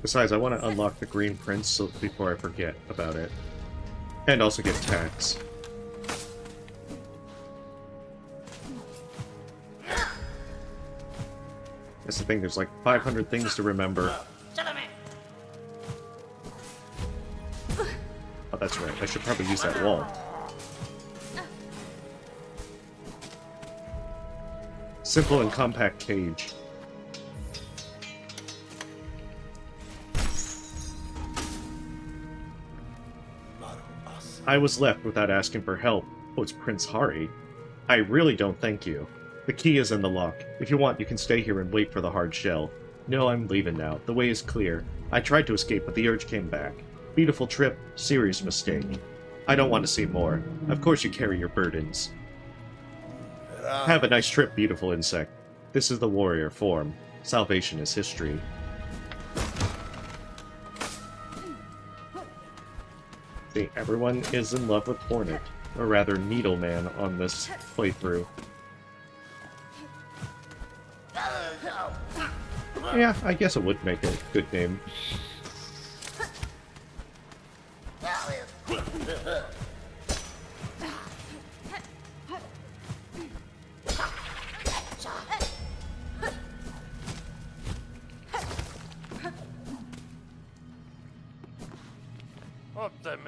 Besides, I want to unlock the Green Prince before I forget about it. And also get tax. That's the thing, there's like 500 things to remember. Oh, that's right, I should probably use that wall. Simple and compact cage. I was left without asking for help. Oh, it's Prince Hari. I really don't thank you. The key is in the lock. If you want, you can stay here and wait for the hard shell. No, I'm leaving now. The way is clear. I tried to escape, but the urge came back. Beautiful trip, serious mistake. I don't want to see more. Of course you carry your burdens. Have a nice trip, beautiful insect. This is the warrior form. Salvation is history. See, everyone is in love with Hornet, or rather Needleman on this playthrough. Yeah, I guess it would make a good name.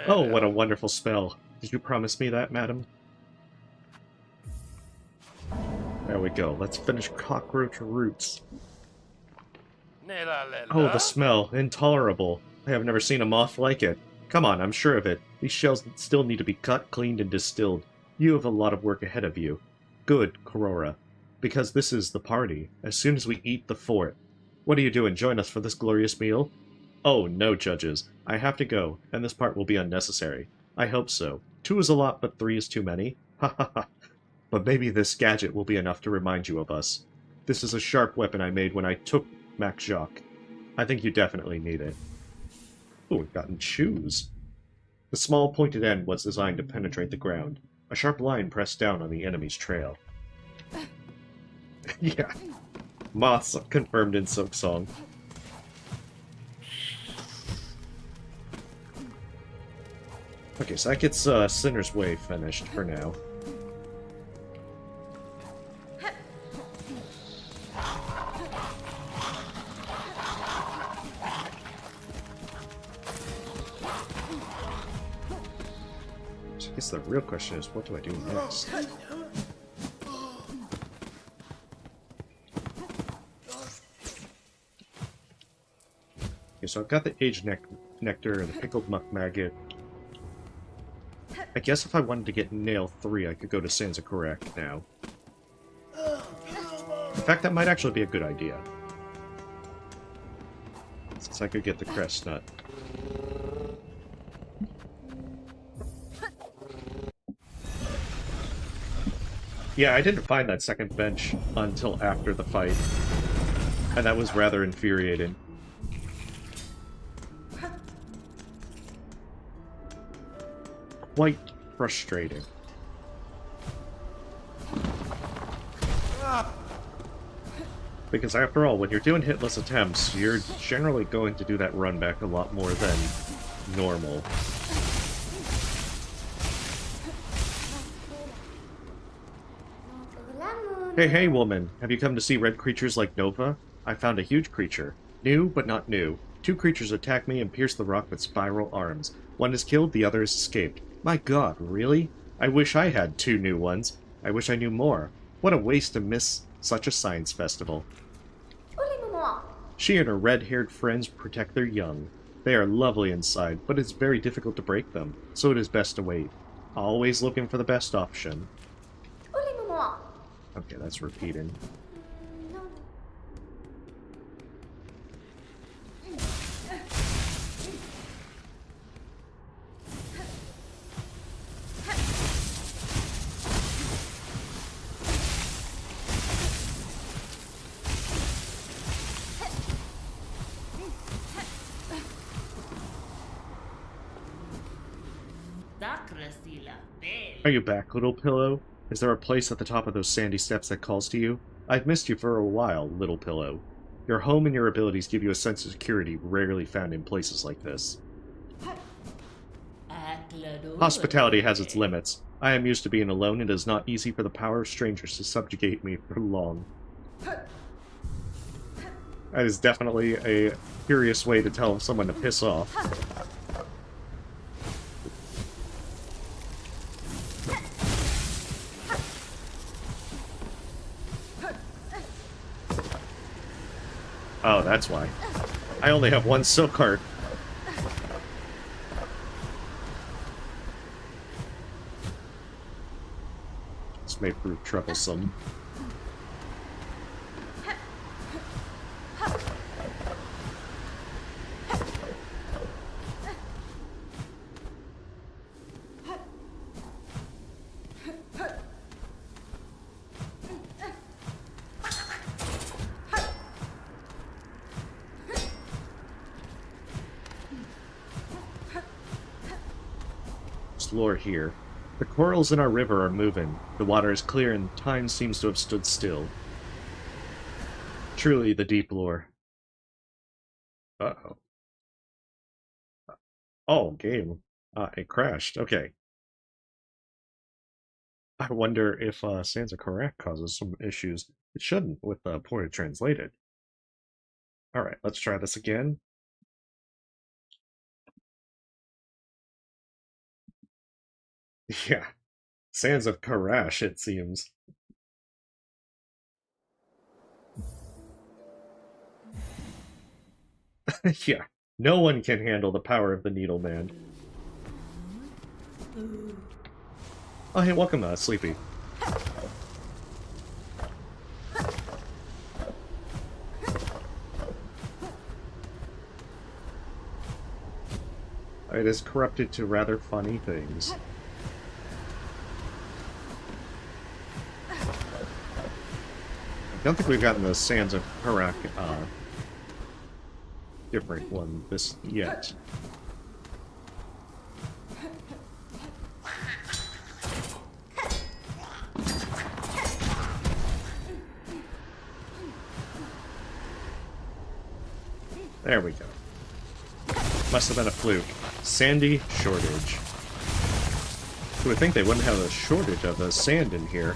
Oh, what a wonderful spell. Did you promise me that, madam? There we go. Let's finish Cockroach Roots. Oh, the smell. Intolerable. I have never seen a moth like it. Come on, I'm sure of it. These shells still need to be cut, cleaned, and distilled. You have a lot of work ahead of you. Good, Korora. Because this is the party. As soon as we eat the fort. What are you doing? Join us for this glorious meal? Oh, no, judges. I have to go, and this part will be unnecessary. I hope so. 2 is a lot, but 3 is too many. Ha ha ha. But maybe this gadget will be enough to remind you of us. This is a sharp weapon I made when I took Mac Jacques. I think you definitely need it. Oh, we've gotten shoes. The small pointed end was designed to penetrate the ground. A sharp line pressed down on the enemy's trail. Yeah. Moths confirmed in Silksong. Okay, so that gets Sinner's Way finished for now. So I guess the real question is, what do I do next? Okay, so I've got the Age Nectar and the Pickled Muck Maggot. I guess if I wanted to get Nail 3, I could go to Sansakorek now. In fact, that might actually be a good idea. Since I could get the Crest Nut. Yeah, I didn't find that second bench until after the fight. And that was rather infuriating. Quite frustrating. Because after all, when you're doing hitless attempts, you're generally going to do that run back a lot more than normal. Hey, woman. Have you come to see red creatures like Nova? I found a huge creature. New, but not new. 2 creatures attacked me and pierced the rock with spiral arms. One is killed, the other has escaped. My god, really? I wish I had 2 new ones. I wish I knew more. What a waste to miss such a science festival. She and her red-haired friends protect their young. They are lovely inside, but it's very difficult to break them, so it is best to wait. Always looking for the best option. Okay, that's repeating. Are you back, little pillow? Is there a place at the top of those sandy steps that calls to you? I've missed you for a while, little pillow. Your home and your abilities give you a sense of security rarely found in places like this. Hospitality has its limits. I am used to being alone, and it is not easy for the power of strangers to subjugate me for long. That is definitely a curious way to tell someone to piss off. Oh, that's why. I only have one silk heart. This may prove troublesome. Explore here. The corals in our river are moving. The water is clear and time seems to have stood still. Truly the deep lore. Uh-oh. Oh, game. It crashed. Okay. I wonder if Sansa Correct causes some issues. It shouldn't with poorly translated. Alright, let's try this again. Yeah. Sands of Karash, it seems. Yeah. No one can handle the power of the Needle Man. Oh, hey, welcome, Sleepy. It is corrupted to rather funny things. I don't think we've gotten the Sands of Karak, different one this yet. There we go. Must have been a fluke. Sandy shortage. You would think they wouldn't have a shortage of sand in here.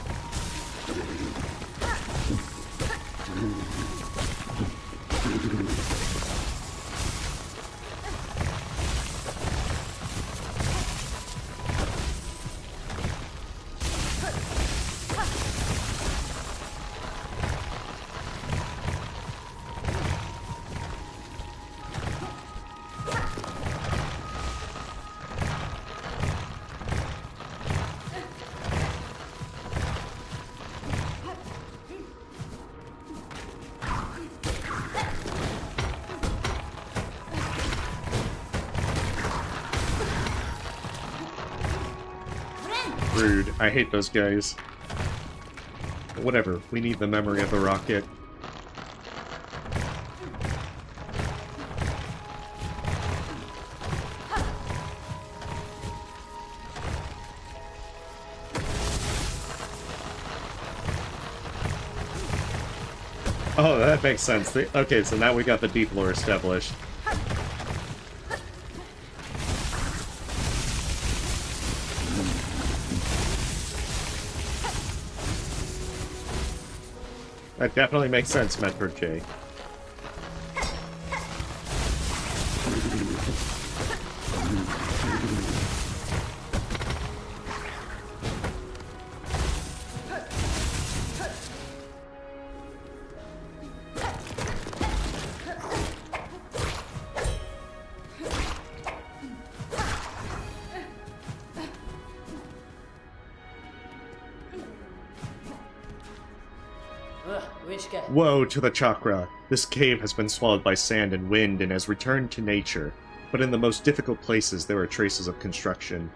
Rude. I hate those guys. Whatever. We need the memory of the rocket. Oh, that makes sense. Okay, so now we got the deep lore established. That definitely makes sense, Metro J. Woe to the chakra! This cave has been swallowed by sand and wind and has returned to nature, but in the most difficult places there are traces of construction.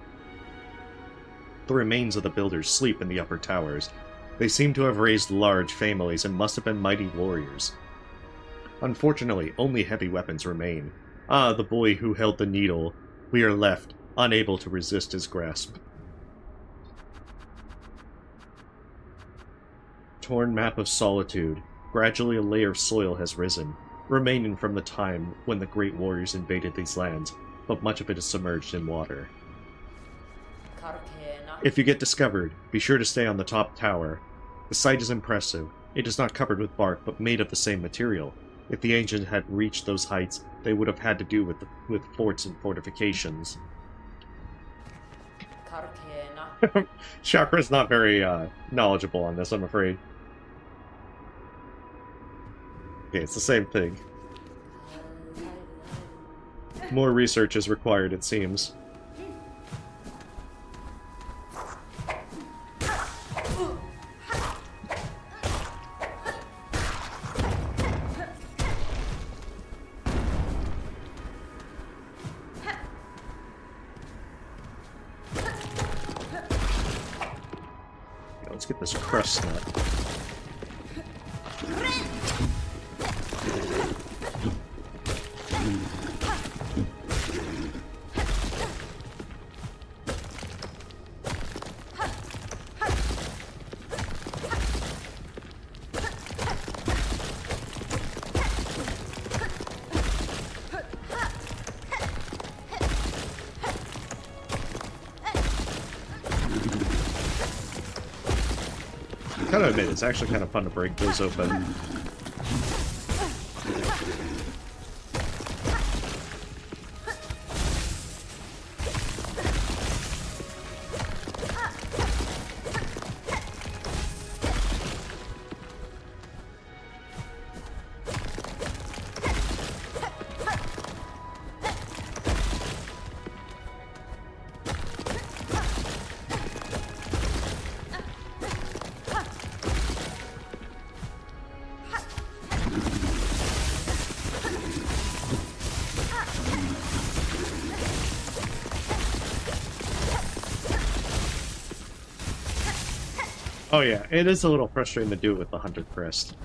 The remains of the builders sleep in the upper towers. They seem to have raised large families and must have been mighty warriors. Unfortunately, only heavy weapons remain. Ah, the boy who held the needle. We are left, unable to resist his grasp. Torn map of solitude. Gradually a layer of soil has risen, remaining from the time when the great warriors invaded these lands, but much of it is submerged in water. If you get discovered, be sure to stay on the top tower. The site is impressive. It is not covered with bark, but made of the same material. If the ancients had reached those heights, they would have had to do with forts and fortifications. Chakra's not very knowledgeable on this, I'm afraid. Okay, it's the same thing. More research is required, it seems. Let's get this crust nut. I gotta admit, it's actually kind of fun to break those open. Oh yeah, it is a little frustrating to do it with the 100 crest.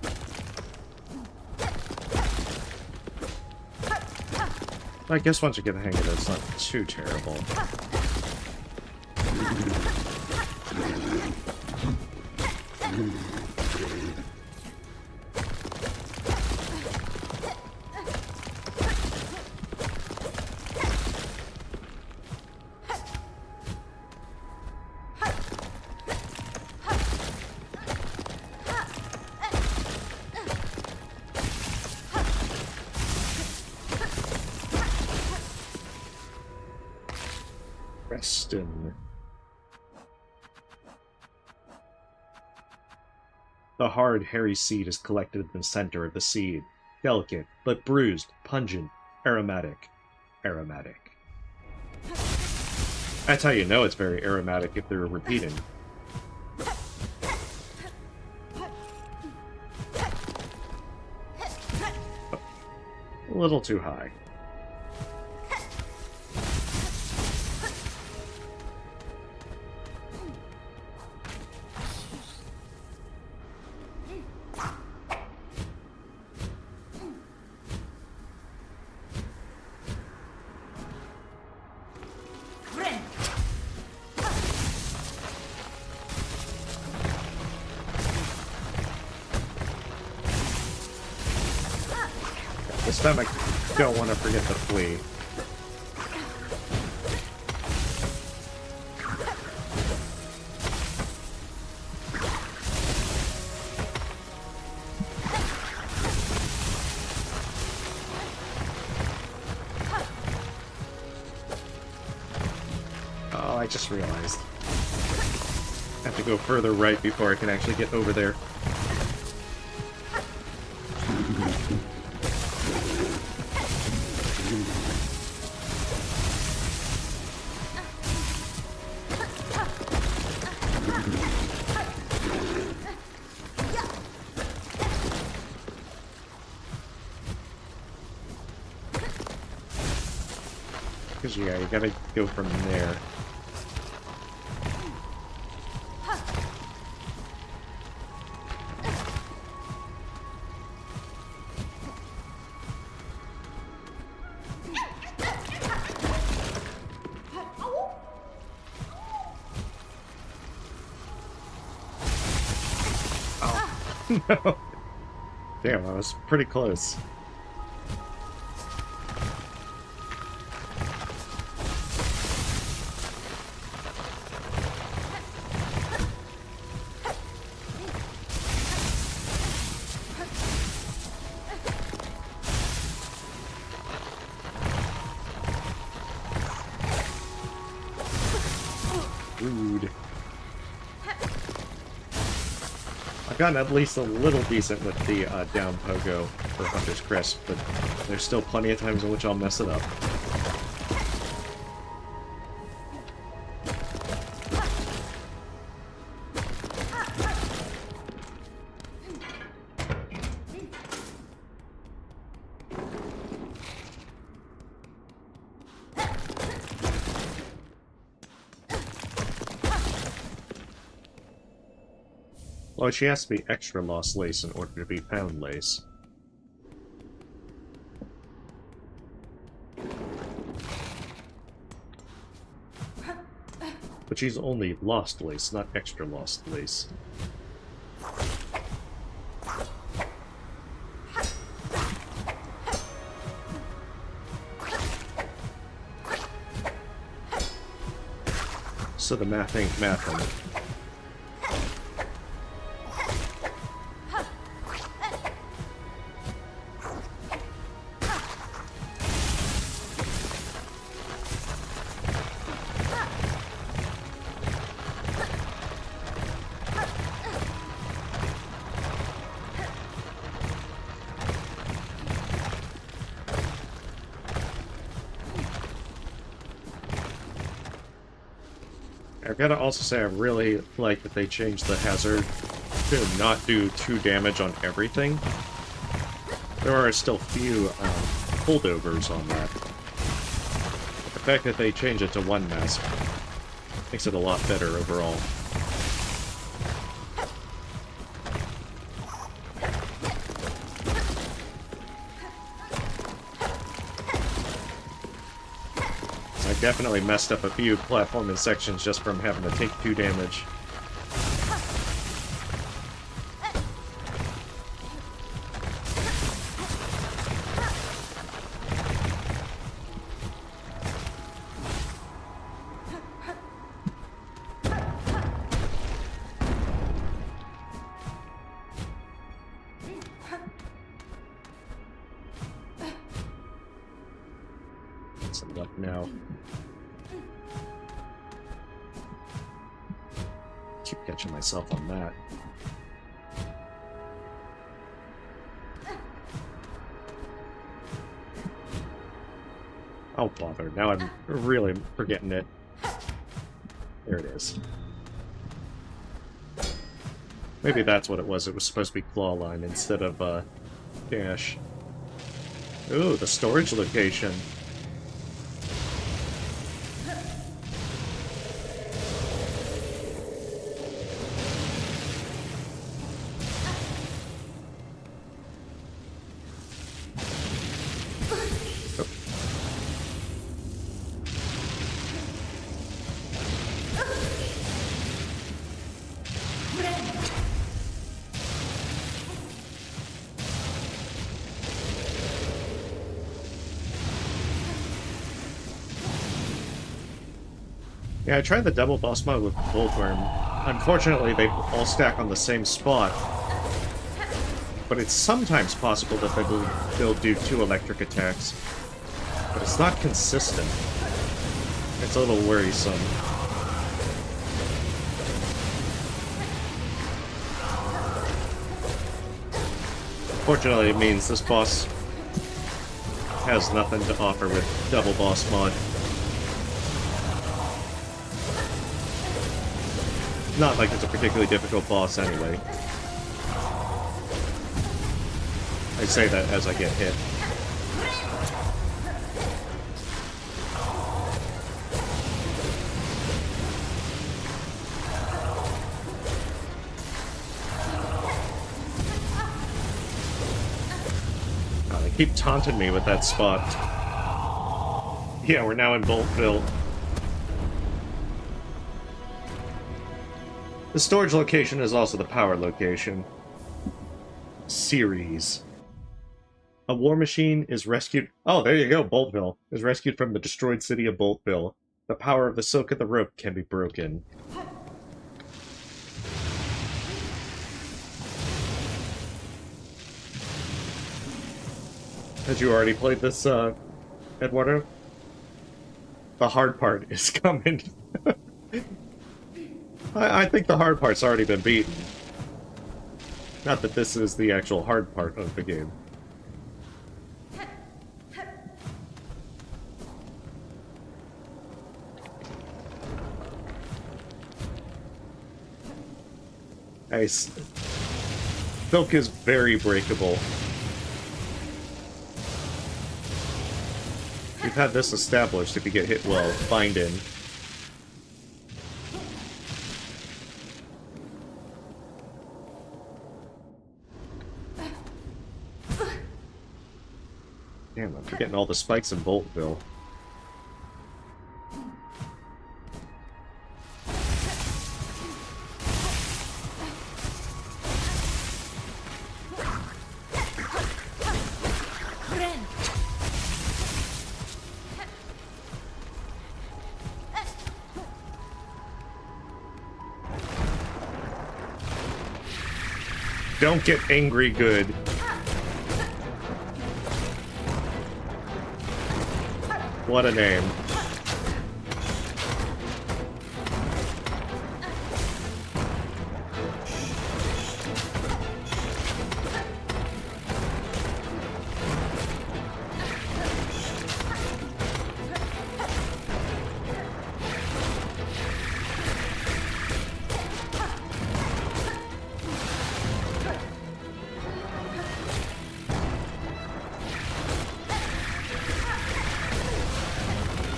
I guess once you get the hang of it, it's not too terrible. Preston. The hard, hairy seed is collected in the center of the seed. Delicate, but bruised, pungent, aromatic. Aromatic. That's how you know it's very aromatic if they're repeating. A little too high. This time I don't want to forget to flee. Oh, I just realized. I have to go further right before I can actually get over there. Because, yeah, you gotta go from there. Oh. No. Damn, I was pretty close. Rude. I've gotten at least a little decent with the down pogo for Hunter's Crest, but there's still plenty of times in which I'll mess it up. Oh, she has to be extra lost lace in order to be found lace. But she's only lost lace, not extra lost lace. So the math ain't mathin'. I've got to also say I really like that they changed the hazard to not do 2 damage on everything. There are still few holdovers on that. The fact that they changed it to 1 mask makes it a lot better overall. Definitely messed up a few platforming sections just from having to take 2 damage. That's enough now. Keep catching myself on that. Oh, bother. Now I'm really forgetting it. There it is. Maybe that's what it was. It was supposed to be claw line instead of, dash. Ooh, the storage location. Yeah, I tried the double boss mode with Goldworm. Unfortunately, they all stack on the same spot. But it's sometimes possible that they'll do 2 electric attacks. But it's not consistent. It's a little worrisome. Fortunately, it means this boss has nothing to offer with double boss mod. Not like it's a particularly difficult boss anyway. I say that as I get hit. Oh, they keep taunting me with that spot. Yeah, we're now in Boltville. The storage location is also the power location. series. A war machine is rescued... Oh, there you go, Boltville. Is rescued from the destroyed city of Boltville. The power of the silk of the rope can be broken. Had you already played this, Eduardo? The hard part is coming. I think the hard part's already been beaten. Not that this is the actual hard part of the game. Nice. Silk is very breakable. We've had this established if you get hit well, bind in. Damn, I'm forgetting all the spikes in Boltville. Don't get angry good. What a name.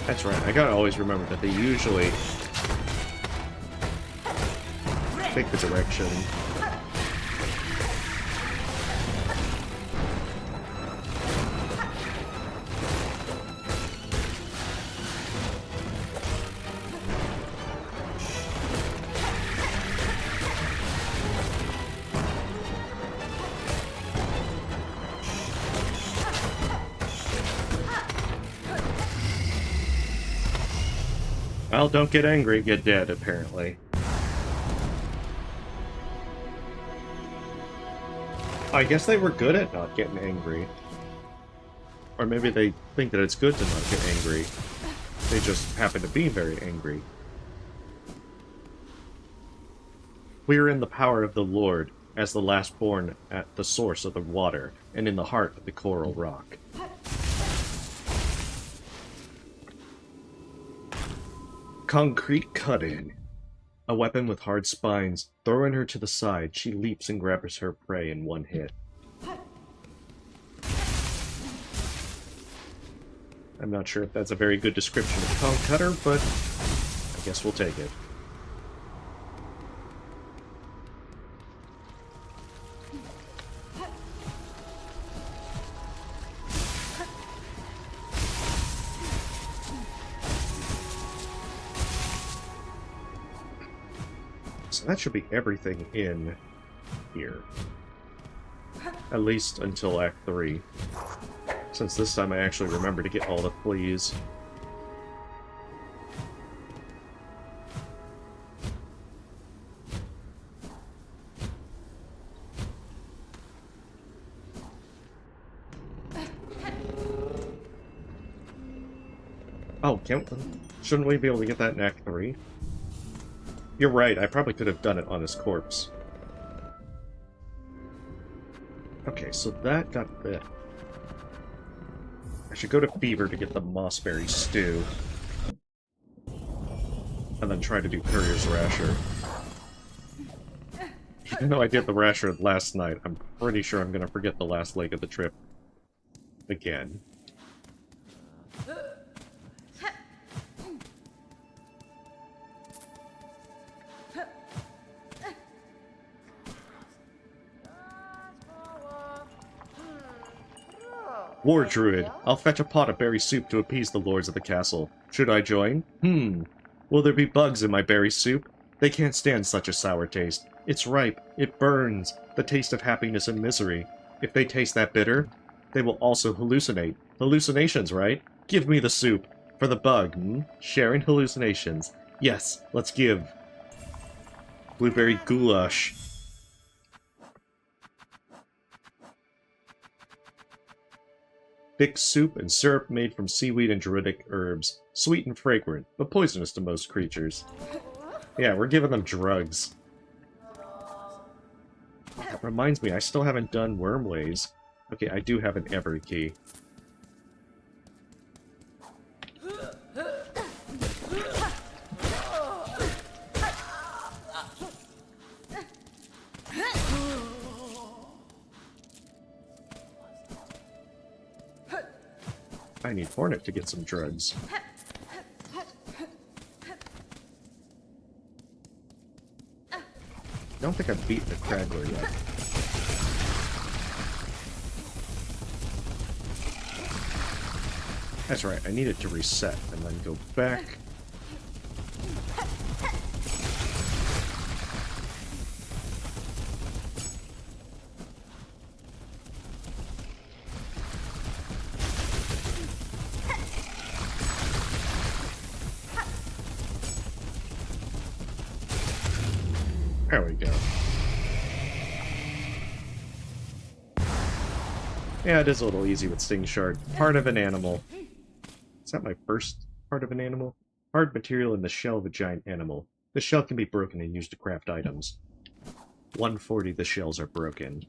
That's right, I gotta always remember that they usually take the direction. Well, don't get angry, get dead, apparently. I guess they were good at not getting angry. Or maybe they think that it's good to not get angry. They just happen to be very angry. We are in the power of the Lord, as the last born at the source of the water, and in the heart of the coral rock. Concrete cutting. A weapon with hard spines. Throwing her to the side, she leaps and grabs her prey in one hit. I'm not sure if that's a very good description of Conch Cutter, but I guess we'll take it. So that should be everything in here. At least until Act 3. Since this time I actually remember to get all the fleas. Oh, shouldn't we be able to get that in Act 3? You're right, I probably could have done it on his corpse. Okay, so that got bit. I should go to Fever to get the Mossberry Stew. And then try to do Courier's Rasher. Even though I did the Rasher last night, I'm pretty sure I'm gonna forget the last leg of the trip. Again. War Druid. I'll fetch a pot of berry soup to appease the lords of the castle. Should I join? Will there be bugs in my berry soup? They can't stand such a sour taste. It's ripe. It burns. The taste of happiness and misery. If they taste that bitter, they will also hallucinate. Hallucinations, right? Give me the soup. For the bug, hmm? Sharing hallucinations. Yes, let's give. Blueberry goulash. Thick soup and syrup made from seaweed and druidic herbs. Sweet and fragrant, but poisonous to most creatures. Yeah, we're giving them drugs. That reminds me, I still haven't done Wormways. Okay, I do have an Every key. I need Hornet to get some drugs. I don't think I've beaten the Craggler yet. That's right, I needed to reset and then go back. There we go. Yeah, it is a little easy with Sting Shard. Part of an animal. Is that my first part of an animal? Hard material in the shell of a giant animal. The shell can be broken and used to craft items. 140 the shells are broken.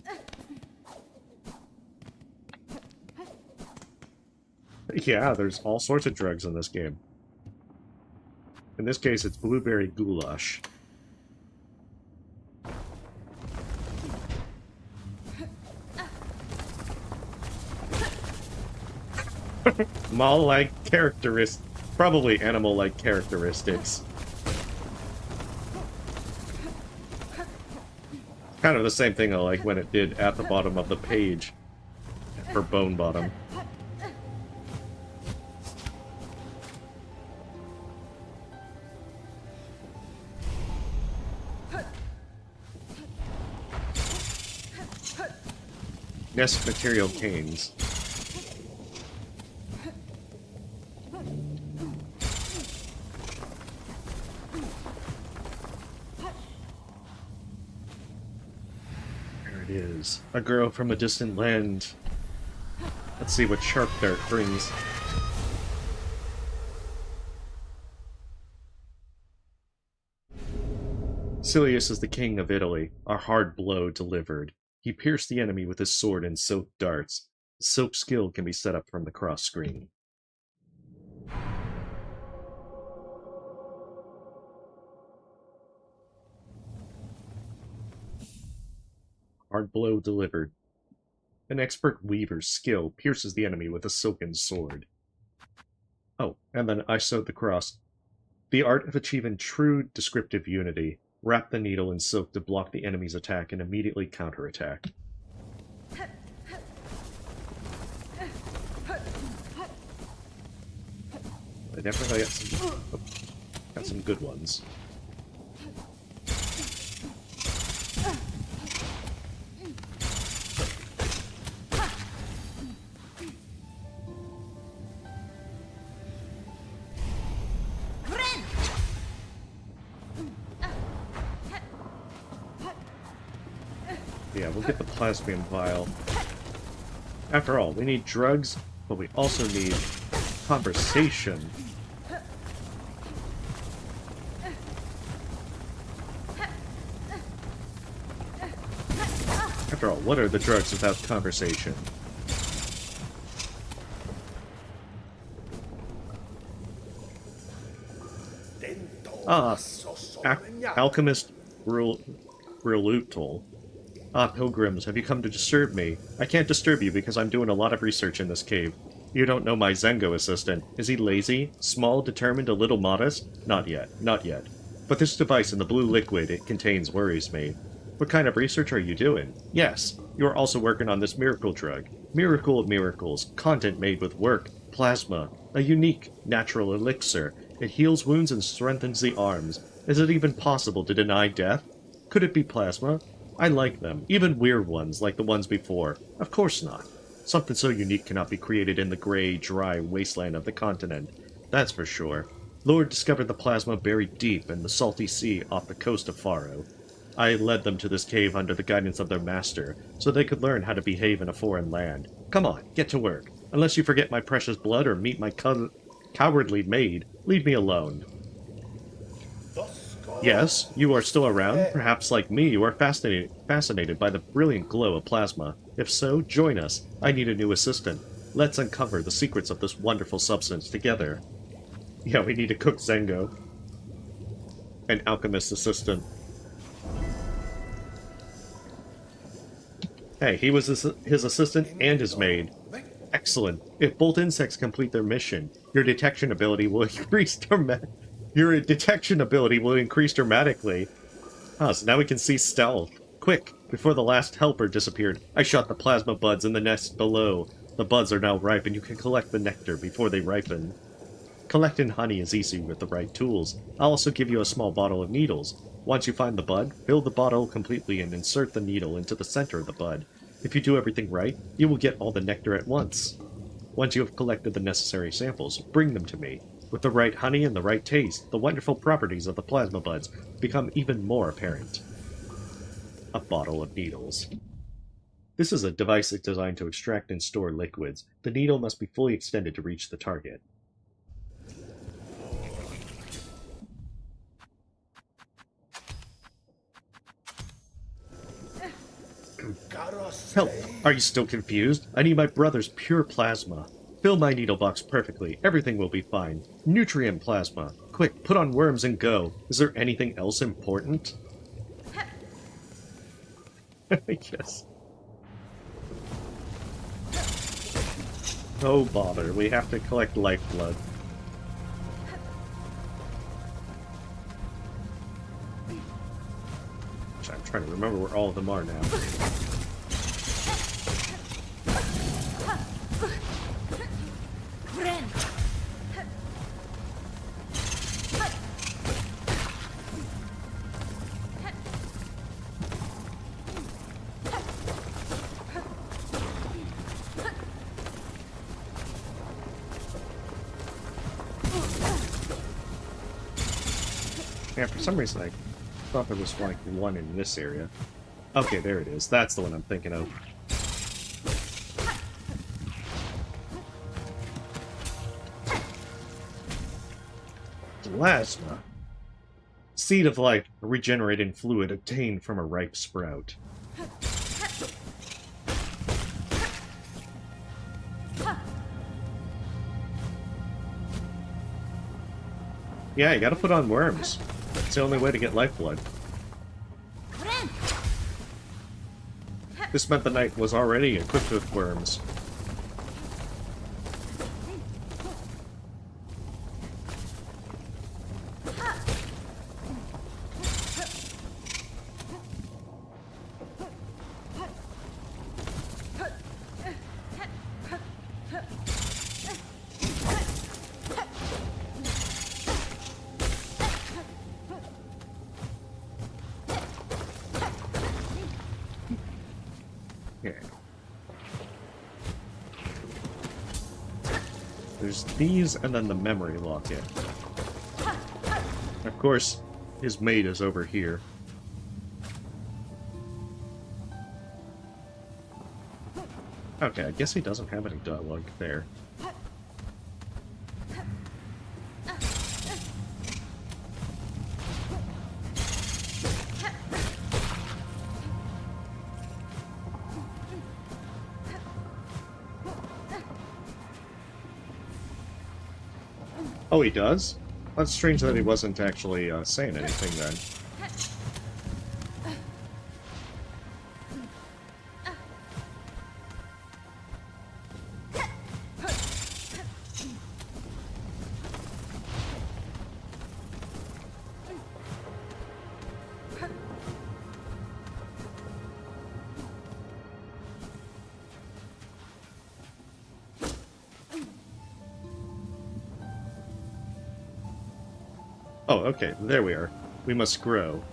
Yeah, there's all sorts of drugs in this game. In this case, it's blueberry goulash. Mall-like characteristics. Probably animal-like characteristics. Kind of the same thing I like when it did at the bottom of the page for Bone Bottom. Nest material canes. Is a girl from a distant land. Let's see what Sharp Dart brings. Silius is the king of Italy, a hard blow delivered. He pierced the enemy with his sword and silk darts. Silk skill can be set up from the cross screen. Hard blow delivered. An expert weaver's skill pierces the enemy with a silken sword. Oh, and then I sewed the cross. The art of achieving true descriptive unity. Wrap the needle in silk to block the enemy's attack and immediately counterattack. I definitely got some good ones. Yeah, we'll get the Plasmium Vial. After all, we need drugs, but we also need conversation. After all, what are the drugs without conversation? Ah, Alchemist Relutal. Ah, pilgrims, have you come to disturb me? I can't disturb you because I'm doing a lot of research in this cave. You don't know my Zengo assistant. Is he lazy? Small, determined, a little modest? Not yet, not yet. But this device and the blue liquid it contains worries me. What kind of research are you doing? Yes, you are also working on this miracle drug. Miracle of miracles, content made with work, plasma, a unique, natural elixir. It heals wounds and strengthens the arms. Is it even possible to deny death? Could it be plasma? I like them, even weird ones like the ones before. Of course not. Something so unique cannot be created in the gray, dry wasteland of the continent. That's for sure. Lord discovered the plasma buried deep in the salty sea off the coast of Faro. I led them to this cave under the guidance of their master, so they could learn how to behave in a foreign land. Come on, get to work. Unless you forget my precious blood or meet my cowardly maid, leave me alone. Yes, you are still around. Perhaps, like me, you are fascinated by the brilliant glow of plasma. If so, join us. I need a new assistant. Let's uncover the secrets of this wonderful substance together. Yeah, we need to cook Zengo. An alchemist assistant. Hey, he was his assistant and his maid. Excellent. If both insects complete their mission, your detection ability will increase dramatically. Ah, so now we can see stealth. Quick, before the last helper disappeared, I shot the plasma buds in the nest below. The buds are now ripe and you can collect the nectar before they ripen. Collecting honey is easy with the right tools. I'll also give you a small bottle of needles. Once you find the bud, fill the bottle completely and insert the needle into the center of the bud. If you do everything right, you will get all the nectar at once. Once you have collected the necessary samples, bring them to me. With the right honey and the right taste, the wonderful properties of the plasma buds become even more apparent. A bottle of needles. This is a device designed to extract and store liquids. The needle must be fully extended to reach the target. Help! Are you still confused? I need my brother's pure plasma. Fill my needle box perfectly. Everything will be fine. Nutrient plasma. Quick, put on worms and go. Is there anything else important? Yes. Oh bother, we have to collect lifeblood. I'm trying to remember where all of them are now. Yeah, for some reason I thought there was like one in this area. Okay, there it is. That's the one I'm thinking of. Plasma. Seed of life, a regenerating fluid obtained from a ripe sprout. Yeah, you gotta put on worms. It's the only way to get lifeblood. This meant the knight was already equipped with worms. There's these, and then the memory locket. Of course, his mate is over here. Okay, I guess he doesn't have any dialogue there. Oh, he does? That's strange that he wasn't actually saying anything then. Oh, okay, there we are. We must grow.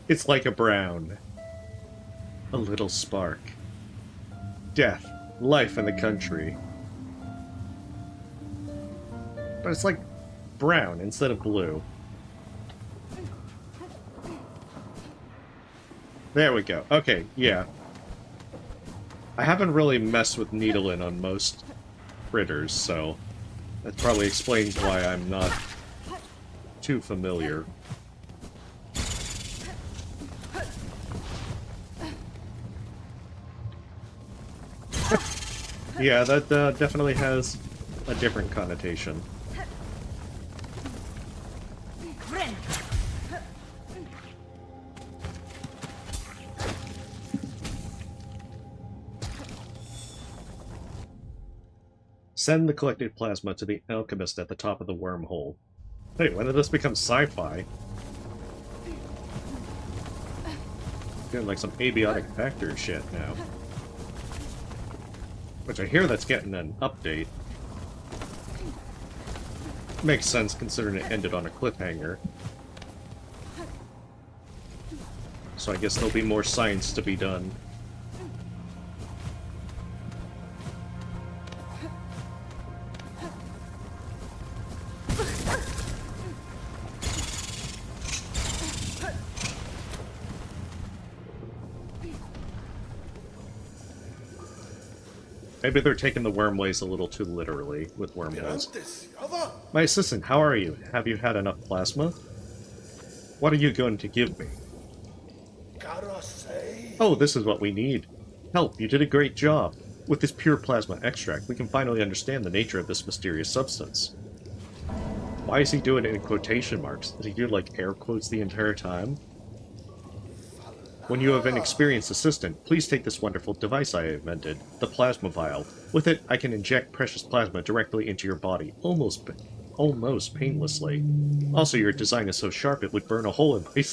It's like a brown. A little spark. Death. Life in the country. But it's like brown instead of blue. There we go. Okay, yeah. I haven't really messed with needling on most critters, so that probably explains why I'm not too familiar. Yeah, that definitely has a different connotation. Send the collected plasma to the alchemist at the top of the wormhole. Hey, when did this become sci-fi? Getting like some abiotic factor shit now. Which I hear that's getting an update. Makes sense considering it ended on a cliffhanger. So I guess there'll be more science to be done. Maybe they're taking the wormways a little too literally with wormholes. My assistant, how are you? Have you had enough plasma? What are you going to give me? Oh, this is what we need. Help, you did a great job. With this pure plasma extract, we can finally understand the nature of this mysterious substance. Why is he doing it in quotation marks? Did he do, like, air quotes the entire time? When you have an experienced assistant, please take this wonderful device I invented, the plasma vial. With it, I can inject precious plasma directly into your body, almost painlessly. Also, your design is so sharp it would burn a hole in my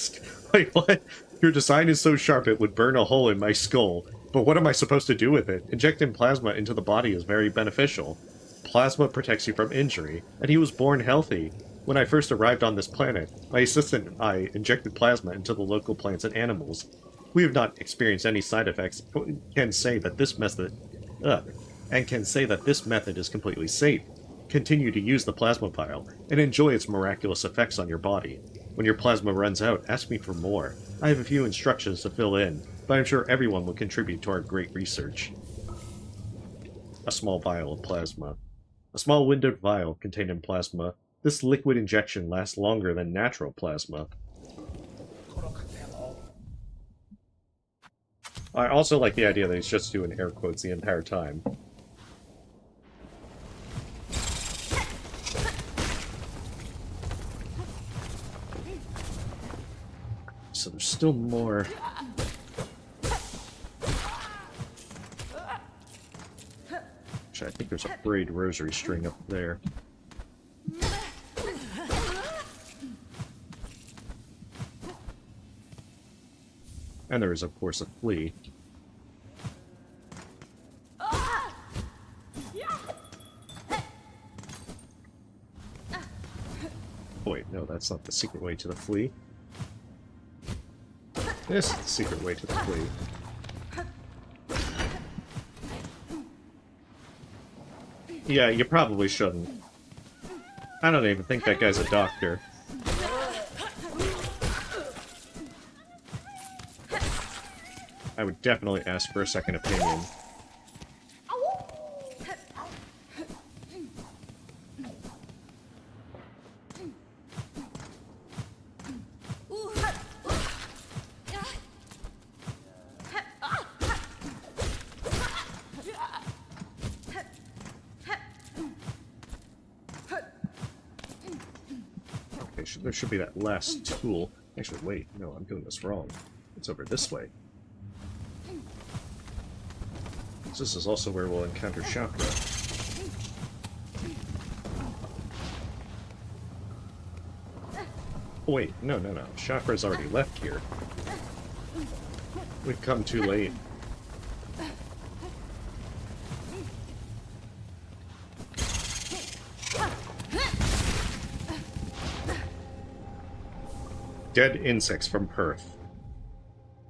Wait, what? Your design is so sharp it would burn a hole in my skull. But what am I supposed to do with it? Injecting plasma into the body is very beneficial. Plasma protects you from injury, and he was born healthy. When I first arrived on this planet, my assistant and I injected plasma into the local plants and animals. We have not experienced any side effects, but can say that this method is completely safe. Continue to use the plasma vial, and enjoy its miraculous effects on your body. When your plasma runs out, ask me for more. I have a few instructions to fill in, but I'm sure everyone will contribute to our great research. A small vial of plasma. A small windowed vial containing plasma. This liquid injection lasts longer than natural plasma. I also like the idea that he's just doing air quotes the entire time. So there's still more. Actually, I think there's a braid rosary string up there. And there is, of course, a flea. Oh, wait, no, that's not the secret way to the flea. This is the secret way to the flea. Yeah, you probably shouldn't. I don't even think that guy's a doctor. I would definitely ask for a second opinion. Okay, there should be that last tool. Actually, wait, no, I'm doing this wrong. It's over this way. This is also where we'll encounter Chakra. Oh, wait, no. Chakra's already left here. We've come too late. Dead insects from Perth.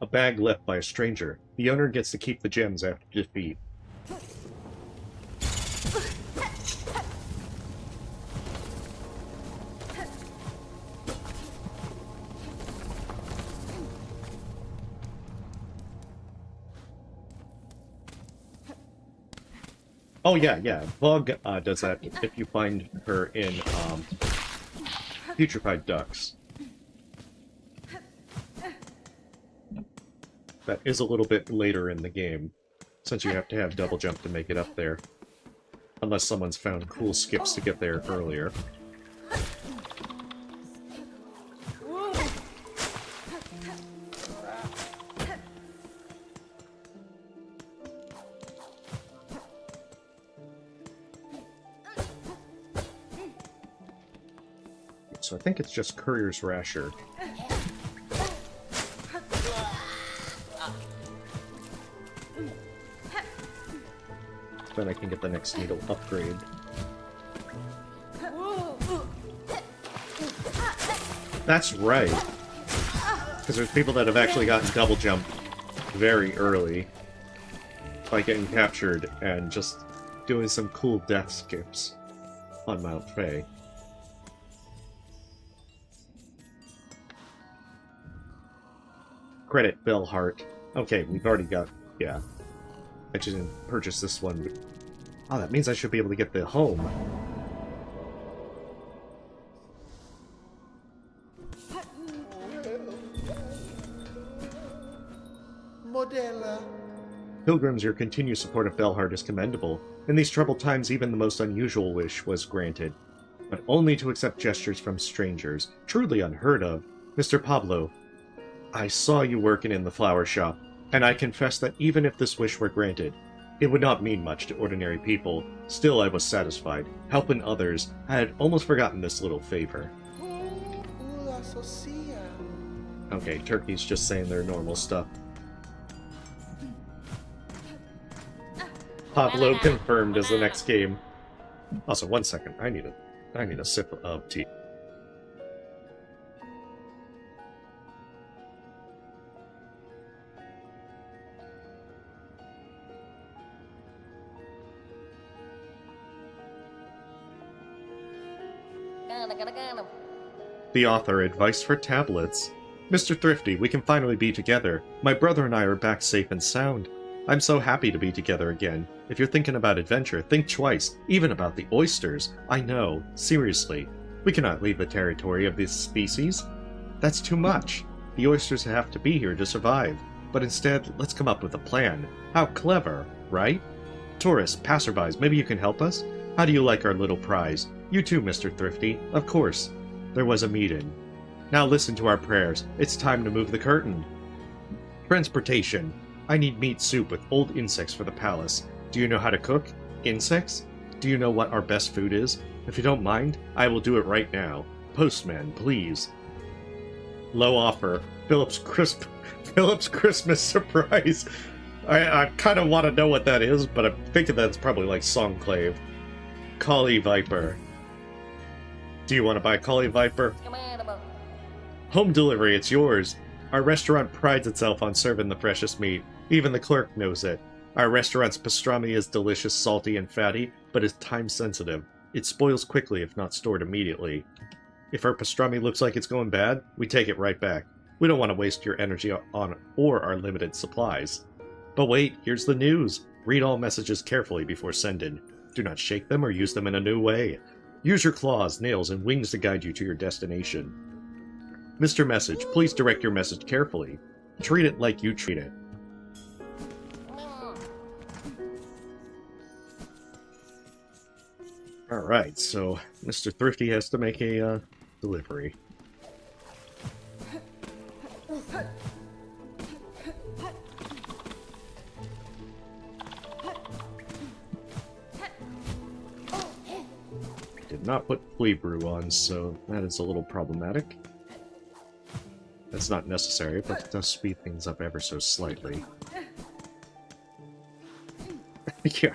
A bag left by a stranger. The owner gets to keep the gems after defeat. Oh yeah. Bug does that if you find her in Putrefied Ducks. That is a little bit later in the game, since you have to have double jump to make it up there. Unless someone's found cool skips to get there earlier. So I think it's just Courier's Rasher. Then I can get the next needle upgrade. That's right. Because there's people that have actually gotten double jump very early by getting captured and just doing some cool death skips on Mount Fae. Credit Bellheart. Okay, we've already got... yeah. I just didn't purchase this one. Oh, that means I should be able to get the home. Modella. Pilgrims, your continued support of Bellheart is commendable. In these troubled times, even the most unusual wish was granted. But only to accept gestures from strangers. Truly unheard of. Mr. Pablo, I saw you working in the flower shop, and I confess that even if this wish were granted, it would not mean much to ordinary people. Still, I was satisfied. Helping others, I had almost forgotten this little favor. Okay, Turkey's just saying their normal stuff. Pablo confirmed as the next game. Also, one second. I need a sip of tea. The author, Advice for Tablets. Mr. Thrifty, we can finally be together. My brother and I are back safe and sound. I'm so happy to be together again. If you're thinking about adventure, think twice, even about the oysters. I know, seriously. We cannot leave the territory of this species. That's too much. The oysters have to be here to survive. But instead, let's come up with a plan. How clever, right? Tourists, passerbys, maybe you can help us? How do you like our little prize? You too, Mr. Thrifty. Of course. There was a meeting. Now listen to our prayers. It's time to move the curtain. Transportation. I need meat soup with old insects for the palace. Do you know how to cook? Insects? Do you know what our best food is? If you don't mind, I will do it right now. Postman, please. Low offer. Philip's Christmas surprise. I kind of want to know what that is, but I'm thinking that's probably like Songclave. Collie Viper. Do you want to buy Collie Viper? Home delivery, it's yours. Our restaurant prides itself on serving the freshest meat. Even the clerk knows it. Our restaurant's pastrami is delicious, salty, and fatty, but is time-sensitive. It spoils quickly if not stored immediately. If our pastrami looks like it's going bad, we take it right back. We don't want to waste your energy on or our limited supplies. But wait, here's the news. Read all messages carefully before sending. Do not shake them or use them in a new way. Use your claws, nails, and wings to guide you to your destination. Mr. Message, please direct your message carefully. Treat it like you treat it. Alright, so Mr. Thrifty has to make a delivery. Did not put flea brew on, so that is a little problematic. That's not necessary, but it does speed things up ever so slightly. Yeah.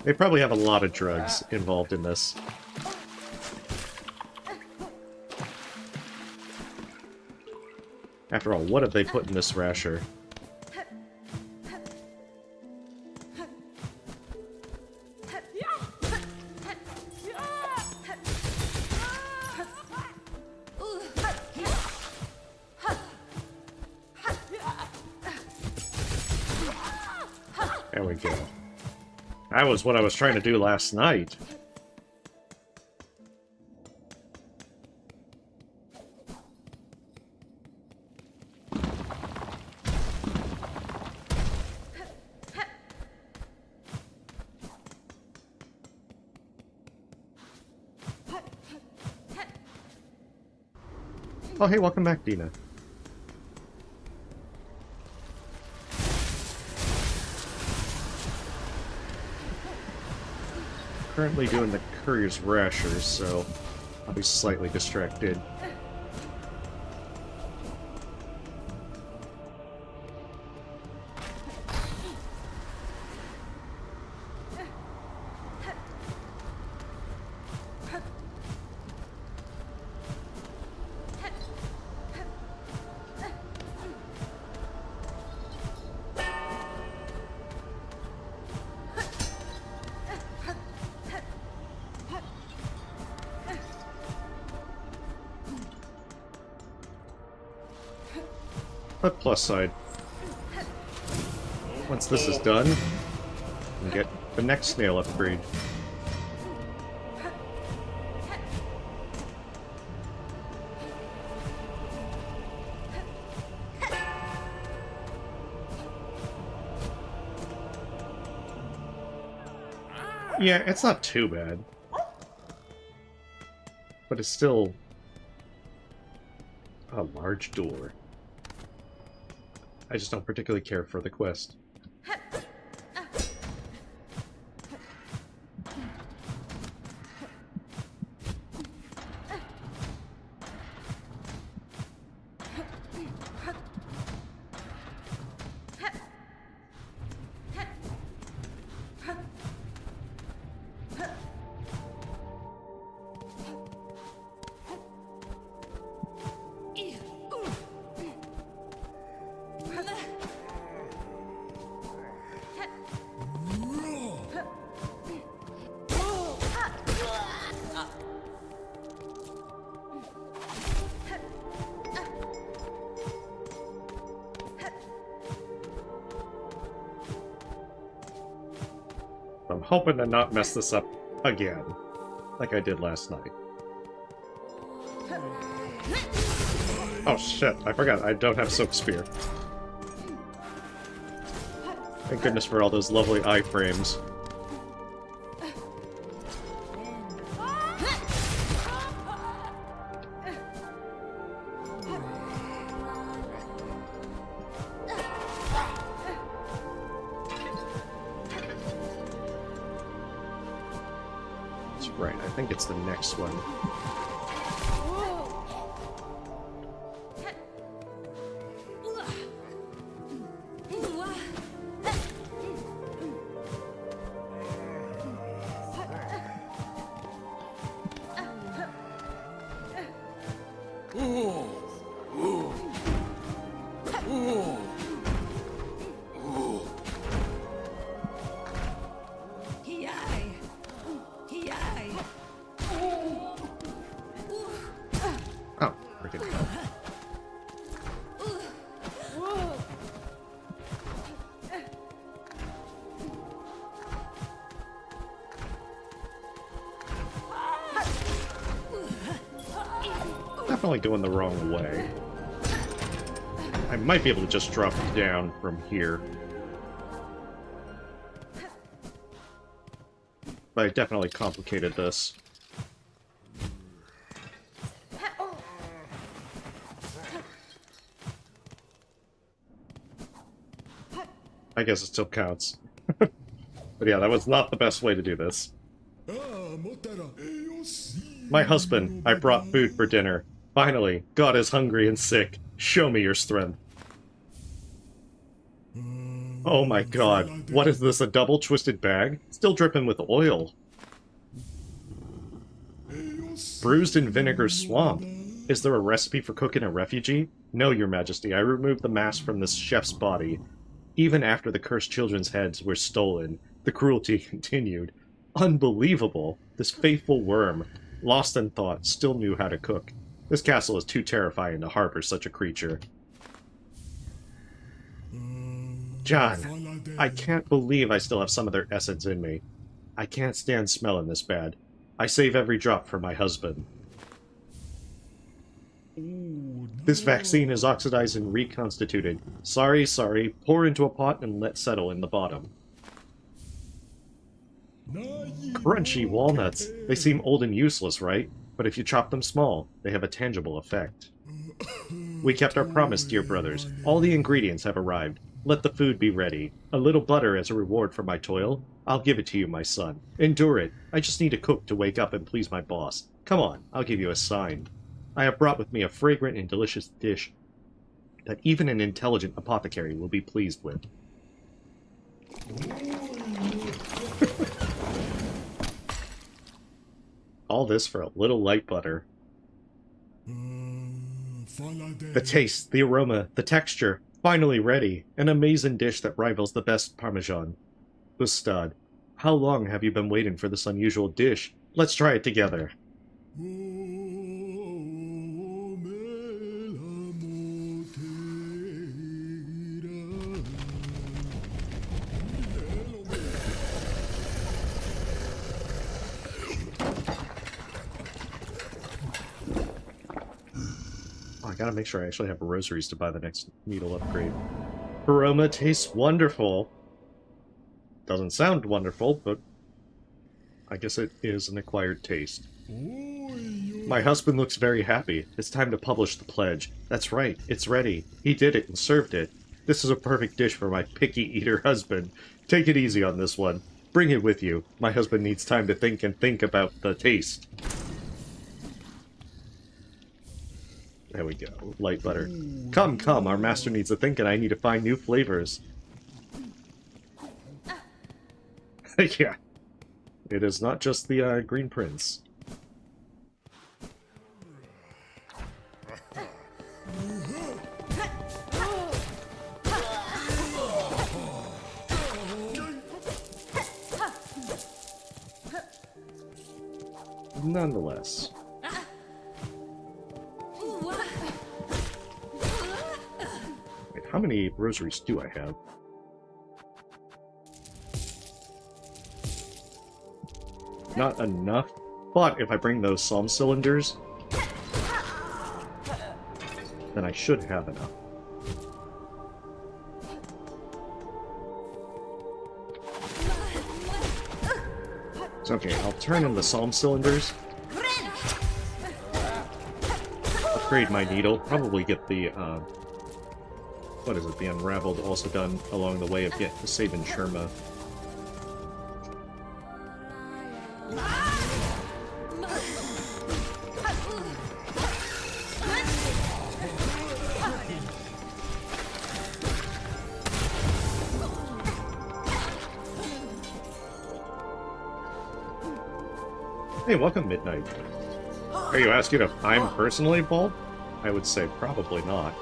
They probably have a lot of drugs involved in this. After all, what have they put in this rasher? There we go. That was what I was trying to do last night. Oh, hey, welcome back, Dina. Currently doing the courier's rashers, so I'll be slightly distracted. But plus side, once this is done, we can get the next snail upgrade. Yeah, it's not too bad. But it's still a large door. I just don't particularly care for the quest. I'm hoping to not mess this up again, like I did last night. Oh shit, I forgot, I don't have Silk Spear. Thank goodness for all those lovely iframes. Right, I think it's the next one. Definitely going the wrong way. I might be able to just drop it down from here. But I definitely complicated this. I guess it still counts. But yeah, that was not the best way to do this. My husband, I brought food for dinner. Finally, God is hungry and sick. Show me your strength. Oh my god, what is this, a double twisted bag? Still dripping with oil. Bruised in vinegar swamp. Is there a recipe for cooking a refugee? No, Your Majesty, I removed the mask from this chef's body. Even after the cursed children's heads were stolen, the cruelty continued. Unbelievable! This faithful worm, lost in thought, still knew how to cook. This castle is too terrifying to harbor such a creature. John, I can't believe I still have some of their essence in me. I can't stand smelling this bad. I save every drop for my husband. This vaccine is oxidized and reconstituted. Sorry, pour into a pot and let settle in the bottom. Crunchy walnuts. They seem old and useless, right? But if you chop them small, they have a tangible effect. We kept our promise, dear brothers. All the ingredients have arrived. Let the food be ready. A little butter as a reward for my toil? I'll give it to you, my son. Endure it. I just need a cook to wake up and please my boss. Come on, I'll give you a sign. I have brought with me a fragrant and delicious dish that even an intelligent apothecary will be pleased with. All this for a little light butter. The taste, the aroma, the texture, finally ready. An amazing dish that rivals the best Parmesan. Ustad, how long have you been waiting for this unusual dish? Let's try it together. I gotta make sure I actually have rosaries to buy the next needle upgrade. Aroma tastes wonderful. Doesn't sound wonderful, but I guess it is an acquired taste. My husband looks very happy. It's time to publish the pledge. That's right, it's ready. He did it and served it. This is a perfect dish for my picky eater husband. Take it easy on this one. Bring it with you. My husband needs time to think about the taste. There we go. Light butter. Come, our master needs to think and I need to find new flavors. Yeah. It is not just the Green Prince. Nonetheless. Wait, how many rosaries do I have? Not enough, but if I bring those psalm cylinders, then I should have enough. It's okay, I'll turn in the psalm cylinders. Upgrade my needle, probably get the, what is it, the unraveled also done along the way of saving Sherma. Hey, welcome, Midnight. Are you asking if I'm personally bald? I would say probably not.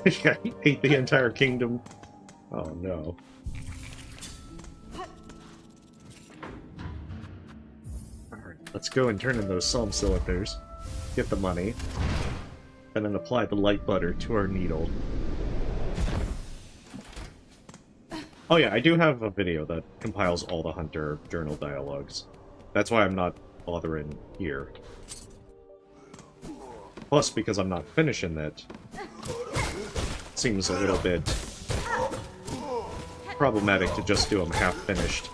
I hate the entire kingdom. Oh no. Alright, let's go and turn in those psalm cylinders. Get the money. And then apply the light butter to our needle. Oh yeah, I do have a video that compiles all the Hunter journal dialogues. That's why I'm not bothering here. Plus, because I'm not finishing it, seems a little bit problematic to just do them half-finished.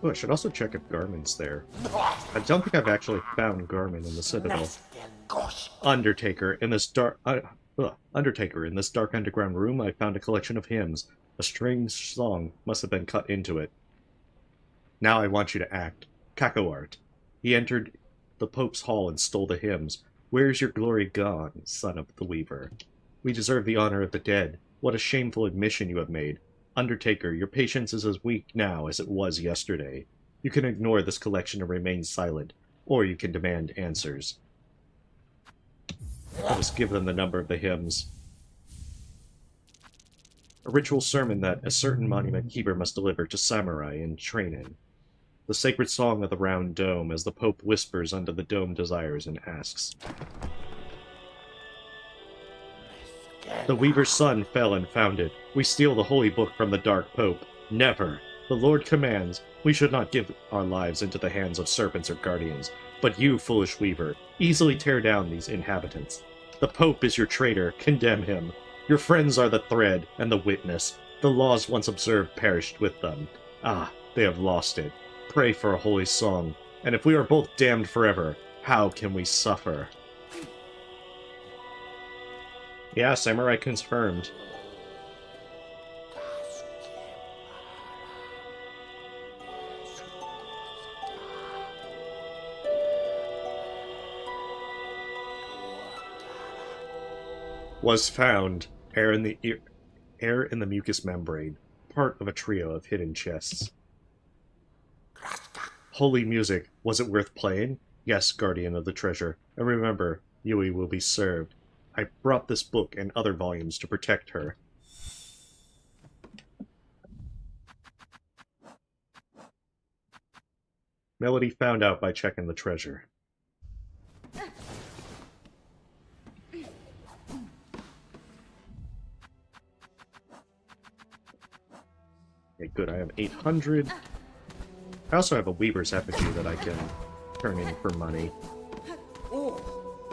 Oh, I should also check if Garmin's there. I don't think I've actually found Garmin in the Citadel. Undertaker, in this dark underground room, I found a collection of hymns. A strange song must have been cut into it. Now I want you to act. Cacoart. He entered the Pope's hall and stole the hymns. Where is your glory gone, son of the Weaver? We deserve the honor of the dead. What a shameful admission you have made. Undertaker, your patience is as weak now as it was yesterday. You can ignore this collection and remain silent, or you can demand answers. I'll just give them the number of the hymns. A ritual sermon that a certain monument keeper must deliver to samurai in training. The sacred song of the round dome as the Pope whispers unto the dome desires and asks. The Weaver's son fell and found it. We steal the holy book from the Dark Pope. Never. The Lord commands, we should not give our lives into the hands of serpents or guardians. But you, foolish Weaver, easily tear down these inhabitants. The Pope is your traitor. Condemn him. Your friends are the thread and the witness. The laws once observed perished with them. Ah, they have lost it. Pray for a holy song. And if we are both damned forever, how can we suffer? Yeah, samurai confirmed. Was found. Air in the mucous membrane. Part of a trio of hidden chests. Holy music. Was it worth playing? Yes, guardian of the treasure. And remember, Yui will be served. I brought this book and other volumes to protect her. Melody found out by checking the treasure. Okay, good, I have 800. I also have a Weaver's effigy that I can turn in for money.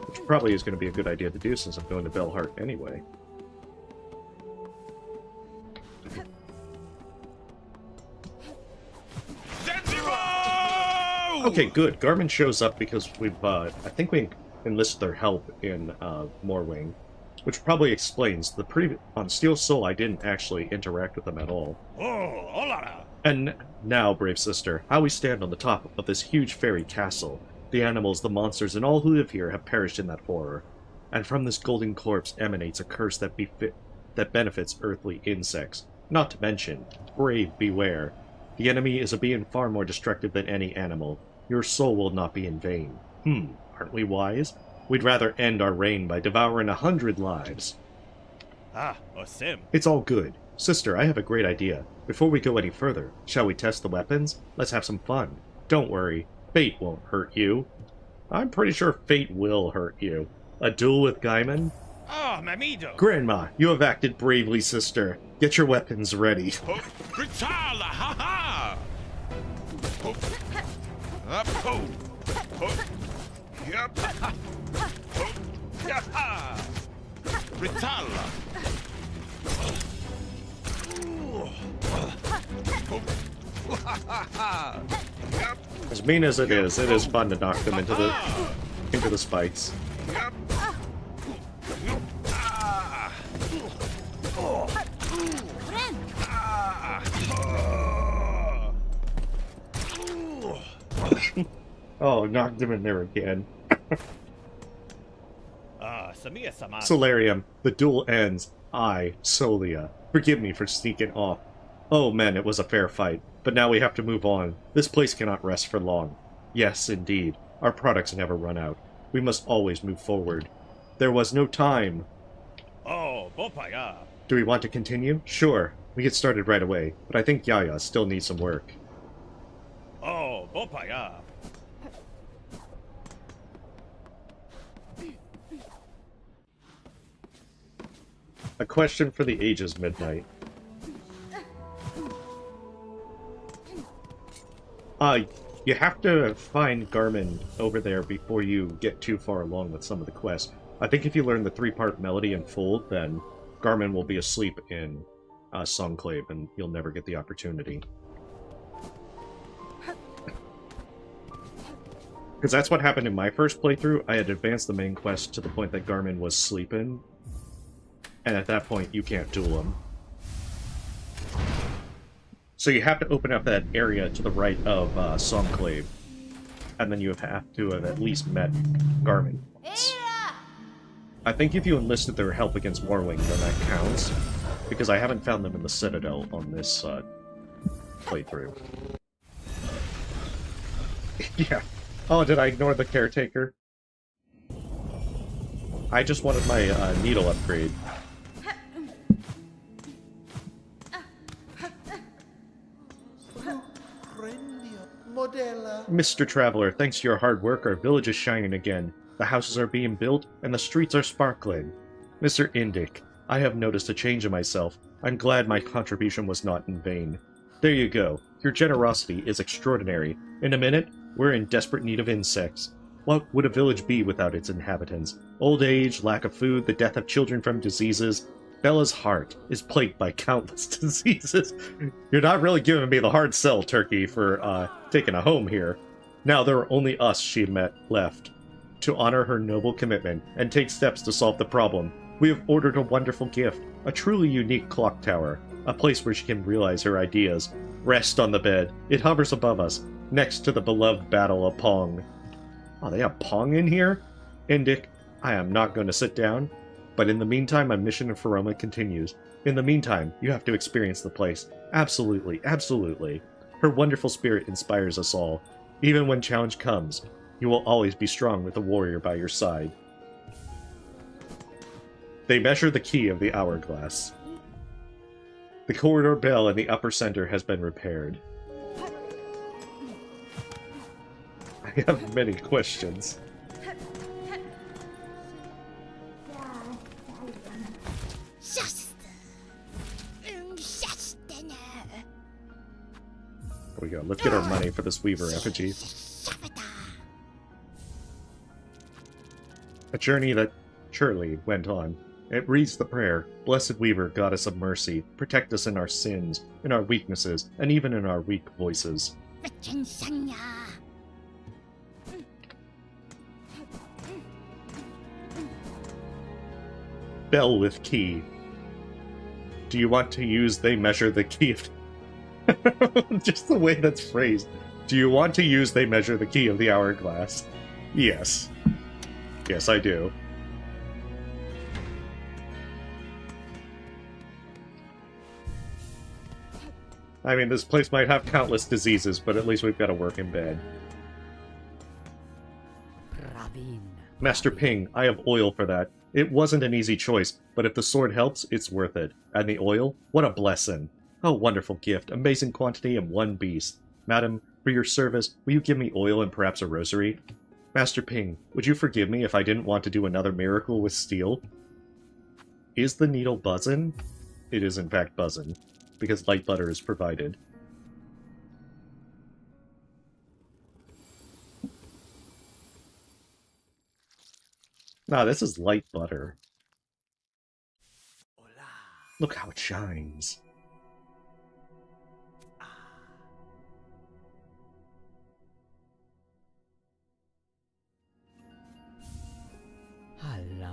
Which probably is going to be a good idea to do since I'm going to Belhart anyway. Okay, good. Garmin shows up because we've, I think we enlisted their help in, Moorwing. Which probably explains on Steel Soul I didn't actually interact with them at all. Oh, hola! And now, brave sister, how we stand on the top of this huge fairy castle. The animals, the monsters, and all who live here have perished in that horror. And from this golden corpse emanates a curse that benefits earthly insects. Not to mention, brave beware. The enemy is a being far more destructive than any animal. Your soul will not be in vain. Aren't we wise? We'd rather end our reign by devouring 100 lives. Ah, Osim. It's all good. Sister, I have a great idea. Before we go any further, shall we test the weapons? Let's have some fun. Don't worry. Fate won't hurt you. I'm pretty sure fate will hurt you. A duel with Gaiman? Ah, Mamido. Grandma, you have acted bravely, sister. Get your weapons ready. Ritala, ha ha! Up, ho! Yep. Ritala. As mean as it is fun to knock them into the spikes. Oh, knocked him in there again. Solarium, the duel ends. I, Solia. Forgive me for sneaking off. Oh men, it was a fair fight, but now we have to move on. This place cannot rest for long. Yes, indeed. Our products never run out. We must always move forward. There was no time. Oh, Bopaya. Do we want to continue? Sure. We get started right away, but I think Yaya still needs some work. Oh, Bopaya. A question for the ages, Midnight. You have to find Garmin over there before you get too far along with some of the quests. I think if you learn the 3-part melody in full, then Garmin will be asleep in Songclave, and you'll never get the opportunity. Because that's what happened in my first playthrough. I had advanced the main quest to the point that Garmin was sleeping, and at that point you can't duel him. So you have to open up that area to the right of Songclave. And then you have to have at least met Garmin once. I think if you enlisted their help against Warwing, then that counts. Because I haven't found them in the Citadel on this playthrough. Yeah. Oh, did I ignore the caretaker? I just wanted my needle upgrade. Mr. Traveler, thanks to your hard work, our village is shining again. The houses are being built, and the streets are sparkling. Mr. Indic, I have noticed a change in myself. I'm glad my contribution was not in vain. There you go. Your generosity is extraordinary. In a minute, we're in desperate need of insects. What would a village be without its inhabitants? Old age, lack of food, the death of children from diseases. Bella's heart is plagued by countless diseases. You're not really giving me the hard sell, Turkey, for taking a home here. Now there are only us she left to honor her noble commitment and take steps to solve the problem. We have ordered a wonderful gift, a truly unique clock tower, a place where she can realize her ideas. Rest on the bed. It hovers above us, next to the beloved Battle of Pong. Oh, they have Pong in here? Indic, I am not going to sit down, but in the meantime, my mission in Feroma continues. In the meantime, you have to experience the place. Absolutely, absolutely. Her wonderful spirit inspires us all. Even when challenge comes, you will always be strong with a warrior by your side. They measure the key of the hourglass. The corridor bell in the upper center has been repaired. I have many questions. There we go. Let's get our money for this Weaver effigy. A journey that surely went on. It reads the prayer, Blessed Weaver, Goddess of Mercy, protect us in our sins, in our weaknesses, and even in our weak voices. Bell with key. Do you want to use they measure the key of... Just the way that's phrased. Do you want to use they measure the key of the hourglass? Yes. Yes, I do. I mean, this place might have countless diseases, but at least we've got to work in bed. Master Ping, I have oil for that. It wasn't an easy choice, but if the sword helps, it's worth it. And the oil? What a blessing. Oh, wonderful gift. Amazing quantity in one beast. Madam, for your service, will you give me oil and perhaps a rosary? Master Ping, would you forgive me if I didn't want to do another miracle with steel? Is the needle buzzin'? It is in fact buzzin', because light butter is provided. Ah, this is light butter. Look how it shines.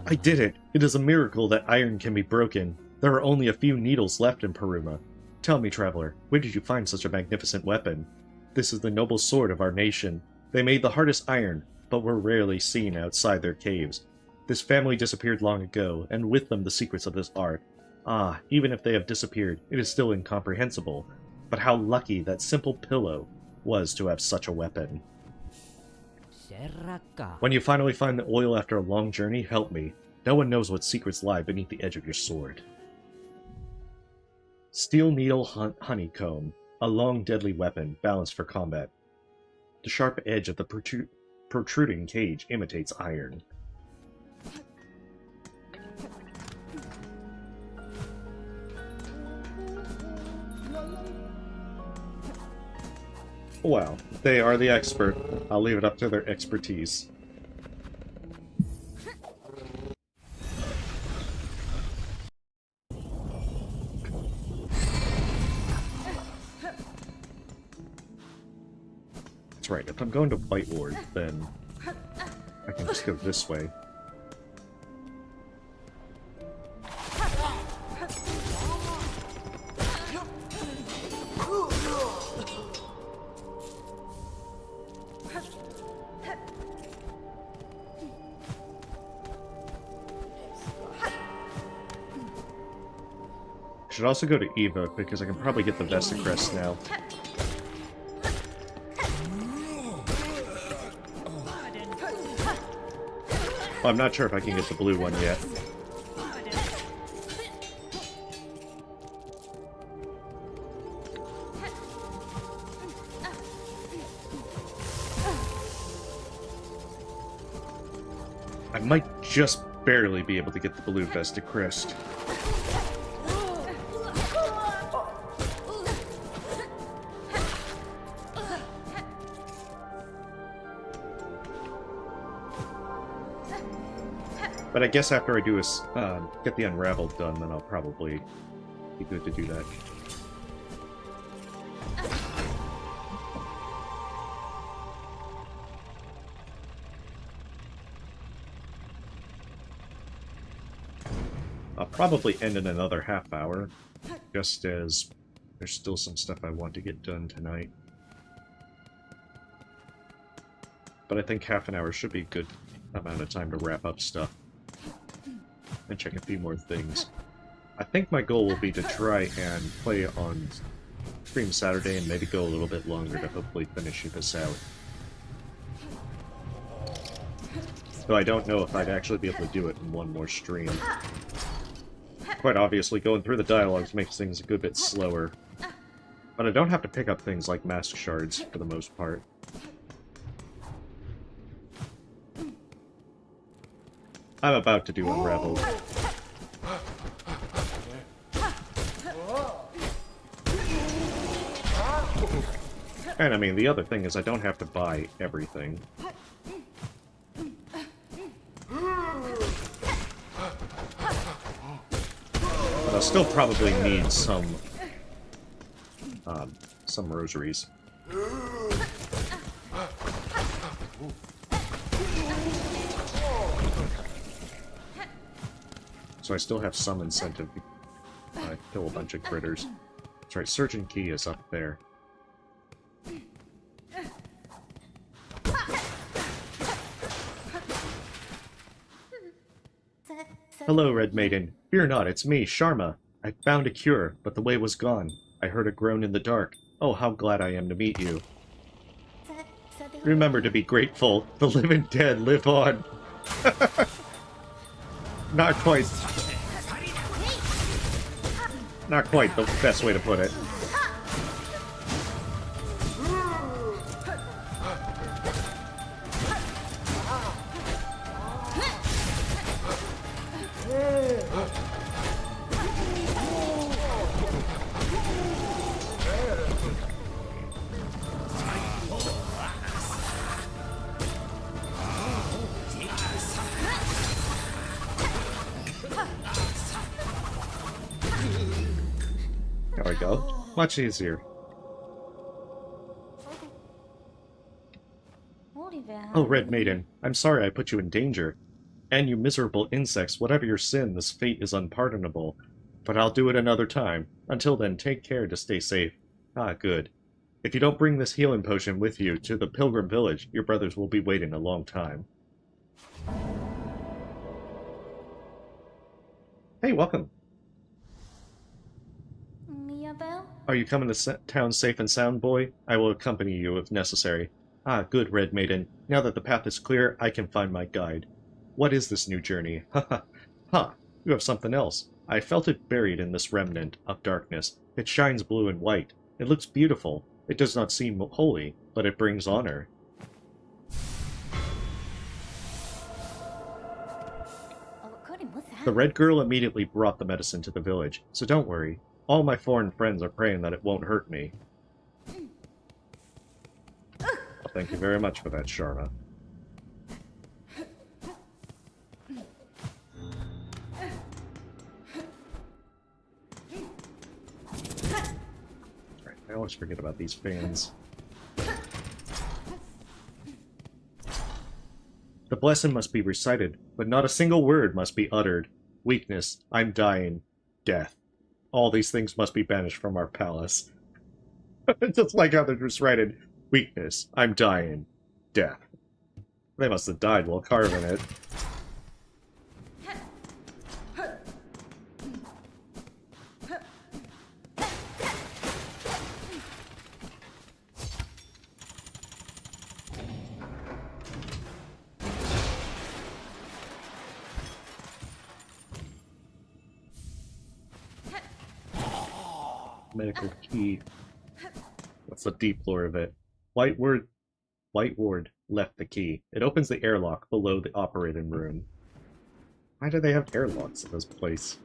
I did it! It is a miracle that iron can be broken. There are only a few needles left in Peruma. Tell me, traveler, where did you find such a magnificent weapon? This is the noble sword of our nation. They made the hardest iron, but were rarely seen outside their caves. This family disappeared long ago, and with them the secrets of this art. Ah, even if they have disappeared, it is still incomprehensible. But how lucky that simple pillow was to have such a weapon. When you finally find the oil after a long journey, help me. No one knows what secrets lie beneath the edge of your sword. Steel needle honeycomb, a long deadly weapon, balanced for combat. The sharp edge of the protruding cage imitates iron. Well, they are the expert. I'll leave it up to their expertise. That's right, if I'm going to White Ward, then I can just go this way. should also go to Eva, because I can probably get the Vesta Crest now. Well, I'm not sure if I can get the blue one yet. I might just barely be able to get the blue Vesta Crest. But I guess after I do get the Unraveled done, then I'll probably be good to do that. I'll probably end in another half hour, just as there's still some stuff I want to get done tonight. But I think half an hour should be a good amount of time to wrap up stuff and check a few more things. I think my goal will be to try and play on stream Saturday and maybe go a little bit longer to hopefully finish this out. Though I don't know if I'd actually be able to do it in one more stream. Quite obviously, going through the dialogues makes things a good bit slower. But I don't have to pick up things like mask shards for the most part. I'm about to do Unraveled. And I mean, the other thing is I don't have to buy everything. But I'll still probably need some rosaries. So I still have some incentive to kill a bunch of critters. That's right, Surgeon Key is up there. Hello, Red Maiden. Fear not, it's me, Sharma. I found a cure, but the way was gone. I heard a groan in the dark. Oh, how glad I am to meet you. Remember to be grateful. The living dead live on. Not quite the best way to put it. There we go. Much easier. Oh, Red Maiden, I'm sorry I put you in danger. And you miserable insects, whatever your sin, this fate is unpardonable. But I'll do it another time. Until then, take care to stay safe. Ah, good. If you don't bring this healing potion with you to the Pilgrim Village, your brothers will be waiting a long time. Hey, welcome. Are you coming to town safe and sound, boy? I will accompany you if necessary. Ah, good, Red Maiden. Now that the path is clear, I can find my guide. What is this new journey? Ha ha. Ha! You have something else. I felt it buried in this remnant of darkness. It shines blue and white. It looks beautiful. It does not seem holy, but it brings honor. The Red Girl immediately brought the medicine to the village, so don't worry. All my foreign friends are praying that it won't hurt me. Well, thank you very much for that, Sharma. Alright, I always forget about these fans. The blessing must be recited, but not a single word must be uttered. Weakness, I'm dying, death. All these things must be banished from our palace. Just like how they're just writing, weakness, I'm dying, death. They must have died while carving it. Medical key. What's the deep lore of it? White Ward left the key. It opens the airlock below the operating room. Why do they have airlocks in this place?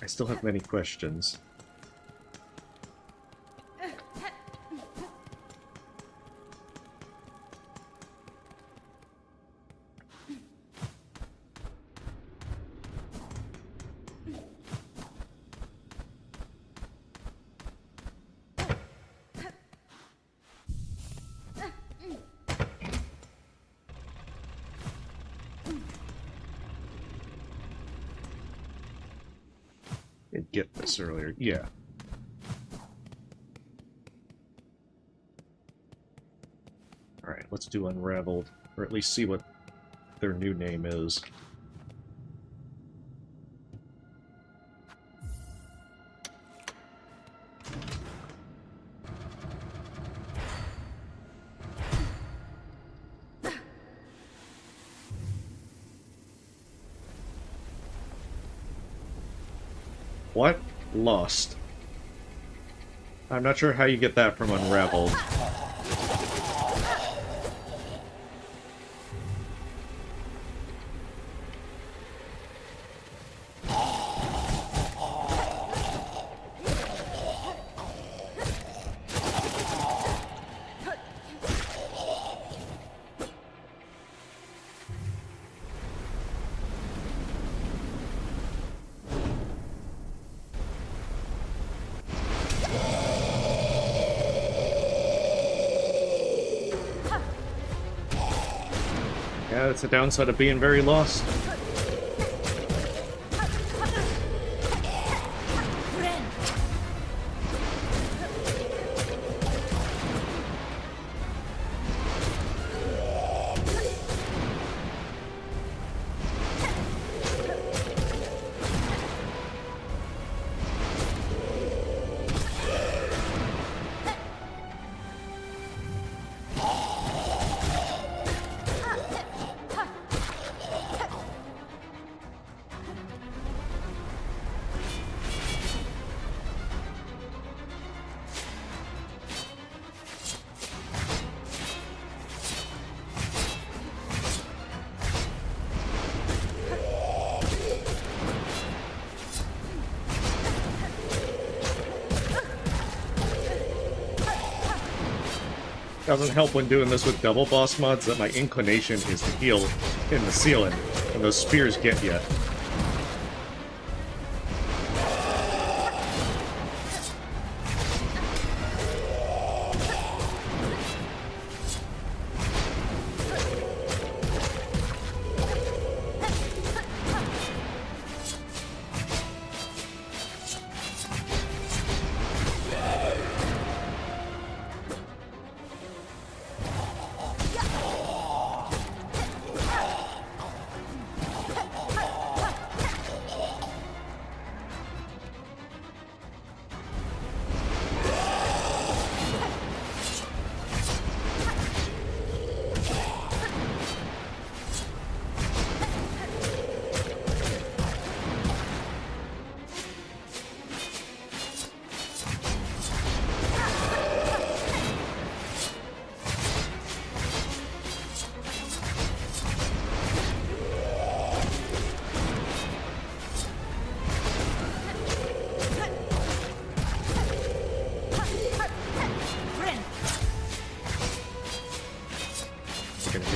I still have many questions. Get this earlier. Yeah. Alright, let's do Unraveled, or at least see what their new name is. What? Lost. I'm not sure how you get that from Unraveled. Yeah, that's the downside of being very lost. Doesn't help when doing this with double boss mods that my inclination is to heal in the ceiling, and those spears get you.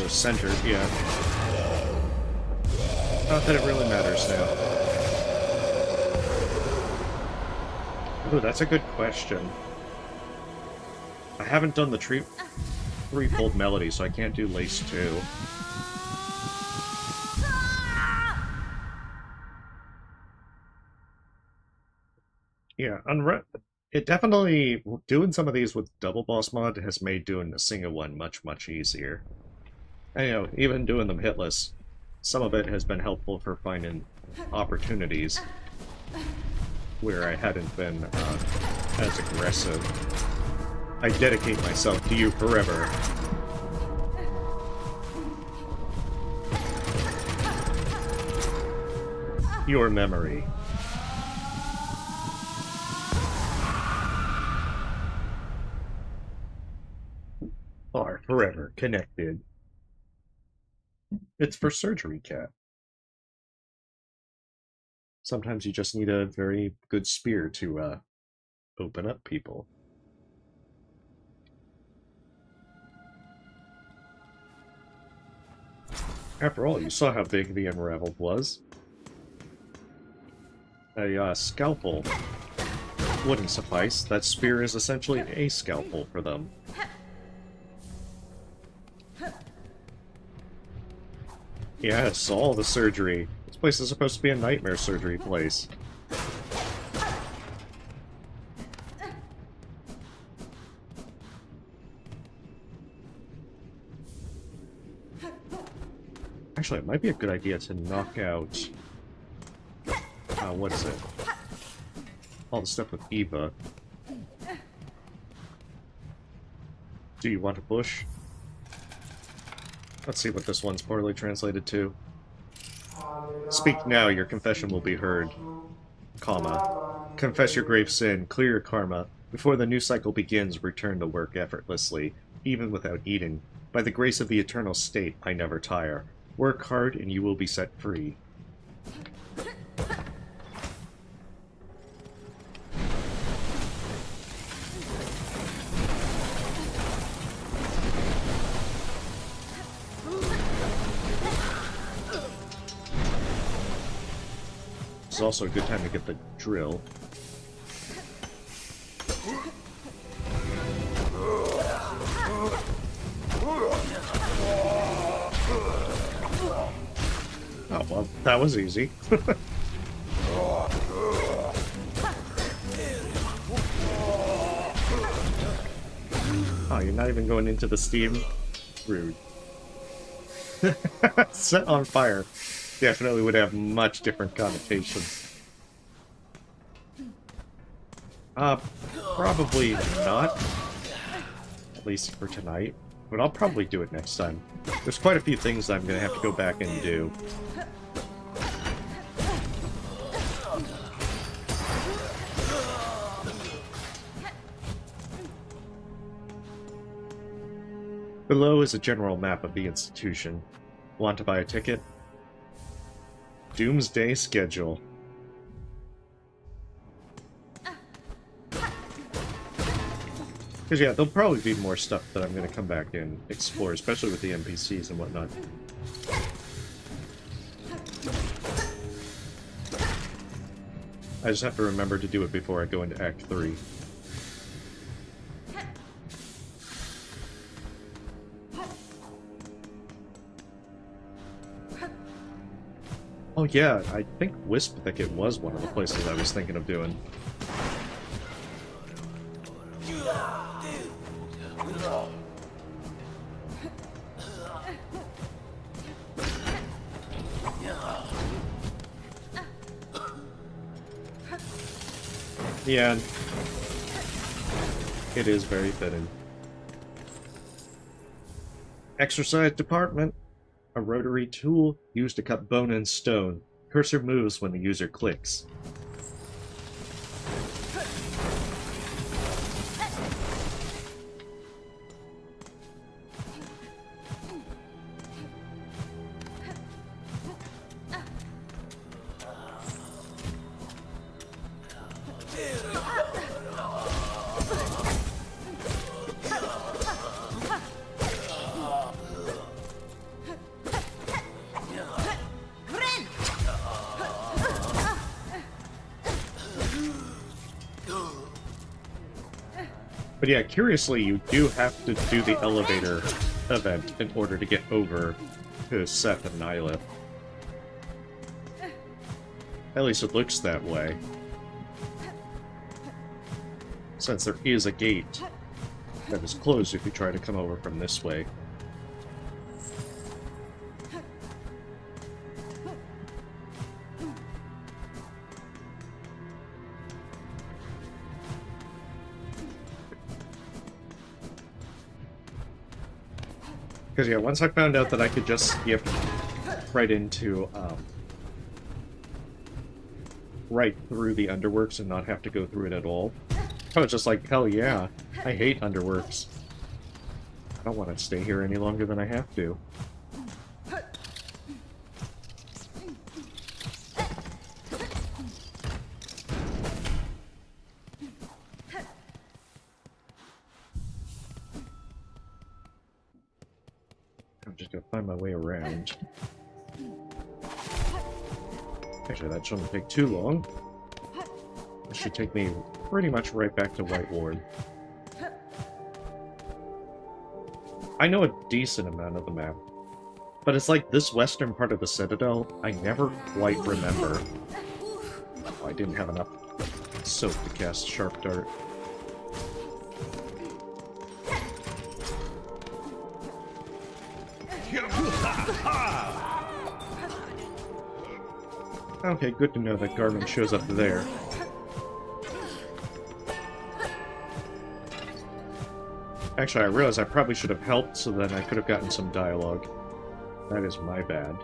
Centered, yeah. Not that it really matters now. Ooh, that's a good question. I haven't done the threefold melody, so I can't do Lace 2. Yeah, it definitely, doing some of these with double boss mod has made doing the single one much, much easier. And, you know, even doing them hitless, some of it has been helpful for finding opportunities where I hadn't been as aggressive. I dedicate myself to you forever. Your memory. are forever connected. It's for surgery, cat. Sometimes you just need a very good spear to open up people. After all, you saw how big the Unraveled was. A scalpel wouldn't suffice. That spear is essentially a scalpel for them. Yes, all the surgery. This place is supposed to be a nightmare surgery place. Actually, it might be a good idea to knock out... what is it? All the stuff with Eva. Do you want a bush? Let's see what this one's poorly translated to. Speak now, your confession will be heard. Comma. Confess your grave sin, clear your karma. Before the new cycle begins, return to work effortlessly, even without eating. By the grace of the eternal state, I never tire. Work hard and you will be set free. It's also a good time to get the drill. Oh, well, that was easy. Oh, you're not even going into the steam? Rude. Set on fire. Definitely would have much different connotations. Probably not. At least for tonight. But I'll probably do it next time. There's quite a few things I'm gonna have to go back and do. Below is a general map of the institution. Want to buy a ticket? Doomsday schedule. Because yeah, there'll probably be more stuff that I'm going to come back and explore, especially with the NPCs and whatnot. I just have to remember to do it before I go into Act 3. Oh yeah, I think Wisp Thicket was one of the places I was thinking of doing. Yeah, it is very fitting. Exercise department. A rotary tool used to cut bone and stone. Cursor moves when the user clicks. But yeah, curiously, you do have to do the elevator event in order to get over to Seth and Nyla. At least it looks that way. Since there is a gate that is closed if you try to come over from this way. Because, yeah, once I found out that I could just skip right into, right through the Underworks and not have to go through it at all, I was just like, hell yeah, I hate Underworks. I don't want to stay here any longer than I have to. I'm just gonna find my way around. Actually, that shouldn't take too long. It should take me pretty much right back to White Ward. I know a decent amount of the map, but it's like this western part of the Citadel, I never quite remember. Oh, I didn't have enough soap to cast Sharp Dart. Okay, good to know that Garmin shows up there. Actually, I realized I probably should have helped, so then I could have gotten some dialogue. That is my bad.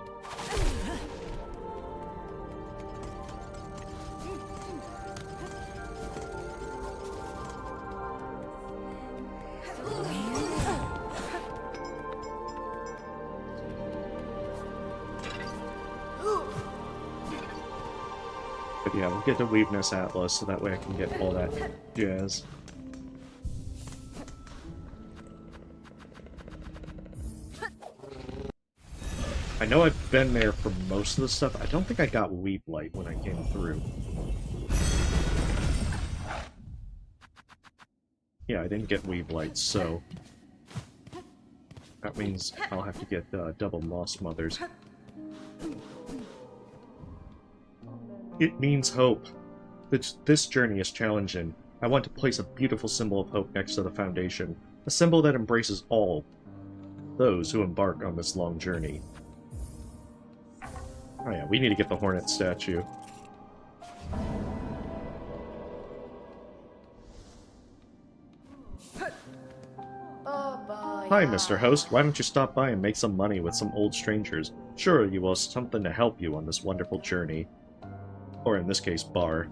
But yeah, we'll get the Weaveness Atlas, so that way I can get all that jazz. I know I've been there for most of the stuff. I don't think I got Weep Light when I came through. Yeah, I didn't get Weave Light, so... that means I'll have to get double Moss Mothers. It means hope. This journey is challenging. I want to place a beautiful symbol of hope next to the Foundation. A symbol that embraces all those who embark on this long journey. Oh yeah, we need to get the Hornet statue. Hi, Mr. Host. Why don't you stop by and make some money with some old strangers? Sure, you will have something to help you on this wonderful journey. Or in this case, bar.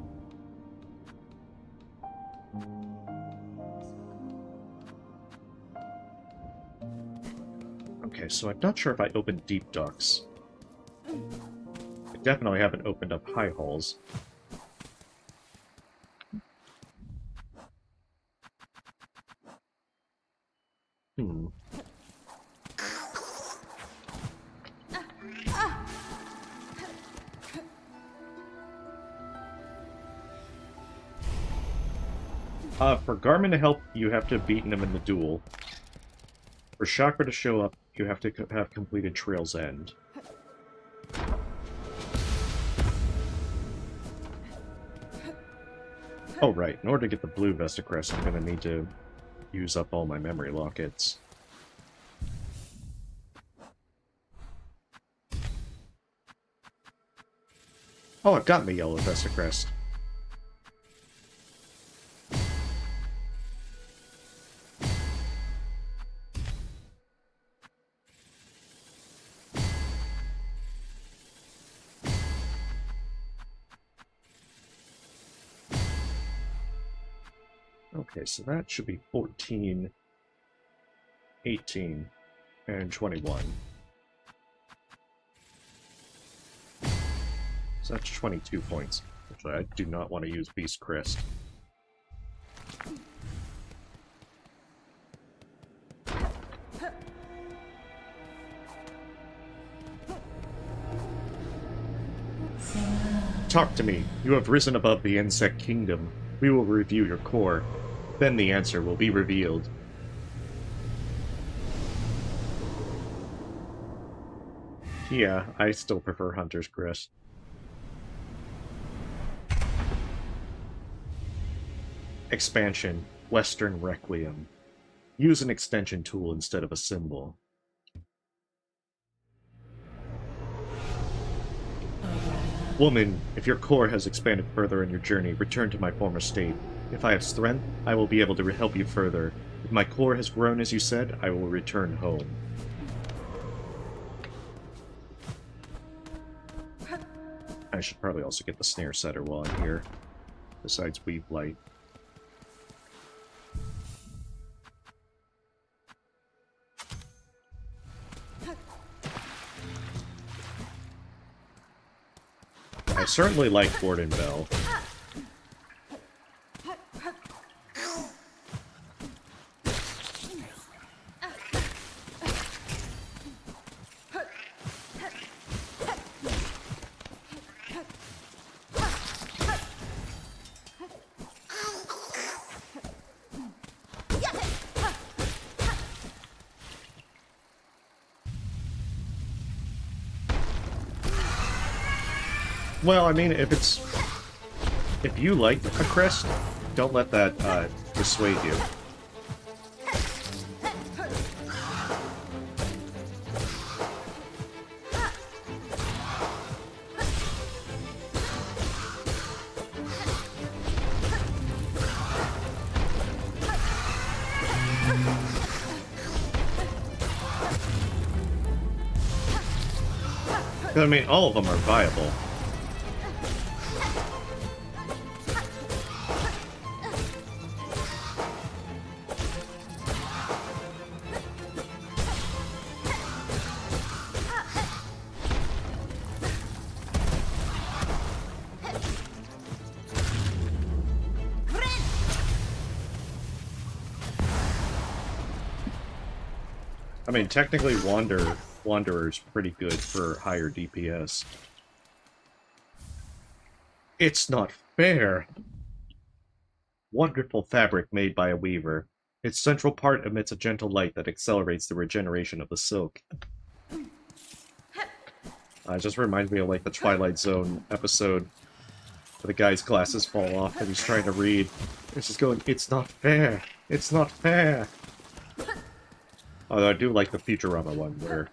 Okay, so I'm not sure if I opened Deep Docks. I definitely haven't opened up High Halls. For Garmin to help, you have to have beaten him in the duel. For Chakra to show up, you have to have completed Trail's End. Oh, right. In order to get the blue Vestacrest, I'm going to need to use up all my memory lockets. Oh, I've got my yellow Vestacrest. Okay, so that should be 14, 18, and 21. So that's 22 points. Actually, I do not want to use Beast Crest. Talk to me. You have risen above the insect kingdom. We will review your core. Then the answer will be revealed. Yeah, I still prefer Hunter's Crest. Expansion, Western Requiem. Use an extension tool instead of a symbol. Woman, if your core has expanded further in your journey, return to my former state. If I have strength, I will be able to help you further. If my core has grown as you said, I will return home. I should probably also get the Snare Setter while I'm here, besides Weave Light. I certainly like Gordon Bell. Well, I mean, if you like a crest, don't let that dissuade you. I mean, all of them are viable. I mean, technically, Wanderer's pretty good for higher DPS. It's not fair! Wonderful fabric made by a weaver. Its central part emits a gentle light that accelerates the regeneration of the silk. It just reminds me of, like, the Twilight Zone episode where the guy's glasses fall off and he's trying to read. He's just going, it's not fair! It's not fair! Although I do like the Futurama one, where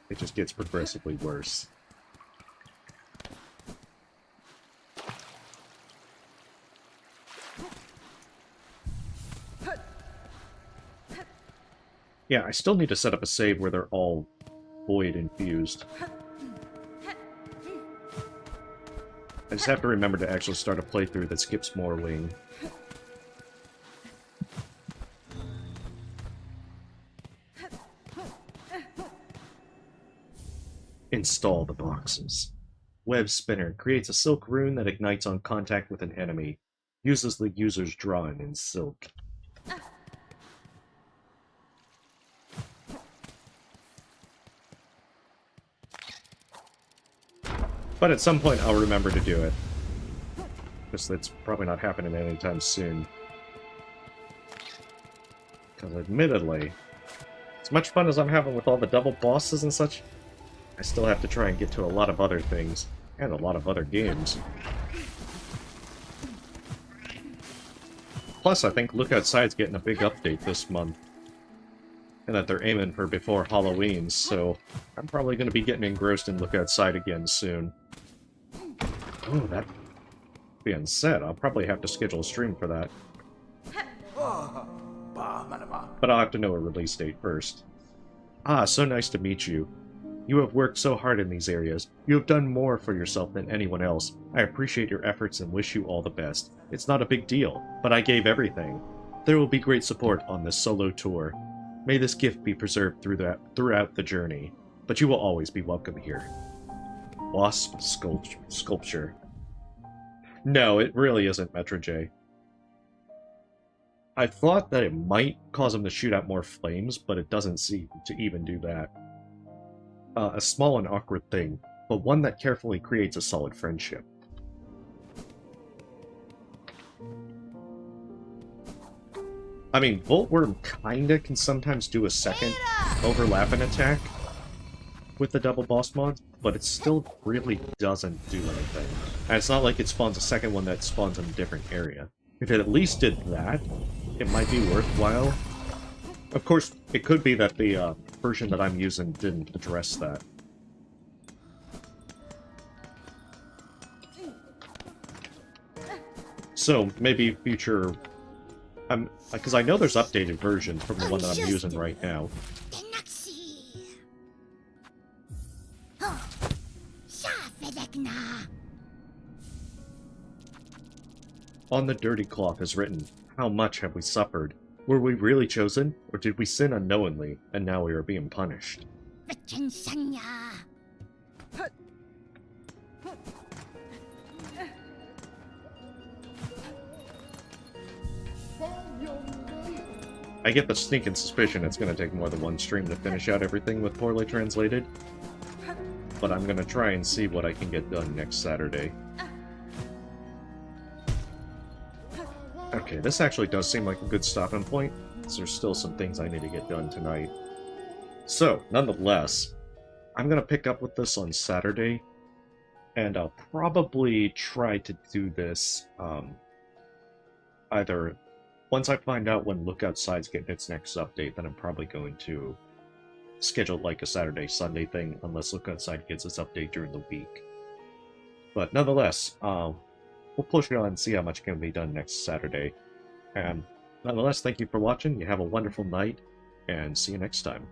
it just gets progressively worse. Yeah, I still need to set up a save where they're all void infused. I just have to remember to actually start a playthrough that skips Morwing. Install the boxes. Web Spinner creates a silk rune that ignites on contact with an enemy. Uses the user's drawing in silk. But at some point I'll remember to do it. Because that's probably not happening anytime soon. Because admittedly, as much fun as I'm having with all the double bosses and such, I still have to try and get to a lot of other things, and a lot of other games. Plus, I think Look Outside's getting a big update this month. And that they're aiming for before Halloween, so I'm probably going to be getting engrossed in Look Outside again soon. Oh, that being said, I'll probably have to schedule a stream for that. But I'll have to know a release date first. Ah, so nice to meet you. You have worked so hard in these areas. You have done more for yourself than anyone else. I appreciate your efforts and wish you all the best. It's not a big deal, but I gave everything. There will be great support on this solo tour. May this gift be preserved throughout the journey, but you will always be welcome here. Wasp Sculpture. No, it really isn't Metro J. I thought that it might cause him to shoot out more flames, but it doesn't seem to even do that. A small and awkward thing, but one that carefully creates a solid friendship. I mean, Voltworm kinda can sometimes do a second overlapping attack with the double boss mod, but it still really doesn't do anything. And it's not like it spawns a second one that spawns in a different area. If it at least did that, it might be worthwhile. Of course, it could be that the version that I'm using didn't address that. So, maybe future... because I know there's updated versions from the one that I'm using right now. On the dirty cloth is written, "How much have we suffered? Were we really chosen, or did we sin unknowingly, and now we are being punished?" I get the sneaking suspicion it's going to take more than one stream to finish out everything with poorly translated. But I'm going to try and see what I can get done next Saturday. Okay, this actually does seem like a good stopping point. So there's still some things I need to get done tonight. So, nonetheless, I'm going to pick up with this on Saturday. And I'll probably try to do this either once I find out when Look Outside's getting its next update, then I'm probably going to schedule like a Saturday-Sunday thing, unless Look Outside gets its update during the week. But nonetheless, we'll push it on and see how much can be done next Saturday. And nonetheless, thank you for watching, you have a wonderful night, and see you next time.